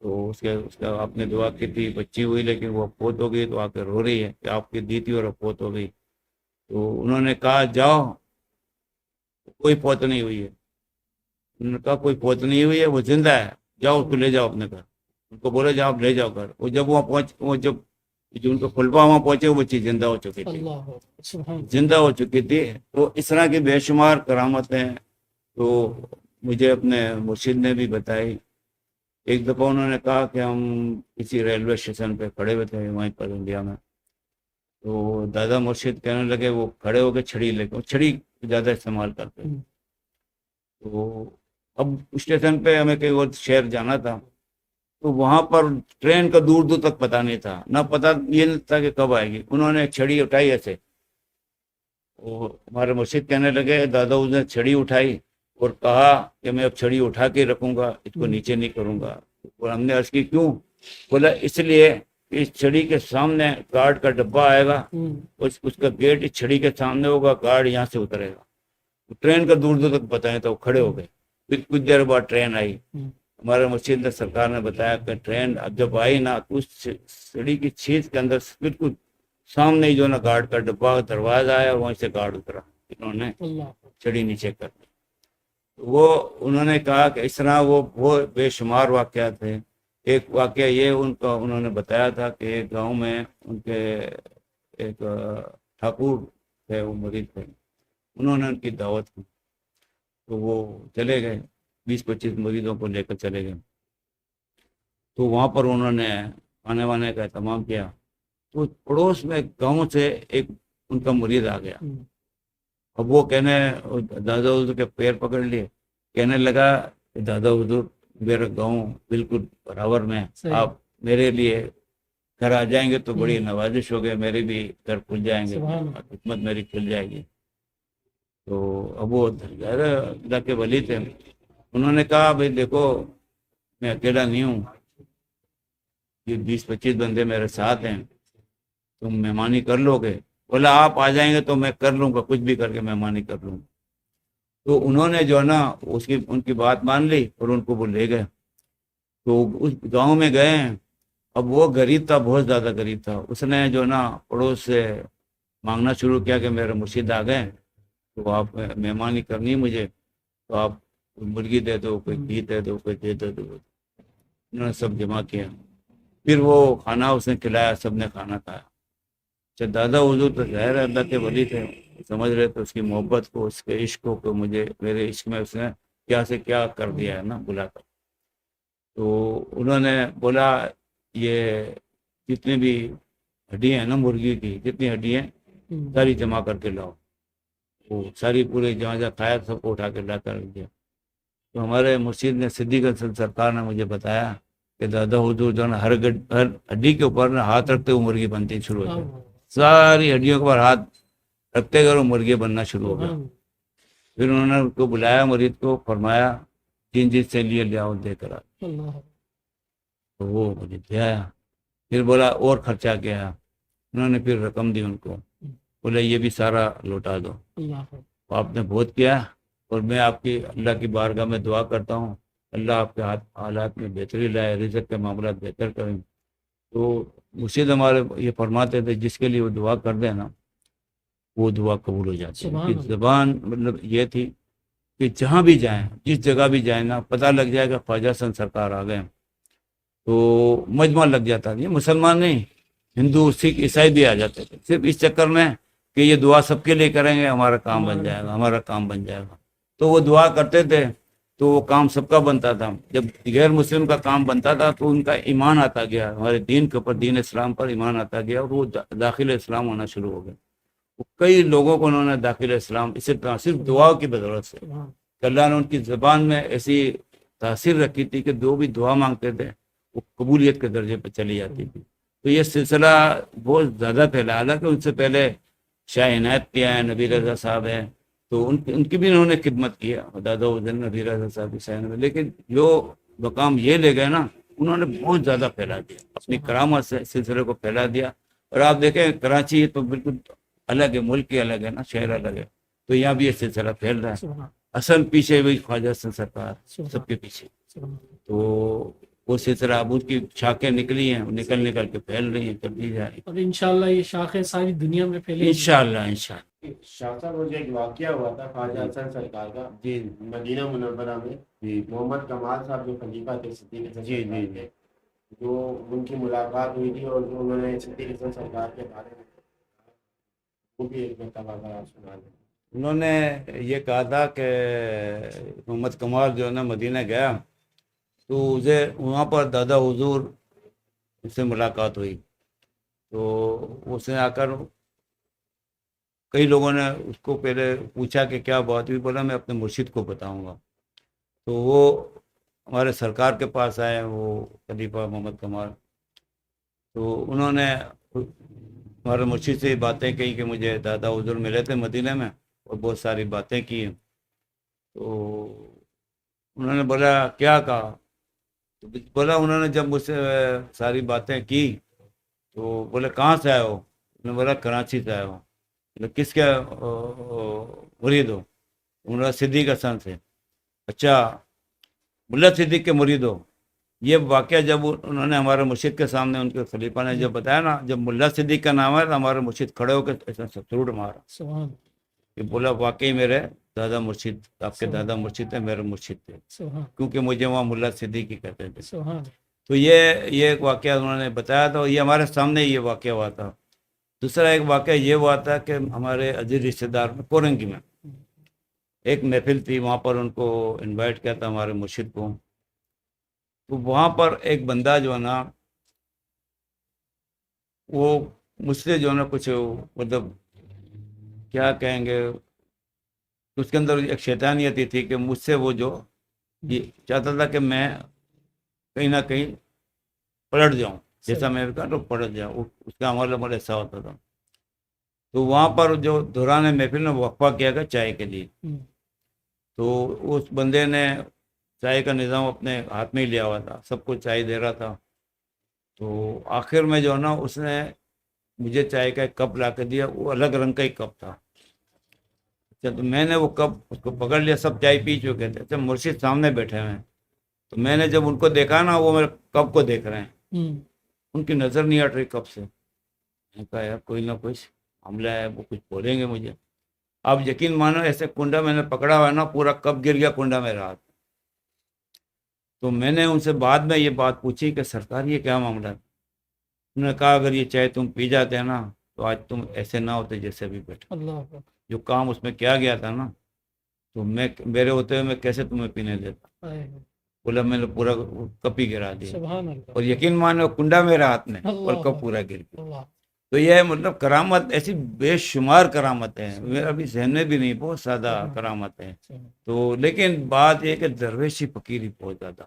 تو اس کا آپ نے دعا کی تھی، بچی ہوئی لیکن وہ فوت ہو گئی، تو آ کے رو رہی ہے کہ آپ کی دی تھی اور فوت ہو گئی۔ تو انہوں نے کہا جاؤ، کوئی فوت نہیں ہوئی ہے۔ انہوں نے کہا کوئی فوت نہیں ہوئی ہے، وہ زندہ ہے، جاؤ اس کو لے جاؤ اپنے گھر۔ ان کو بولے جاؤ لے جاؤ گھر۔ وہ جب وہاں جب جو ان کو خلفاء وہاں پہنچے، وہ بچی زندہ ہو چکی تھی، تو اس طرح کی بے شمار کرامتیں تو مجھے اپنے مرشد نے بھی بتائی۔ ایک دفعہ انہوں نے کہا کہ ہم کسی ریلوے اسٹیشن پہ کھڑے ہوئے تھے وہیں پر انڈیا میں، تو دادا مرشد کہنے لگے، وہ کھڑے ہو کے چھڑی لے کے، چھڑی زیادہ استعمال کرتے ہیں، تو اب اسٹیشن پہ ہمیں کئی اور شہر جانا تھا، تو وہاں پر ٹرین کا دور دور تک پتہ نہیں تھا، نہ پتہ یہ نہیں تھا کہ کب آئے گی۔ انہوں نے چھڑی اٹھائی ایسے، وہ ہمارے مرشد کہنے لگے دادا اس نے چھڑی اٹھائی اور کہا کہ میں اب چھڑی اٹھا کے رکھوں گا، اس کو نیچے نہیں کروں گا۔ اور ہم نے عرض کی کیوں؟ بولا اس لیے کہ اس چھڑی کے سامنے گارڈ کا ڈبہ آئے گا، اس کا گیٹ اس چھڑی کے سامنے ہوگا، گارڈ یہاں سے اترے گا۔ ٹرین کا دور دور تک پتہ نہیں تھا، وہ کھڑے ہو گئے۔ پھر کچھ دیر بعد ٹرین آئی، ہمارے مرشد سرکار نے بتایا کہ ٹرین اب جب آئی نا، تو اس سڑی کی چھیز کے اندر بالکل سامنے ہی جو نا گارڈ کا ڈبہ دروازہ آیا، وہیں سے گارڈ اترا، انہوں نے چھڑی نیچے کر دی۔ وہ انہوں نے کہا کہ اس طرح وہ بے شمار واقعات ہیں۔ ایک واقعہ یہ انہوں نے بتایا تھا کہ ایک گاؤں میں ان کے ایک ٹھاکر تھے، وہ مریض تھے، انہوں نے ان کی دعوت کی، تو وہ چلے گئے، 20-25 مریضوں کو لے کر چلے گئے، تو وہاں پر انہوں نے کھانے وانے کا اہتمام کیا، تو پڑوس میں گاؤں سے ایک ان کا مریض آ گیا۔ اب وہ دادا حضور کے پیر پکڑ لیے، کہنے لگا کہ دادا حضور میرا گاؤں بالکل برابر میں، آپ میرے لیے گھر آ جائیں گے تو بڑی نوازش ہو گئے، میرے بھی گھر کھل جائیں گے، خدمت میری کھل جائے گی۔ تو اب وہ اللہ کے ولی تھے، انہوں نے کہا بھائی دیکھو میں اکیلا نہیں ہوں، یہ 20-25 بندے میرے ساتھ ہیں، تم مہمانی کر لو گے؟ بولا آپ آ جائیں گے تو میں کر لوں گا، کچھ بھی کر کے مہمانی کر لوں گا۔ تو انہوں نے جو ہے نا ان کی بات مان لی اور ان کو وہ لے گئے. تو اس گاؤں میں گئے ہیں. اب وہ غریب تھا, بہت زیادہ غریب تھا. اس نے جو ہے نا پڑوس سے مانگنا شروع کیا کہ میرے مرشد آ گئے, تو آپ مہمانی کرنی ہے مجھے, تو آپ مرغی دے دو, کوئی گھی دے دو, کوئی دے دو. انہوں نے سب جمع کیا. پھر وہ کھانا اس نے کھلایا, سب نے کھانا کھایا. اچھا, دادا حضور تو ظاہر اللہ کے ولی تھے, سمجھ رہے تھے اس کی محبت کو, اس کے عشق کو, کہ مجھے میرے عشق میں اس نے کیا سے کیا کر دیا ہے نا بلا کر. تو انہوں نے بولا یہ جتنی بھی ہڈیاں ہیں نا مرغی کی, جتنی ہڈیاں ساری جمع کر کے لاؤ. وہ ساری پورے جہاں جہاں کھایا سب کو اٹھا کے لا کر رکھ دیا. تو ہمارے مرشد نے صدیق حسن سرکار نے مجھے بتایا کہ دادا حضور جو ہے نا ہر ہڈی کے اوپر نا ہاتھ رکھتے ہوئے مرغی بنتی شروع ہو گئی. ساری ہڈیوں کے اوپر ہاتھ رکھتے گئے اور مرغی بننا شروع ہو گیا. پھر انہوں نے ان کو بلایا, مریض کو, فرمایا جن جن سے لیے لے آؤ, دے کر آ. تو وہ مجھے دے آیا. پھر بولا اور خرچہ کیا. انہوں نے پھر رقم دی ان کو, بولے یہ بھی سارا لوٹا دو, آپ نے بہت کیا. اور میں آپ کی اللہ کی بارگاہ میں دعا کرتا ہوں اللہ آپ کے حالات میں بہتری لائے, رزق کے معاملات بہتر کریں. تو مرشد ہمارے یہ فرماتے تھے جس کے لیے وہ دعا کر دیں نا وہ دعا قبول ہو جاتی ہے. زبان مطلب یہ تھی کہ جہاں بھی جائیں, جس جگہ بھی جائیں نا, پتہ لگ جائے گا خواجہ حسن سرکار آ گئے, تو مجمع لگ جاتا تھا. یہ مسلمان نہیں, ہندو, سکھ, عیسائی بھی آ جاتے تھے, صرف اس چکر میں کہ یہ دعا سب کے لیے کریں گے, ہمارا کام بن جائے گا, ہمارا کام بن جائے گا. تو وہ دعا کرتے تھے تو وہ کام سب کا بنتا تھا. جب غیر مسلم کا کام بنتا تھا تو ان کا ایمان آتا گیا, ہمارے دین کے اوپر, دین اسلام پر ایمان آتا گیا, اور وہ داخل اسلام ہونا شروع ہو گئے. کئی لوگوں کو انہوں نے داخل اسلام اسی طرح صرف دعا کی بدولت سے, کہ اللہ نے ان کی زبان میں ایسی تاثیر رکھی تھی کہ جو بھی دعا مانگتے تھے وہ قبولیت کے درجے پہ چلی جاتی تھی. تو یہ سلسلہ بہت زیادہ پھیلا. حالانکہ ان سے پہلے شاہ عنایت کیا ہے, نبی رضا صاحب ہیں, تو ان کی بھی انہوں نے خدمت کیا, دادا حسین نبی رضا صاحب کی. لیکن جو مقام یہ لے گئے نا, انہوں نے بہت زیادہ پھیلا دیا, اپنی کرامت سے سلسلے کو پھیلا دیا. اور آپ دیکھیں کراچی تو بالکل الگ ہے, ملک کے الگ ہے نا, شہر الگ ہے, تو یہاں بھی یہ سلسلہ پھیل رہا ہے. اصل پیچھے بھی خواجہ حسن سرکار سب کے پیچھے. تو وہ سلسلہ اب اس کی شاخیں نکلی ہیں, نکل نکل کے پھیل رہی ہیں, چلتی جا رہی ہیں. اور انشاءاللہ یہ شاخیں ساری دنیا میں پھیلے. انشاءاللہ. شاہ صاحب, مجھے ایک واقعہ ہوا تھا خواجہ حسن سرکار کا, جی, مدینہ منورہ میں. جی, محمد کمال صاحب جو خلیفہ تھے صدیق حسن سرکار کے, جو ان کی ملاقات ہوئی تھی اور جو انہوں نے صدیق حسن سرکار کے بارے میں وہ بھی ایک مرتبہ سنا دیں. انہوں نے یہ کہا تھا کہ محمد کمال جو ہے نا مدینہ گیا تو اسے وہاں پر دادا حضور سے ملاقات ہوئی. تو اس نے آ کر کئی لوگوں نے اس کو پہلے پوچھا کہ کیا بات ہوئی. بولا میں اپنے مرشد کو بتاؤں گا. تو وہ ہمارے سرکار کے پاس آئے, وہ خلیفہ محمد کمال. تو انہوں نے ہمارے مرشد سے باتیں کہی کہ مجھے دادا حضور ملے تھے مدینہ میں اور بہت ساری باتیں کی. تو انہوں نے بولا کیا کہا. بولا انہوں نے جب مجھ سے ساری باتیں کی تو بولے کہاں سے آئے ہو. میں بولا کراچی سے آیا ہوں. کس کے مرید ہو. انہوں نے صدیق حسن سے. اچھا, ملا صدیق کے مرید ہو. یہ واقعہ جب انہوں نے ہمارے مرشد کے سامنے ان کے خلیفہ نے جب بتایا نا, جب ملا صدیق کا نام ہے تو ہمارے مرشد کھڑے ہو کے ایسا سلوٹ مارا. یہ بولا واقعی میرے دادا مرشد, آپ کے دادا مرشد تھے, میرے مرشد تھے, کیونکہ مجھے وہاں ملا صدیق ہی کہتے تھے. تو یہ ایک واقعہ انہوں نے بتایا تھا, یہ ہمارے سامنے یہ واقعہ ہوا تھا. دوسرا ایک واقعہ یہ ہوا تھا کہ ہمارے عزیز رشتہ دار میں کورنگی میں ایک محفل تھی, وہاں پر ان کو انوائٹ کیا تھا ہمارے مرشد کو. تو وہاں پر ایک بندہ جو ہے نا وہ مجھ سے جو ہے نا کچھ مطلب کیا کہیں گے, اس کے اندر ایک شیطانیت تھی کہ مجھ سے وہ جو یہ چاہتا تھا کہ میں کہیں نہ کہیں پلٹ جاؤں, جیسا میں کہا تو پلٹ جاؤں. اس کا عمل بڑا ایسا ہوتا تھا. تو وہاں پر جو دوران محفل نے وقفہ کیا گیا چائے کے لیے. تو اس بندے نے چائے کا نظام اپنے ہاتھ میں ہی لیا ہوا تھا, سب کو چائے دے رہا تھا. تو آخر میں جو ہے نا اس نے مجھے چائے کا ایک کپ لا کے دیا, وہ الگ رنگ کا ایک کپ تھا. اچھا تو میں نے وہ کپ اس کو پکڑ لیا, سب چائے پی چکے تھے. اچھا مرشد سامنے بیٹھے ہوئے ہیں, تو میں نے جب ان کو دیکھا نا, وہ میرے کپ کو دیکھ رہے ہیں, ان کی نظر نہیں ہٹ رہی کپ سے. میں نے کہا یار کوئی نہ کوئی معاملہ ہے, وہ کچھ بولیں گے مجھے. آپ یقین مانو ایسے کنڈا میں نے پکڑا ہوا ہے نا, پورا کپ گر گیا کنڈا میرے ہاتھ. تو میں نے ان سے بعد میں یہ بات پوچھی کہ سرکار یہ کیا معاملہ ہے. انہوں نے کہا اگر یہ چائے تم پی جاتے ہیں نا تو آج تم ایسے نہ ہوتے جیسے بھی بیٹھے. اللہ جو کام اس میں کیا گیا تھا نا, تو میں میرے ہوتے ہوئے میں کیسے تمہیں پینے دیتا. بولا میں نے پورا کپ ہی گرا دیا, سبحان اللہ. اور یقین مانو کنڈا میرے ہاتھ میں اور کپ پورا گر گیا. اللہ. تو یہ مطلب کرامت, ایسی بے شمار کرامتیں ہیں, میرا بھی ذہن میں بھی نہیں, بہت زیادہ کرامت ہیں. تو لیکن بات یہ کہ درویشی فقیری بہت زیادہ,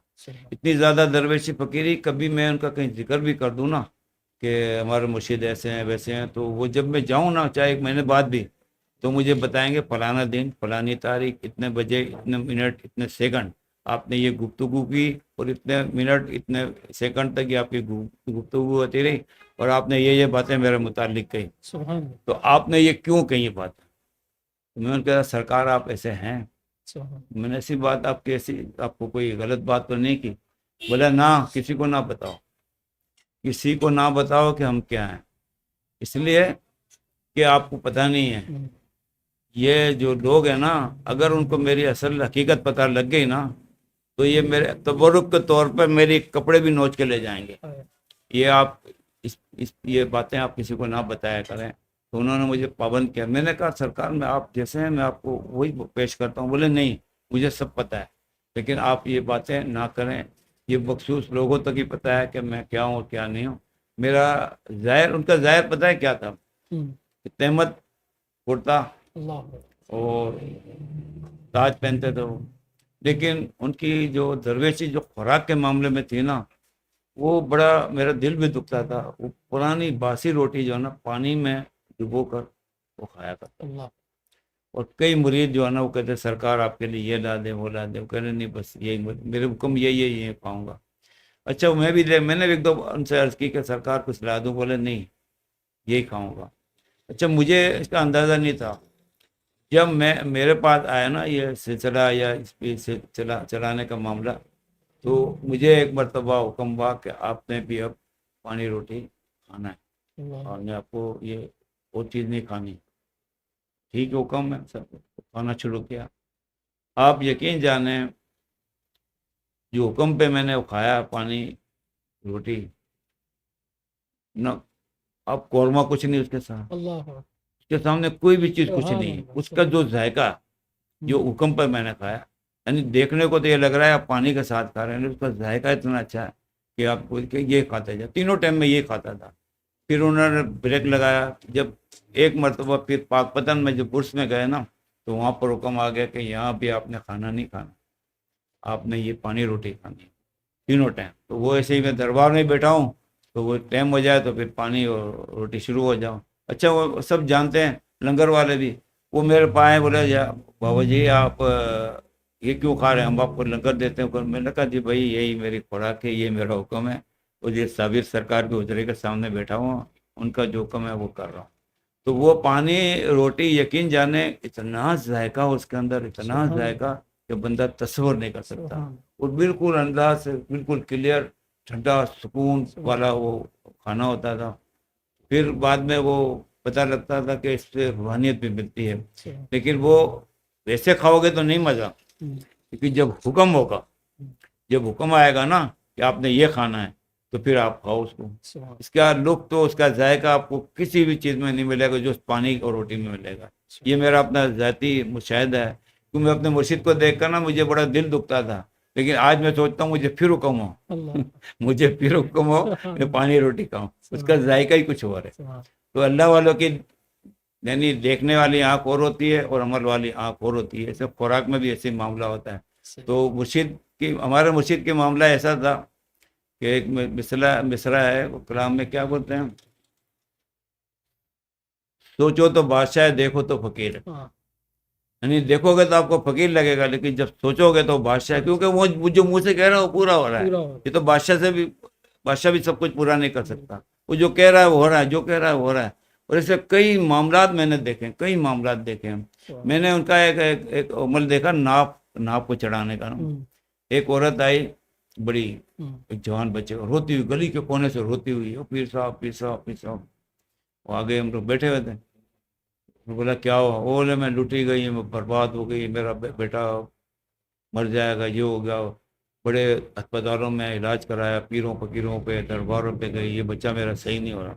اتنی زیادہ درویشی فقیری, کبھی میں ان کا کہیں ذکر بھی کر دوں نا کہ ہمارے مرشد ایسے ہیں ویسے ہیں, تو وہ جب میں جاؤں نا چاہے ایک مہینے بعد بھی, تو مجھے بتائیں گے فلانا دن فلانی تاریخ اتنے بجے اتنے منٹ اتنے سیکنڈ آپ نے یہ گفتگو کی, اور اتنے منٹ اتنے سیکنڈ تک یہ آپ کی گفتگو ہوتی رہی, اور آپ نے یہ باتیں میرے متعلق کہی. تو آپ نے یہ کیوں کہی یہ بات؟ میں نے کہا سرکار آپ ایسے ہیں. میں نے ایسی بات آپ کی, ایسی آپ کو کوئی غلط بات تو نہیں کی. بولا نہ کسی کو نہ بتاؤ, کسی کو نہ بتاؤ کہ ہم کیا ہیں, اس لیے کہ آپ کو پتہ نہیں ہے. یہ جو لوگ ہیں نا, اگر ان کو میری اصل حقیقت پتہ لگ گئی نا, تو یہ میرے تبرک کے طور پر میری کپڑے بھی نوچ کے لے جائیں گے. یہ آپ یہ باتیں آپ کسی کو نہ بتایا کریں. تو انہوں نے مجھے پابند کیا. میں نے کہا سرکار میں آپ جیسے ہیں میں آپ کو وہی پیش کرتا ہوں. بولے نہیں مجھے سب پتہ ہے, لیکن آپ یہ باتیں نہ کریں, یہ مخصوص لوگوں تک ہی پتہ ہے کہ میں کیا ہوں اور کیا نہیں ہوں. میرا ظاہر, ان کا ظاہر پتہ ہے کیا تھا, تہمت کرتا اور تاج پہنتے تھے وہ, لیکن ان کی جو درویشی جو خوراک کے معاملے میں تھی نا, وہ بڑا میرا دل بھی دکھتا تھا. وہ پرانی باسی روٹی جو ہے نا پانی میں ڈبو کر وہ کھایا کرتا. اور کئی مرید جو ہے نا وہ کہتے سرکار آپ کے لیے یہ لا دیں وہ لا دیں, وہ کہتے نہیں بس یہی میرے حکم یہی کھاؤں گا. اچھا میں نے ایک دو ان سے عرض کی کہ سرکار کچھ لا دوں, بولے نہیں یہی کھاؤں گا. اچھا مجھے اس کا اندازہ نہیں تھا. جب میرے پاس آیا نا یہ سلسلہ یا اس پہ چلانے کا معاملہ, تو مجھے ایک مرتبہ حکم ہوا کہ آپ نے بھی اب پانی روٹی کھانا ہے, اور میں آپ کو یہ اور چیز نہیں کھانی. ٹھیک ہے حکم ہے, سب کھانا شروع کیا. آپ یقین جانیں جو حکم پہ میں نے کھایا پانی روٹی نہ, اب قورمہ کچھ نہیں اس کے ساتھ, اس کے سامنے کوئی بھی چیز کچھ نہیں ہے. اس کا جو ذائقہ جو حکم پر میں نے کھایا, یعنی دیکھنے کو تو یہ لگ رہا ہے آپ پانی کے ساتھ کھا رہے ہیں, اس کا ذائقہ اتنا اچھا ہے کہ آپ کو یہ کھاتے جائے. تینوں ٹائم میں یہ کھاتا تھا. پھر انہوں نے بریک لگایا. جب ایک مرتبہ پھر پاک پتن میں جب برس میں گئے نا, تو وہاں پر حکم آ گیا کہ یہاں بھی آپ نے کھانا نہیں کھانا, آپ نے یہ پانی روٹی کھانی تینوں ٹائم. تو وہ ایسے ہی میں دربار میں بیٹھا ہوں, تو وہ ٹائم ہو جائے تو پھر پانی اور روٹی شروع ہو جاؤ. اچھا وہ سب جانتے ہیں لنگر والے بھی, وہ میرے پائے بولے بابا جی آپ یہ کیوں کھا رہے ہیں, ہم آپ کو لنگر دیتے ہیں. میں نے کہا جی بھائی یہی میری خوراک ہے, یہ میرا حکم ہے. اور یہ صابر سرکار کے حجرے کے سامنے بیٹھا ہوں, ان کا جو حکم ہے وہ کر رہا ہوں. تو وہ پانی روٹی یقین جانے اتنا ذائقہ اس کے اندر, اتنا ذائقہ کہ بندہ تصور نہیں کر سکتا. اور بالکل انداز سے بالکل کلیئر ٹھنڈا سکون والا وہ کھانا ہوتا تھا. پھر بعد میں وہ پتہ لگتا تھا کہ اس سے روحانیت بھی ملتی ہے. لیکن وہ ویسے کھاؤ گے تو نہیں مزہ, کیونکہ جب حکم ہوگا, جب حکم آئے گا نا کہ آپ نے یہ کھانا ہے, تو پھر آپ کھاؤ اس کو. اس کا لطف تو اس کا ذائقہ آپ کو کسی بھی چیز میں نہیں ملے گا جو پانی اور روٹی میں ملے گا. یہ میرا اپنا ذاتی مشاہدہ ہے, کیونکہ میں اپنے مرشد کو دیکھ کر نا مجھے بڑا دل دکھتا تھا. لیکن آج میں سوچتا ہوں مجھے پھر حکم ہو, مجھے پھر حکم ہو میں پانی روٹی کھاؤں. اس کا ذائقہ ہی کچھ اور ہے. تو اللہ والوں کی یعنی دیکھنے والی آنکھ اور ہوتی ہے اور عمل والی آنکھ اور ہوتی ہے. صرف خوراک میں بھی ایسے معاملہ ہوتا ہے. تو مرشد کی, ہمارے مرشد کے معاملہ ایسا تھا کہ ایک مصرع ہے وہ کلام میں کیا بولتے ہیں, سوچو تو بادشاہ دیکھو تو فقیر. یعنی دیکھو گے تو آپ کو فقیر لگے گا, لیکن جب سوچو گے تو بادشاہ, کیونکہ وہ جو منہ سے کہہ رہا ہے وہ پورا ہو رہا ہے. یہ تو بادشاہ بھی سب کچھ پورا نہیں کر سکتا. وہ جو کہہ رہا ہے وہ ہو رہا ہے, جو کہہ رہا ہے وہ ہو رہا ہے. اور ایسے کئی معاملات میں نے دیکھے، کئی معاملات دیکھے ہیں. میں نے ان کا ایک عمل دیکھا، ناپ کو چڑھانے کا. ایک عورت آئی بڑی، ایک جوان بچے روتی ہوئی گلی کے کونے سے روتی ہوئی، پیر صاحب پیر صاحب پیر صاحب. وہ آگے ہم لوگ بیٹھے ہوئے تھے. بولا کیا ہوا؟ وہ بولے میں لوٹی گئی، میں برباد ہو گئی، میرا بیٹا مر جائے گا، یہ ہو گیا. بڑے اسپتالوں میں علاج کرایا، پیروں فقیروں پہ درباروں پہ گئی، یہ بچہ میرا صحیح نہیں ہو رہا.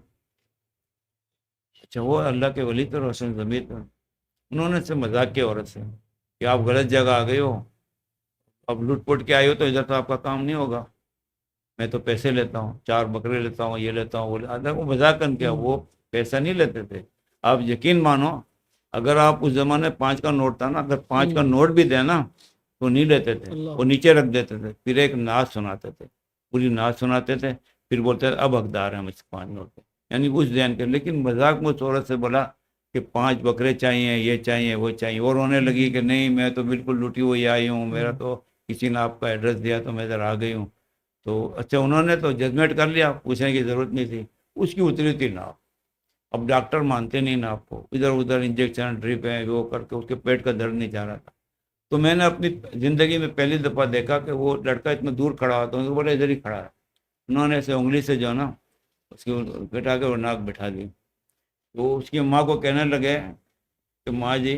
اچھا وہ اللہ کے ولی تو روشن ضمیر تھے، انہوں نے سے مذاق کیا عورت سے کہ آپ غلط جگہ آ گئے ہو، اب لوٹ پوٹ کے آئے ہو تو ادھر تو آپ کا کام نہیں ہوگا، میں تو پیسے لیتا ہوں، 4 بکرے لیتا ہوں، یہ لیتا ہوں. وہ مذاق کر کیا، وہ پیسہ نہیں لیتے تھے. آپ یقین مانو اگر آپ اس زمانے 5 کا نوٹ تھا نا، اگر 5 کا نوٹ بھی دے نا تو نہیں لیتے تھے، وہ نیچے رکھ دیتے تھے. پھر ایک نعت سناتے تھے، پوری نعت سناتے تھے، پھر بولتے تھے اب حقدار ہیں مجھ سے 5 نوٹ کے، یعنی اس ذہن کے. لیکن مذاق میں اس عورت سے بولا کہ 5 بکرے چاہیے، یہ چاہیے، وہ چاہیے. اور رونے لگی کہ نہیں میں تو بالکل لوٹی ہوئی آئی ہوں، میرا تو کسی نے آپ کا ایڈریس دیا تو میں ادھر آ گئی ہوں. تو اچھا انہوں نے تو ججمنٹ کر لیا، پوچھنے کی ضرورت نہیں تھی. اس کی اتری تھی ناپ. اب ڈاکٹر مانتے نہیں نا آپ کو، ادھر ادھر انجیکشن ڈرپ ہے وہ کر کے اس کے پیٹ کا درد نہیں جا رہا تھا. تو میں نے اپنی زندگی میں پہلی دفعہ دیکھا کہ وہ لڑکا اتنا دور کھڑا ہوا تو بولے ادھر ہی کھڑا ہے. انہوں نے اسے انگلی سے جو نا اس کی بٹھا کے وہ ناک بٹھا دی. وہ اس کی ماں کو کہنے لگے کہ ماں جی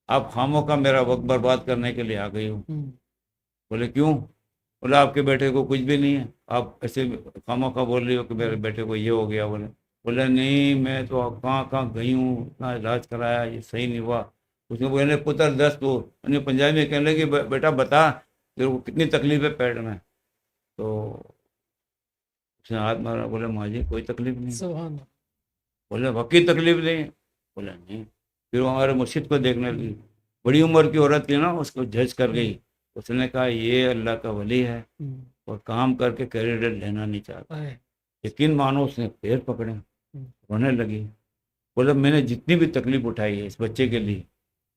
آپ خاموں کا میرا وقت برباد کرنے کے لیے آ گئی ہو. بولے کیوں؟ بولا آپ کے بیٹے کو کچھ بھی نہیں ہے، آپ ایسے خاموں کا بول رہی ہو کہ میرے بیٹے کو یہ ہو گیا. بولے نہیں میں تو کہاں گئی ہوں، اتنا علاج کرایا، یہ صحیح نہیں ہوا. اس نے بولے پتر دس تو انہیں پنجابی میں کہنے لگے بیٹا بتا تیرے کو کتنی تکلیف ہے پیٹ میں. تو اس نے ہاتھ مارا. بولے ماں جی کوئی تکلیف نہیں. سبحان اللہ. بولے واقعی تکلیف نہیں؟ بولے نہیں. پھر وہ ہمارے مرشد کو دیکھنے لگی، بڑی عمر کی عورت تھی نا، اس کو جج کر گئی. اس نے کہا یہ اللہ کا ولی ہے اور کام کر کے کریڈٹ لینا نہیں چاہتا. یقین مانو اس نے پیر پکڑے، رونے لگی. بولے میں نے جتنی بھی تکلیف اٹھائی ہے اس بچے کے لیے،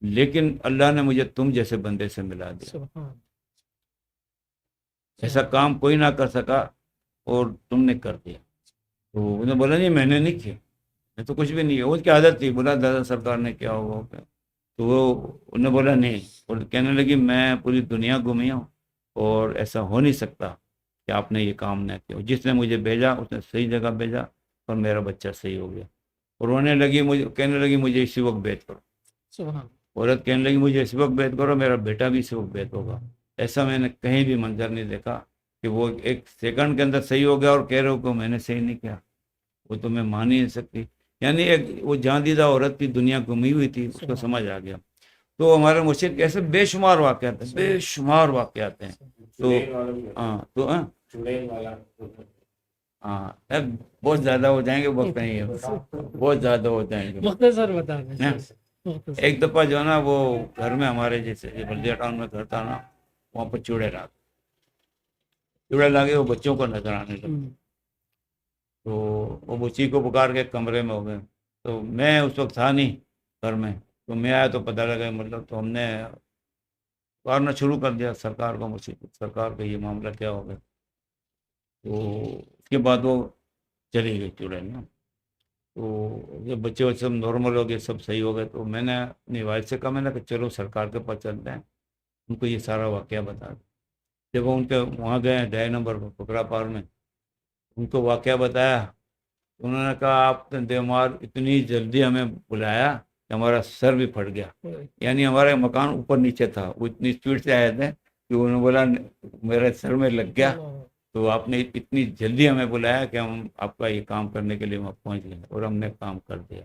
لیکن اللہ نے مجھے تم جیسے بندے سے ملا دیا. ایسا کام کوئی نہ کر سکا اور تم نے کر دیا. تو انہوں نے بولا نہیں میں نے نہیں کیا، میں تو کچھ بھی نہیں ہے. اس کی عادت تھی. بولا دادا سرکار نے کیا ہوا. تو وہ انہوں نے بولا نہیں. اور کہنے لگی میں پوری دنیا گھومی ہوں اور ایسا ہو نہیں سکتا کہ آپ نے یہ کام نہ کیا. جس نے مجھے بھیجا اس نے صحیح جگہ بھیجا اور میرا بچہ صحیح ہو گیا. اور رونے لگی، کہنے لگی مجھے اسی وقت بیت کرو. عورت کہنے لگی مجھے اسی وقت بیت کرو، میرا بیٹا بھی اسی وقت بیت ہوگا. ایسا میں نے کہیں بھی منظر نہیں دیکھا کہ وہ 1 سیکنڈ کے اندر صحیح ہو گیا اور کہہ رہے ہو کہ میں نے صحیح نہیں کیا. وہ تو میں مان ہی نہیں سکتی. یعنی ایک وہ جان دیدہ عورت تھی، دنیا گھومی ہوئی تھی، اس کو سمجھ آ گیا. تو ہمارے مرشد کے ایسے بے شمار واقعات ہیں، بے شمار واقعات ہیں. تو بہت زیادہ ہو جائیں گے، وقت نہیں ہے، بہت زیادہ ہو جائیں گے. مختصر بتا دیں. ایک دفعہ جو ہے نا وہ گھر میں ہمارے جیسے بلدیہ ٹاؤن میں گھر تھا نا، وہاں پر چوڑے لاگے وہ بچوں کو نظر آنے لگے. تو وہ بچی کو پکار کے کمرے میں ہو گئے. تو میں اس وقت تھا نہیں گھر میں، تو میں آیا تو پتہ لگا مطلب. تو ہم نے پکارنا شروع کر دیا سرکار کو، سرکار کا یہ معاملہ کیا ہو گیا. تو اس کے بعد وہ چلی گئی چوڑے میں. تو جب بچے سب نارمل ہو گئے، سب صحیح ہو گئے، تو میں نے اپنی وائف سے کہا، میں نے کہ چلو سرکار کے پاس چلتے ہیں، ان کو یہ سارا واقعہ بتا دیں. جب وہ ان کے وہاں گئے 2.5 نمبر پکڑا پار میں، ان کو واقعہ بتایا. انہوں نے کہا آپ نے دیومار اتنی جلدی ہمیں بلایا کہ ہمارا سر بھی پھٹ گیا. یعنی ہمارا مکان اوپر نیچے تھا، وہ اتنی اسپیڈ سے آئے تھے کہ انہوں نے بولا میرے سر میں لگ گیا. تو آپ نے اتنی جلدی ہمیں بلایا کہ ہم آپ کا یہ کام کرنے کے لیے وہاں پہنچ گئے اور ہم نے کام کر دیا.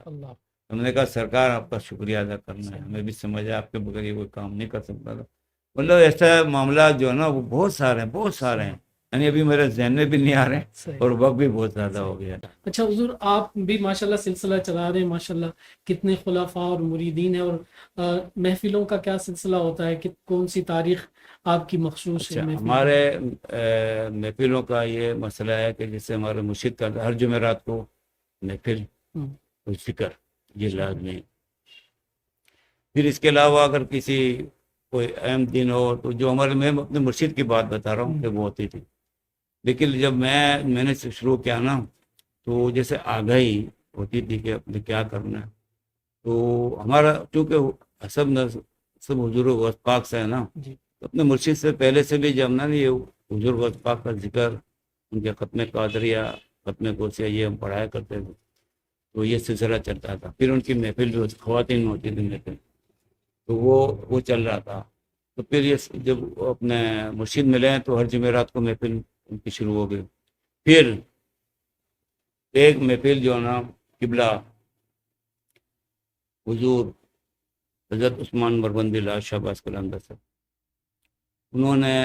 ہم نے کہا سرکار آپ کا شکریہ ادا کرنا ہے، ہمیں بھی سمجھا آپ کے بغیر یہ کوئی کام نہیں کر سکتا تھا. مطلب ایسا معاملات جو ہے نا وہ بہت سارے ہیں. یعنی ابھی میرے ذہن میں بھی نہیں آ رہے ہیں اور وقت بھی بہت زیادہ ہو گیا. اچھا حضور آپ بھی ماشاءاللہ سلسلہ چلا رہے ہیں، ماشاءاللہ کتنے خلفاء اور مریدین ہیں، اور محفلوں کا کیا سلسلہ ہوتا ہے، کون سی تاریخ آپ کی مخصوص ہے؟ ہمارے محفلوں کا یہ مسئلہ ہے کہ جیسے ہمارے مرشد کا ہر جمعرات کو محفل فکر یہ لازمی. پھر اس کے علاوہ اگر کسی کوئی اہم دن ہو تو جو ہمارے، میں اپنے مرشد کی بات بتا رہا ہوں کہ وہ ہوتی تھی. لیکن جب میں نے شروع کیا نا تو جیسے آ گئی ہوتی تھی کہ اپنے کیا کرنا ہے. تو ہمارا چونکہ سب حضور غوث پاک سے ہے نا, جی اپنے مرشد سے پہلے سے بھی جب نا یہ حضور غوث پاک کا ذکر, ان کے ختم قادریہ, ختم غوثیہ یہ ہم پڑھایا کرتے تھے, تو یہ سلسلہ چلتا تھا. پھر ان کی محفل جو خواتین ہوتی تھی محفل, تو وہ چل رہا تھا. تو پھر یہ جب اپنے مرشد ملے ہیں تو ہر جمعرات کو محفل ان کی شروع ہو گئی. پھر ایک محفل جو ہے نا قبلہ حضور حضرت عثمان مربندی لا شہباز قلندر سے, انہوں نے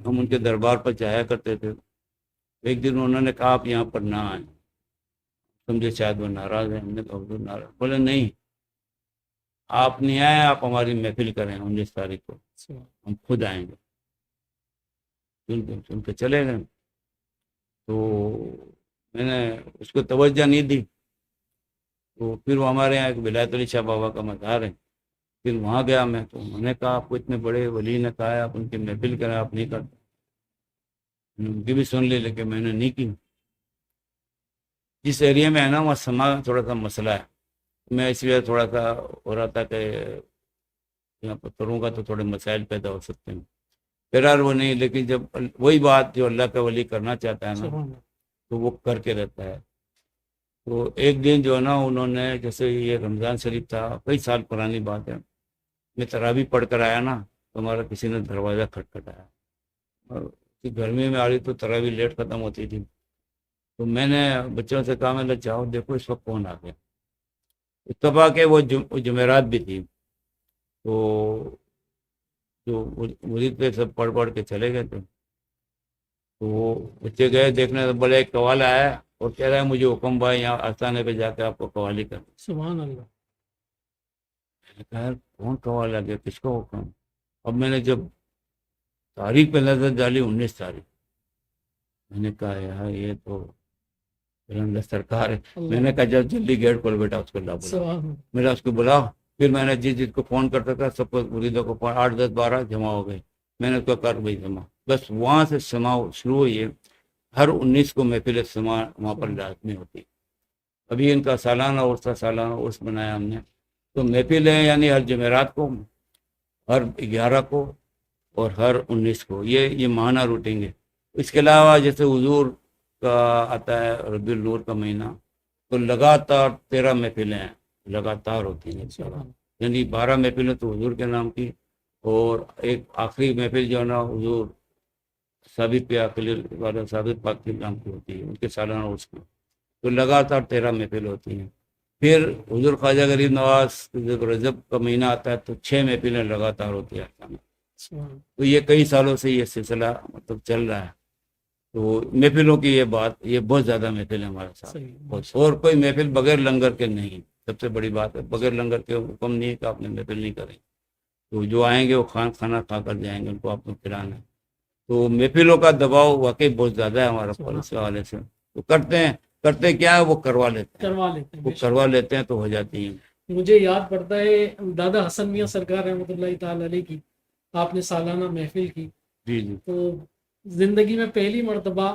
ہم ان کے دربار پر جایا کرتے تھے. ایک دن انہوں نے کہا آپ یہاں پر نہ آئیں, سمجھے شاید وہ ناراض ہیں. ہم نے کہا حضور ناراض, بولے نہیں آپ نہیں آئے, آپ ہماری محفل کریں 19 تاریخ کو, ہم خود آئیں گے. سن کے چلے گئے. تو میں نے اس کو توجہ نہیں دی. تو پھر وہ ہمارے یہاں ایک ولایت علی شاہ بابا کا مزار ہے, پھر وہاں گیا میں. تو انہوں نے کہا آپ کو اتنے بڑے ولی نے کہا ہے آپ ان کی محفل کریں, آپ نہیں کرتے. ان کی بھی سن لی, لیکن میں نے نہیں کی. جس ایریا میں ہے نا وہاں سما تھوڑا سا مسئلہ ہے. میں اس لیے تھوڑا سا ہو رہا تھا کہ یہاں پر کروں گا تو تھوڑے مسائل پیدا ہو سکتے ہیں. بہرحال وہ نہیں, لیکن جب وہی بات جو اللہ کا ولی کرنا چاہتا ہے نا تو وہ کر کے رہتا ہے. تو ایک دن جو ہے نا انہوں نے, جیسے یہ رمضان شریف تھا, کئی سال پرانی بات ہے, میں تراویح پڑھ کر آیا نا تو ہمارا کسی نے دروازہ کھٹکھٹایا. اور گرمی میں آ رہی تو تراویح لیٹ ختم ہوتی تھی. تو میں نے بچوں سے کہا, میں نے جاؤ دیکھو اس وقت کون آ گیا. اتفاق ہے وہ جمعرات بھی تھی. تو جو مرید پہ سب پڑھ کے چلے گئے تھے. تو وہ بچے گئے دیکھنے, تو بڑے ایک قوال آیا اور کہہ رہا ہے مجھے حکم بھائی یہاں آستانے پہ جا کے آپ کو قوالی کر. سبحان اللہ. میں نے کہا کون قوال آ گیا, کس کو حکم. اب میں نے جب تاریخ پہ نظر ڈالی 19 تاریخ, میں نے کہا یار یہ تو اللہ سرکار ہے. میں نے کہا جب جلدی گیٹ کھول بیٹا اس کو لا بلا. میرا اس کو بلاؤ. پھر میں نے جس کو فون کرتا تھا سب کو مریدوں کو 8 10 12 جمع ہو گئے. میں نے اس کو کر بھائی جمع. بس وہاں سے سما شروع ہوئی ہے. ہر 19 کو محفل سما وہاں پر لازمی ہوتی. ابھی ان کا سالانہ عرس بنایا ہم نے. تو محفل ہے یعنی ہر جمعرات کو, ہر 11 کو اور ہر 19 کو. یہ ماہانہ روٹین ہے. اس کے علاوہ جیسے حضور کا آتا ہے ربیع النور کا مہینہ, تو لگاتار 13 محفلیں لگاتار ہوتی ہیں. یعنی 12 محفلیں تو حضور کے نام کی, اور ایک آخری محفل جو ہے نا حضور ثابت پاک کے نام کی ہوتی ہے, ان کے سالانہ عرس کی. تو لگاتار 13 محفل ہوتی ہیں. پھر حضور خواجہ غریب نواز جب رجب کا مہینہ آتا ہے تو 6 محفلیں لگاتار ہوتی ہیں. تو یہ کئی سالوں سے یہ سلسلہ مطلب چل رہا ہے. تو محفلوں کی یہ بہت زیادہ محفل ہے ہمارے ساتھ. اور کوئی محفل بغیر لنگر کے نہیں. سب سے بڑی بات ہے بغیر لنگر کے حکم نہیں ہے کہ آپ نے محفل نہیں کریں. تو جو آئیں گے وہ کھانا کھا کر جائیں گے, ان کو آپ کو کھلانا ہے. تو محفلوں کا دباؤ واقعی بہت زیادہ ہے ہمارا پالیسی حوالے سے. تو کرتے کیا ہے وہ کروا لیتے ہیں تو ہو جاتی ہیں. مجھے یاد پڑتا ہے دادا حسن میاں سرکار رحمۃ اللہ تعالی علیہ کی آپ نے سالانہ محفل کی. جی تو زندگی میں پہلی مرتبہ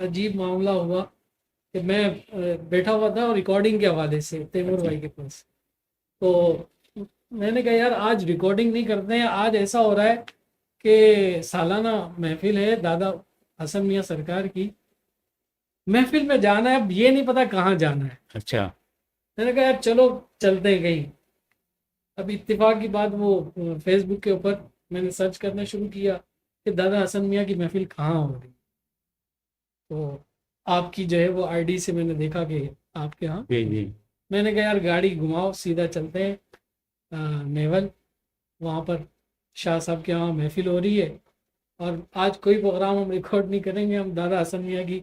عجیب معاملہ ہوا کہ میں بیٹھا ہوا تھا ریکارڈنگ کے حوالے سے تیمور بھائی کے پاس. تو میں نے کہا یار آج ریکارڈنگ نہیں کرتے ہیں, آج ایسا ہو رہا ہے کہ سالانہ محفل ہے دادا حسن میاں سرکار کی, محفل میں جانا ہے, اب یہ نہیں پتا کہاں جانا ہے. اچھا. میں نے کہا یار چلو چلتے ہیں کہیں. اب اتفاق کی بات وہ فیس بک کے اوپر میں نے سرچ کرنا شروع کیا کہ دادا حسن میاں کی محفل کہاں ہو رہی. تو آپ کی جو ہے وہ آئی ڈی سے میں نے دیکھا کہ آپ کے ہاں. میں نے کہا یار گاڑی گھماؤ سیدھا چلتے ہیں نیول, وہاں پر شاہ صاحب کے وہاں محفل ہو رہی ہے. اور آج کوئی پروگرام ہم ریکارڈ نہیں کریں گے, ہم دادا حسن میاں کی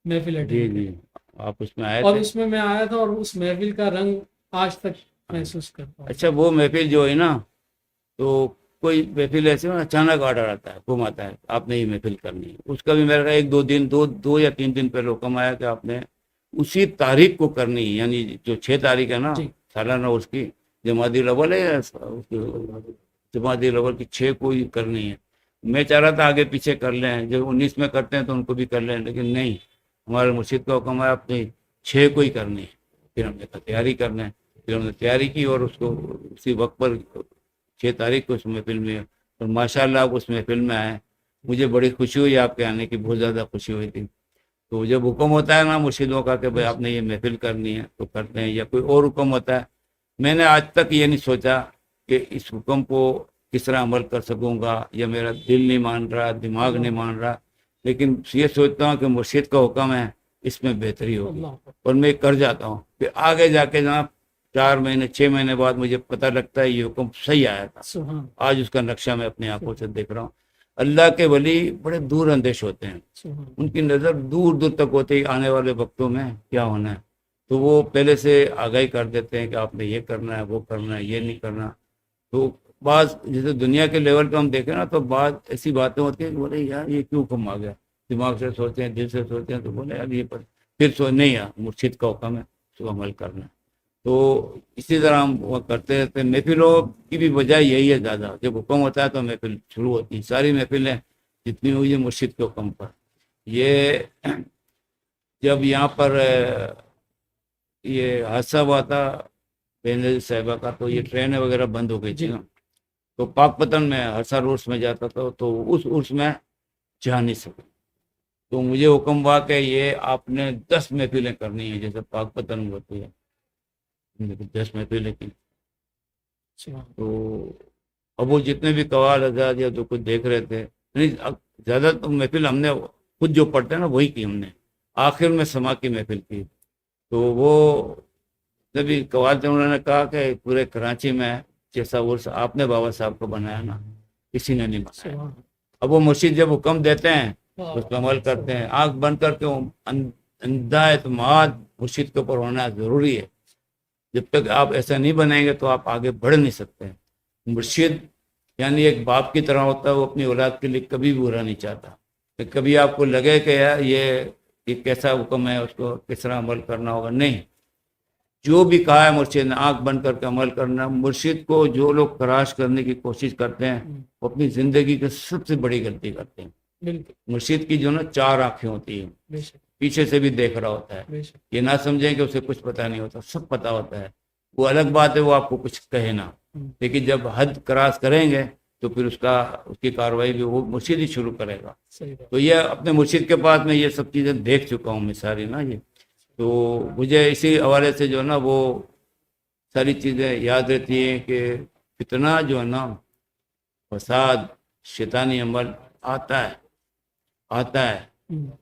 محفل اٹینڈ. آپ اس میں آئے اور اس میں آیا تھا, اور اس محفل کا رنگ آج تک محسوس کرتا ہوں. اچھا وہ محفل جو ہے نا, تو کوئی محفل ایسے اچانک آرڈر آتا ہے, حکم آتا ہے آپ نے یہ محفل کرنی ہے. اس کا بھی میرا ایک دو یا تین دن پہلے حکم آیا کہ آپ نے اسی تاریخ کو کرنی ہے. یعنی جو 6 تاریخ ہے نا سالانہ اس کی جمادی الاول ہے, جمادی الاول کی 6 کو ہی کرنی ہے. میں چاہ رہا تھا آگے پیچھے کر لیں, جب 19 میں کرتے ہیں تو ان کو بھی کر لیں, لیکن نہیں, ہمارے مرشد کا حکم ہے آپ نے 6 کو ہی کرنی ہے. پھر ہم نے کہا تیاری کرنا ہے. پھر ہم نے تیاری کی اور اس کو اسی وقت پر 6 تاریخ کو اس محفل میں, اور ماشاء اللہ آپ اس محفل میں آئے. مجھے بڑی خوشی ہوئی آپ کے آنے کی, بہت زیادہ خوشی ہوئی تھی. تو جب حکم ہوتا ہے نا مرشدوں کا کہ بھائی آپ نے یہ محفل کرنی ہے تو کرتے ہیں, یا کوئی اور حکم ہوتا ہے. میں نے آج تک یہ نہیں سوچا کہ اس حکم کو کس طرح عمل کر سکوں گا, یا میرا دل نہیں مان رہا, دماغ نہیں مان رہا, لیکن یہ سوچتا ہوں کہ مرشد کا حکم ہے, اس میں بہتری ہوگی, اور میں کر جاتا ہوں. پھر آگے جا کے جہاں 4 مہینے 6 مہینے بعد مجھے پتہ لگتا ہے یہ حکم صحیح آیا تھا. آج اس کا نقشہ میں اپنی آنکھوں سے دیکھ رہا ہوں. اللہ کے ولی بڑے دور اندیش ہوتے ہیں, ان کی نظر دور دور تک ہوتی ہے آنے والے وقتوں میں کیا ہونا ہے. تو وہ پہلے سے آگاہی کر دیتے ہیں کہ آپ نے یہ کرنا ہے, وہ کرنا ہے, یہ نہیں کرنا. تو بعض جیسے دنیا کے لیول پہ ہم دیکھیں نا, تو بعض ایسی باتیں ہوتی ہیں کہ بولے یار یہ کیوں حکم آ گیا, دماغ سے سوچتے ہیں, دل سے سوچتے ہیں, تو بولے یار یہ پھر نہیں یار مرشد کا حکم ہے, اس کو عمل کرنا ہے. تو اسی طرح ہم وہ کرتے رہتے ہیں. محفلوں کی بھی وجہ یہی ہے زیادہ, جب حکم ہوتا ہے تو محفل شروع ہوتی ہے. ساری محفلیں جتنی ہوئی ہیں مرشد کے حکم پر. یہ جب یہاں پر یہ حادثہ ہوا تھا بینظیر صاحبہ کا, تو یہ ٹرینیں وغیرہ بند ہو گئی تھی نا, تو پاک پتن میں ہر عرس میں جاتا تھا, تو اس عرس میں جا نہیں سکا. تو مجھے حکم ہوا کہ یہ آپ نے 10 محفلیں کرنی ہیں جیسے پاک پتن میں ہوتی ہے, 10 محفلیں کی. تو اب وہ جتنے بھی قوال حضرات یا جو کچھ دیکھ رہے تھے, زیادہ تو محفل ہم نے خود جو پڑھتے ہیں نا وہی کی ہم نے. آخر میں سما کی محفل کی. تو وہ جبھی قوال تھے, انہوں نے کہا کہ پورے کراچی میں جیسا عرس آپ نے بابا صاحب کو بنایا نا, کسی نے نہیں بنایا. اب وہ مرشد جب حکم دیتے ہیں اس پر عمل کرتے ہیں. آنکھ بند کر کے اندھا اعتماد مرشد کے اوپر ہونا ضروری ہے. جب تک آپ ایسا نہیں بنائیں گے تو آپ آگے بڑھ نہیں سکتے. مرشد یعنی ایک باپ کی طرح ہوتا ہے, وہ اپنی اولاد کے لیے کبھی برا نہیں چاہتا. کہ کبھی آپ کو لگے کہ یار یہ کیسا حکم ہے, اس کو کس طرح عمل کرنا ہوگا, نہیں. جو بھی کہا ہے مرشد نے آنکھ بند کر کے عمل کرنا. مرشد کو جو لوگ تراش کرنے کی کوشش کرتے ہیں وہ اپنی زندگی کی سب سے بڑی غلطی کرتے ہیں. مرشد کی جو نا 4 آنکھیں ہوتی ہیں, پیچھے سے بھی دیکھ رہا ہوتا ہے. یہ نہ سمجھیں کہ اسے کچھ پتہ نہیں ہوتا, سب پتہ ہوتا ہے. وہ الگ بات ہے وہ آپ کو کچھ کہے نا, لیکن جب حد کراس کریں گے تو پھر اس کی کارروائی بھی وہ مرشد ہی شروع کرے گا. تو یہ اپنے مرشد کے پاس میں یہ سب چیزیں دیکھ چکا ہوں میں ساری نا. یہ تو مجھے اسی حوالے سے جو ہے نا وہ ساری چیزیں یاد رہتی ہیں کہ فتنہ جو ہے نا, فساد, شیطانی عمل آتا ہے.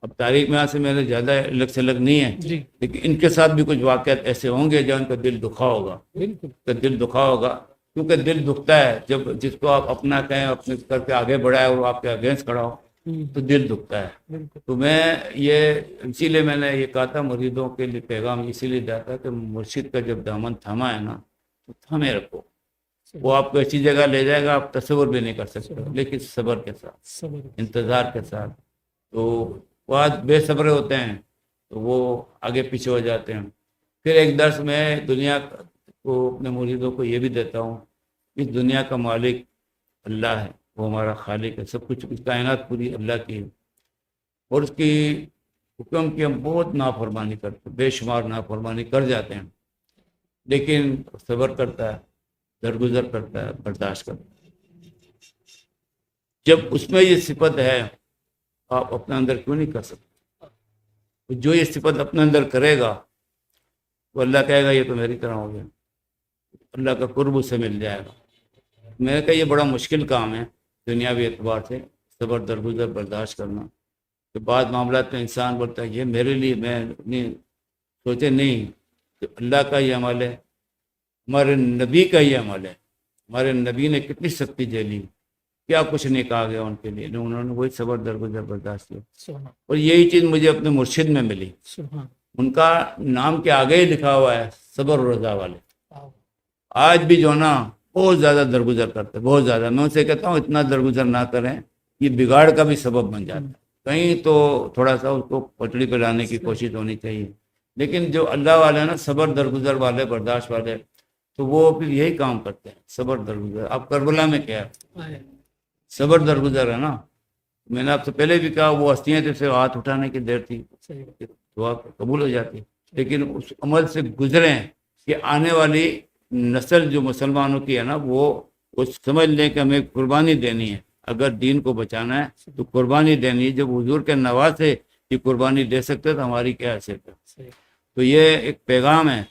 اب تاریخ میں سے میرے زیادہ الگ سے الگ نہیں ہے, لیکن ان کے ساتھ بھی کچھ واقعات ایسے ہوں گے جہاں ان کا دل دکھا ہوگا. کیونکہ دل دکھتا ہے جب جس کو آپ اپنا کہیں, اپنے کر کے آگے بڑھائے اور آپ کے اگینسٹ کھڑا ہو تو دل دکھتا ہے. تو میں یہ اسی لیے میں نے یہ کہا تھا مریدوں کے لیے پیغام اسی لیے جاتا کہ مرشد کا جب دامن تھاما ہے نا تو تھامے رکھو. وہ آپ کو ایسی جگہ لے جائے گا آپ تصور بھی نہیں کر سکتے, لیکن صبر کے ساتھ, انتظار کے ساتھ. تو وہ آج بے صبر ہوتے ہیں تو وہ آگے پیچھے ہو جاتے ہیں. پھر ایک درس میں دنیا کو اپنے مریدوں کو یہ بھی دیتا ہوں, اس دنیا کا مالک اللہ ہے, وہ ہمارا خالق ہے. سب کچھ کائنات پوری اللہ کی ہے, اور اس کی حکم کی ہم بہت نافرمانی کرتے ہیں, بے شمار نافرمانی کر جاتے ہیں, لیکن صبر کرتا ہے, درگزر کرتا ہے, برداشت کرتا ہے. جب اس میں یہ صفت ہے آپ اپنے اندر کیوں نہیں کر سکتے؟ جو یہ صفت اپنے اندر کرے گا تو اللہ کہے گا یہ تو میری طرح ہو گیا, اللہ کا قرب اسے مل جائے گا. میں نے کہا یہ بڑا مشکل کام ہے دنیاوی اعتبار سے, صبر, درگزر, برداشت کرنا. کہ بعض معاملات میں انسان بولتا ہے یہ میرے لیے, میں نہیں سوچے نہیں کہ اللہ کا یہ عمل ہے, ہمارے نبی کا یہ عمل ہے. ہمارے نبی نے کتنی سختی جھیلی, کیا کچھ نہیں کہا گیا ان کے لیے, انہوں نے وہی صبر, درگزر, برداشت کیا. اور یہی چیز مجھے اپنے مرشد میں ملی. ان کا نام کے آگے ہی لکھا ہوا ہے صبر و رضا والے. آج بھی جو نا بہت زیادہ درگزر کرتے, بہت زیادہ. میں ان سے کہتا ہوں اتنا درگزر نہ کریں, یہ بگاڑ کا بھی سبب بن جاتا ہے. کہیں تو تھوڑا سا اس کو پٹڑی پہ لانے کی کوشش ہونی چاہیے. لیکن جو اللہ والے ہیں نا, صبر, درگزر والے, برداشت والے, تو وہ پھر یہی کام کرتے ہیں, صبر, درگزر. اب کربلا میں کیا ہے, صبر درگزر ہے نا. میں نے آپ سے پہلے بھی کہا وہ ہستیاں جیسے ہاتھ اٹھانے کی دیر تھی, دعا قبول ہو جاتی. لیکن اس عمل سے گزریں کہ آنے والی نسل جو مسلمانوں کی ہے نا وہ سمجھ لیں کہ ہمیں قربانی دینی ہے. اگر دین کو بچانا ہے تو قربانی دینی ہے. جب حضور کے نواسے یہ قربانی دے سکتے تو ہماری کیا حیثیت ہے. تو یہ ایک پیغام ہے.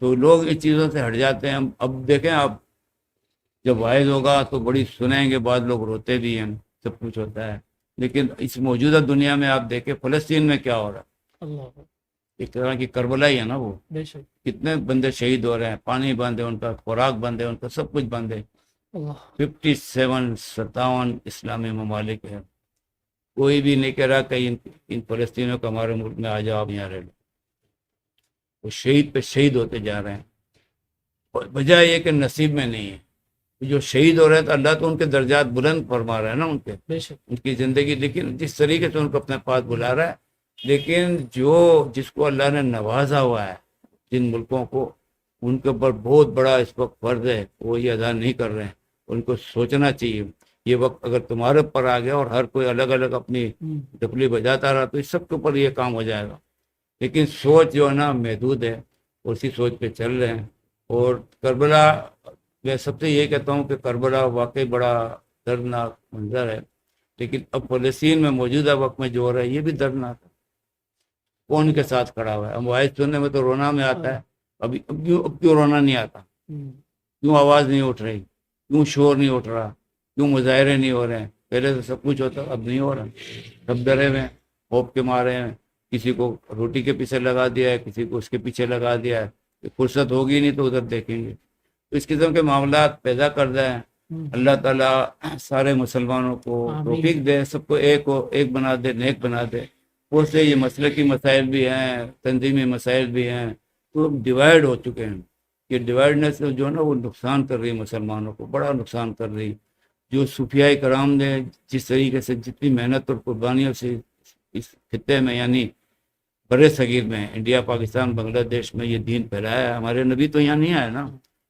تو لوگ ان چیزوں سے ہٹ جاتے ہیں. اب دیکھیں آپ جب واعظ ہوگا تو بڑی سنیں گے, بعض لوگ روتے بھی ہیں, سب کچھ ہوتا ہے. لیکن اس موجودہ دنیا میں آپ دیکھیں فلسطین میں کیا ہو رہا ہے. ایک طرح کی کربلا ہی ہے نا وہ. کتنے بندے شہید ہو رہے ہیں, پانی بند ہے ان کا, خوراک بند ہے ان کا, سب کچھ بند ہے. 57 اسلامی ممالک ہیں. کوئی بھی نہیں کہہ رہا کہ ان فلسطینیوں کو ہمارے ملک میں آ جاؤ, آپ یہاں رہ لو. وہ شہید پہ شہید ہوتے جا رہے ہیں. وجہ یہ کہ نصیب میں نہیں ہے. جو شہید ہو رہے ہیں تو اللہ تو ان کے درجات بلند فرما رہا ہے نا, ان کی زندگی. لیکن جس طریقے سے ان کو اپنے پاس بلا رہا ہے, لیکن جس کو اللہ نے نوازا ہوا ہے, جن ملکوں کو, ان کے اوپر بہت بڑا اس وقت فرض ہے, وہ یہ ادا نہیں کر رہے ہیں. ان کو سوچنا چاہیے یہ وقت اگر تمہارے اوپر آ گیا اور ہر کوئی الگ الگ اپنی ڈپلی بجاتا رہا تو اس سب کے اوپر یہ کام ہو جائے گا. لیکن سوچ جو ہے نا محدود ہے, اسی سوچ پہ چل رہے ہیں. اور کربلا, میں سب سے یہ کہتا ہوں کہ کربلا واقعی بڑا دردناک منظر ہے. لیکن اب فلسطین میں موجودہ وقت میں جو ہو رہا ہے یہ بھی دردناک ہے. کون کے ساتھ کھڑا ہوا ہے؟ ہم واحد سننے میں تو رونا میں آتا ہے. اب کیوں رونا نہیں آتا؟ کیوں آواز نہیں اٹھ رہی؟ کیوں شور نہیں اٹھ رہا؟ کیوں مظاہرے نہیں ہو رہے ہیں؟ پہلے تو سب کچھ ہوتا, اب نہیں ہو رہا. سب ڈرے ہوئے ہیں, خوف کے مارے ہیں. کسی کو روٹی کے پیچھے لگا دیا ہے, کسی کو اس کے پیچھے لگا دیا ہے. فرصت ہوگی نہیں تو ادھر دیکھیں گے. تو اس قسم کے معاملات پیدا کر رہے ہیں. اللہ تعالیٰ سارے مسلمانوں کو توفیق دے, سب کو ایک بنا دے, نیک بنا دے. وہ سے یہ مسلکی مسائل بھی ہیں, تنظیمی مسائل بھی ہیں, تو ڈیوائڈ ہو چکے ہیں. یہ ڈیوائڈنس جو ہے نا وہ نقصان کر رہی ہے مسلمانوں کو, بڑا نقصان کر رہی. جو صوفیاء کرام نے جس طریقے سے جتنی محنت اور قربانیوں سے اس خطے میں یعنی بر صغیر میں, انڈیا, پاکستان, بنگلہ دیش میں یہ دین پھیلایا ہے. ہمارے نبی تو یہاں نہیں آئے نا,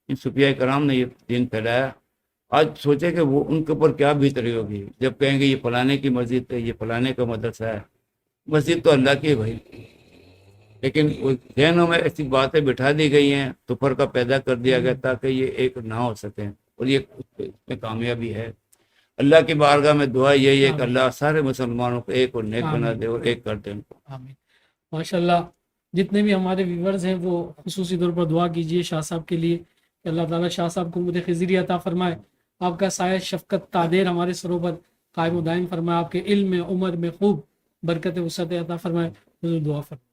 ان صوفیاء کرام نے یہ دین پھیلایا. آج سوچے کہ وہ ان کے اوپر کیا بہتری ہوگی جب کہیں گے یہ فلانے کی مسجد ہے, یہ فلانے کا مدرسہ ہے. مسجد تو اللہ کی ہے بھائی, لیکن ذہنوں میں ایسی باتیں بٹھا دی گئی ہیں, تفرقہ پیدا کر دیا گیا تاکہ یہ ایک نہ ہو سکیں. اور یہ اس میں کامیابی ہے. اللہ کی بارگاہ میں دعا یہی ہے کہ اللہ سارے مسلمانوں کو ایک اور نیک بنا دے اور ایک کر دے ان کو. آمین. ماشاءاللہ. جتنے بھی ہمارے ویورز ہیں وہ خصوصی طور پر دعا کیجئے شاہ صاحب کے لیے کہ اللہ تعالیٰ شاہ صاحب کو قوت خضری عطا فرمائے, آپ کا سایہ شفقت تعدیر ہمارے سروں پر قائم و دائم فرمائے, آپ کے علم میں, عمر میں خوب برکت وسعت عطا فرمائے. حضور دعا فرمائے.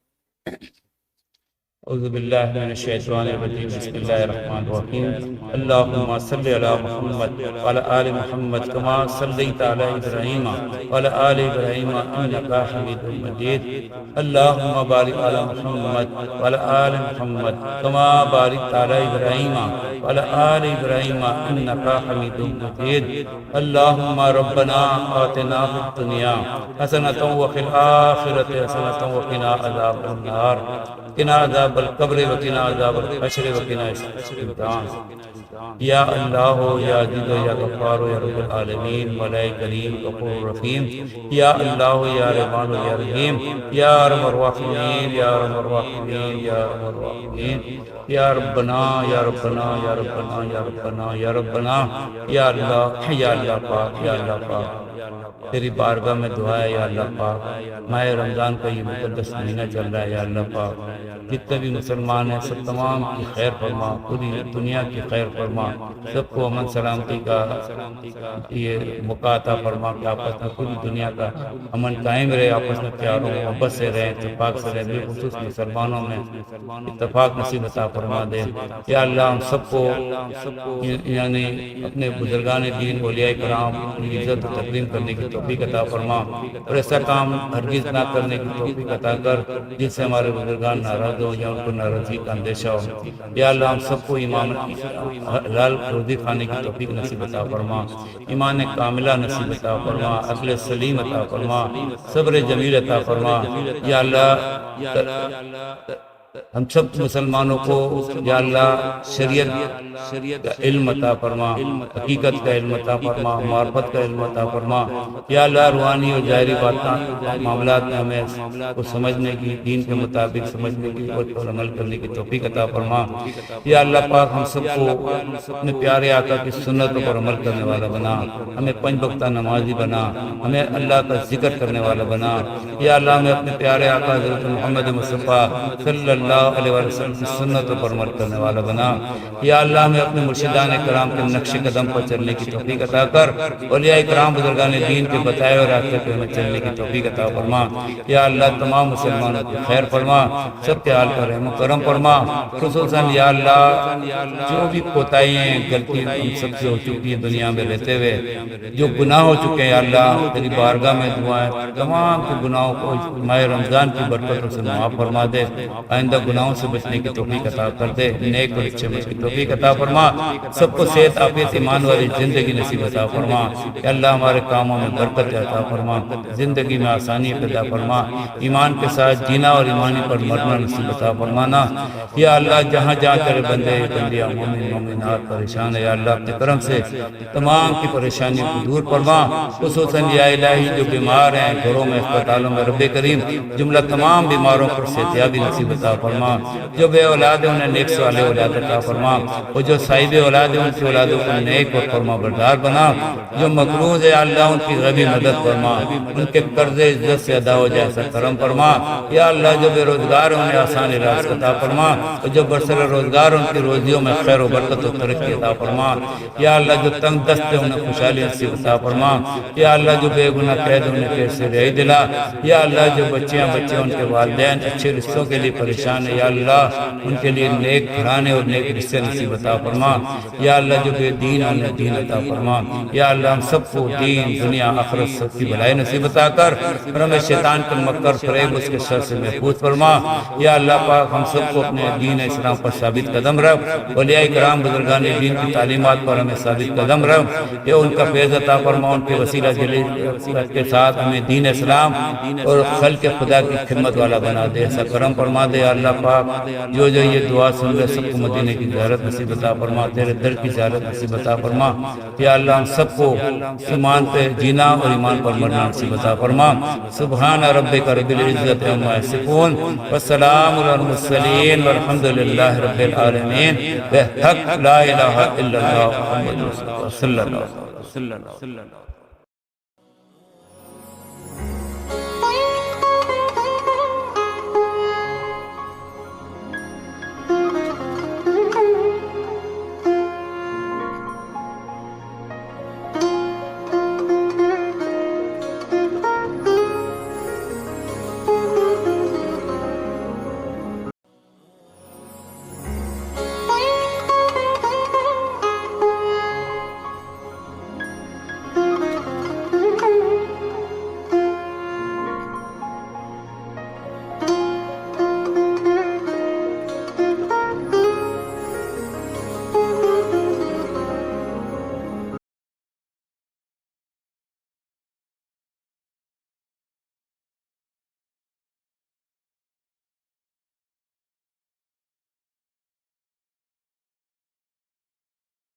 اعوذ باللہ من الشیطان الرجیم, بسم اللہ الرحمن الرحیم. اللہم صلی علی محمد وعلی آل محمد کما صلیت علی ابراہیم وعلی آل ابراہیم انکا حمید مجید. اللہم بارک علی محمد وعلی آل محمد کما بارکت علی ابراہیم وعلی آل ابراہیم انکا حمید مجید. اللہم ربنا آتنا فی الدنیا حسنۃ وفی الآخرۃ حسنۃ وقنا عذاب النار. قنا عذاب القبر وقنا عذاب الحشر وقنا الامتحان. یا اللہ یا عزیز یا غفار یا رب العالمین مولا کریم غفور رحیم. یا اللہ یا رحمان یا رحیم. یا ارحم الراحمین یا ارحم الراحمین یا ارحم الراحمین. یا ربنا یا ربنا یا ربنا یا ربنا یا ربنا. یا اللہ یا اللہ پاک, یا اللہ پاک تیری بارگاہ میں دعا ہے. یا اللہ پاک ماہ رمضان کا یہ مقدس مہینہ چل رہا ہے. یا اللہ پاک جتنے بھی مسلمان ہیں سب تمام کی خیر فرما, پوری دنیا کی خیر فرما, سب کو امن سلامتی کا یہ موقع عطا فرما کہ آپس میں پوری دنیا کا امن قائم رہے, آپس میں پیار و محبت سے رہیں, اتفاق سے رہیں, بالخصوص مسلمانوں میں اتفاق نصیب عطا فرما دے. یا اللہ ہم سب کو یعنی اپنے بزرگان دین اولیاء کرام کی عزت و تقدیم کرنے کی توفیق عطا فرما, اور ایسا کام ہرگز نہ کرنے کی توفیق عطا کر جس سے ہمارے بزرگان ناراض ہو یا ان کو ناراضگی کا اندیشہ ہو. یا اللہ ہم سب کو ایمان حلال روزی کھانے کی توفیق نصیب عطا فرما, ایمان کاملہ نصیب عطا فرما, عقل سلیم عطا فرما, صبر جمیل عطا فرما. یا اللہ ہم سب مسلمانوں کو یا اللہ شریعت کا علم عطا فرما، حقیقت کا علم عطا فرما، معرفت کا علم عطا فرما یا اللہ۔ روحانی اور ظاہری معاملات میں ہمیں کو سمجھنے کی، دین کے مطابق سمجھنے کی اور عمل کرنے کی توفیق عطا فرما یا اللہ پاک۔ ہم سب کو اپنے پیارے آقا کی سنتوں پر عمل کرنے والا بنا، ہمیں 5 وقتہ نمازی بنا، ہمیں اللہ کا ذکر کرنے والا بنا یا اللہ۔ ہمیں اپنے پیارے آقا حضرت محمد مصطفیٰ صلی اللہ علیہ وسلم کی سنتوں پر عمل کرنے والا بنا یا اللہ۔ ہمیں اپنے مرشدان کرام کے نقش قدم پر چلنے کی توفیق عطا کر، اولیاء کرام بزرگان دین کے بتائے ہوئے راستے پہ ہمیں چلنے کی توفیق عطا فرما یا اللہ۔ تمام مسلمانوں کی خیر فرما، سب کے حال پر رحم و کرم فرما، خصوصاً یا اللہ جو بھی کوتاہیاں غلطی ہم سب سے ہو چکی ہے دنیا میں رہتے ہوئے، جو گناہ ہو چکے ہیں یا اللہ، تیری بارگاہ میں دعائیں تمام کے گناہوں کو ماہ رمضان کی برکتوں سے معاف فرما دے، آئندہ گناہوں سے بچنے کی توفیق عطا کر دے، نیک اور اچھے بچنے کی توفیق عطا فرما، سب کو صحت عافیت ایمان والی زندگی نصیب عطا فرما یا اللہ۔ ہمارے کاموں میں برکت عطا فرما، زندگی میں آسانی پیدا فرما، ایمان کے ساتھ جینا اور ایمانی پر مرنا نصیب عطا فرمانا یا اللہ۔ جہاں جہاں تیرے بندے بندیاں مومن مومنات پریشان ہے یا اللہ، اپنے کرم سے تمام کی پریشانیوں کو دور فرما، خصوصاً یا الہی جو بیمار ہیں گھروں میں اسپتالوں میں، رب کریم جملہ تمام بیماروں پر صحتیابی نصیب عطا فرما، جو بے اولاد ہیں انہیں نیک صالح اولاد عطا فرما، اور جو صاحب اولاد ہیں ان کی اولادوں کو نیک اور فرما بردار بنا، جو مقروض ہے اللہ ان کی غیبی مدد فرما، ان کے قرض عزت سے ادا ہو جائے ایسا کرم فرما یا اللہ۔ جو بے روزگار ہیں انہیں آسان علاج عطا فرما، اور جو برسر روزگار ان کی روزیوں میں خیر و برکت و ترقی عطا فرما یا اللہ۔ جو تنگ دست ہیں انہیں خوشحالی نصیب عطا فرما یا اللہ۔ جو بے گناہ قید انہیں قید سے رہائی دلا یا اللہ۔ جو بچے ان کے والدین اچھے رشتوں کے لیے پریشان ہے یا اللہ، ان کے لیے نیک گھرانے اور نیک رشتے نصیب عطا فرما یا اللہ۔ جو بے دین انہیں دین عطا فرما یا اللہ۔ ہم سب کو دین دنیا آخرت سب کی بھلائی نصیب عطا کر، اور ہمیں شیطان کے مکر فریب اس کے شر سے محفوظ فرما یا اللہ پاک۔ ہم سب کو اپنے دین اسلام پر ثابت قدم رکھ، اولیاء کرام بزرگان دین کی تعلیمات پر ہمیں ثابت قدم رکھ یا ان کا فیض عطا فرما، ان کے وسیلہ کے ساتھ ہمیں دین اسلام اور خلق خدا کی خدمت والا بنا دے، ایسا کرم فرما دے یا اللہ پاک۔ جو یہ دعا سن رہے سب کو مدینے کی زیارت نصیب عطا فرما، تیرے در کی زیارت نصیب عطا فرما یا اللہ۔ ہم سب کو ایمان پہ جینا اور ایمان پر مرنا نصیب عطا فرما۔ سبحان ربک رب العزت عما یصفون والسلام علی المرسلین والحمد للہ رب العالمین بحق لا الہ الا اللہ محمد رسول اللہ صلی اللہ علیہ وسلم۔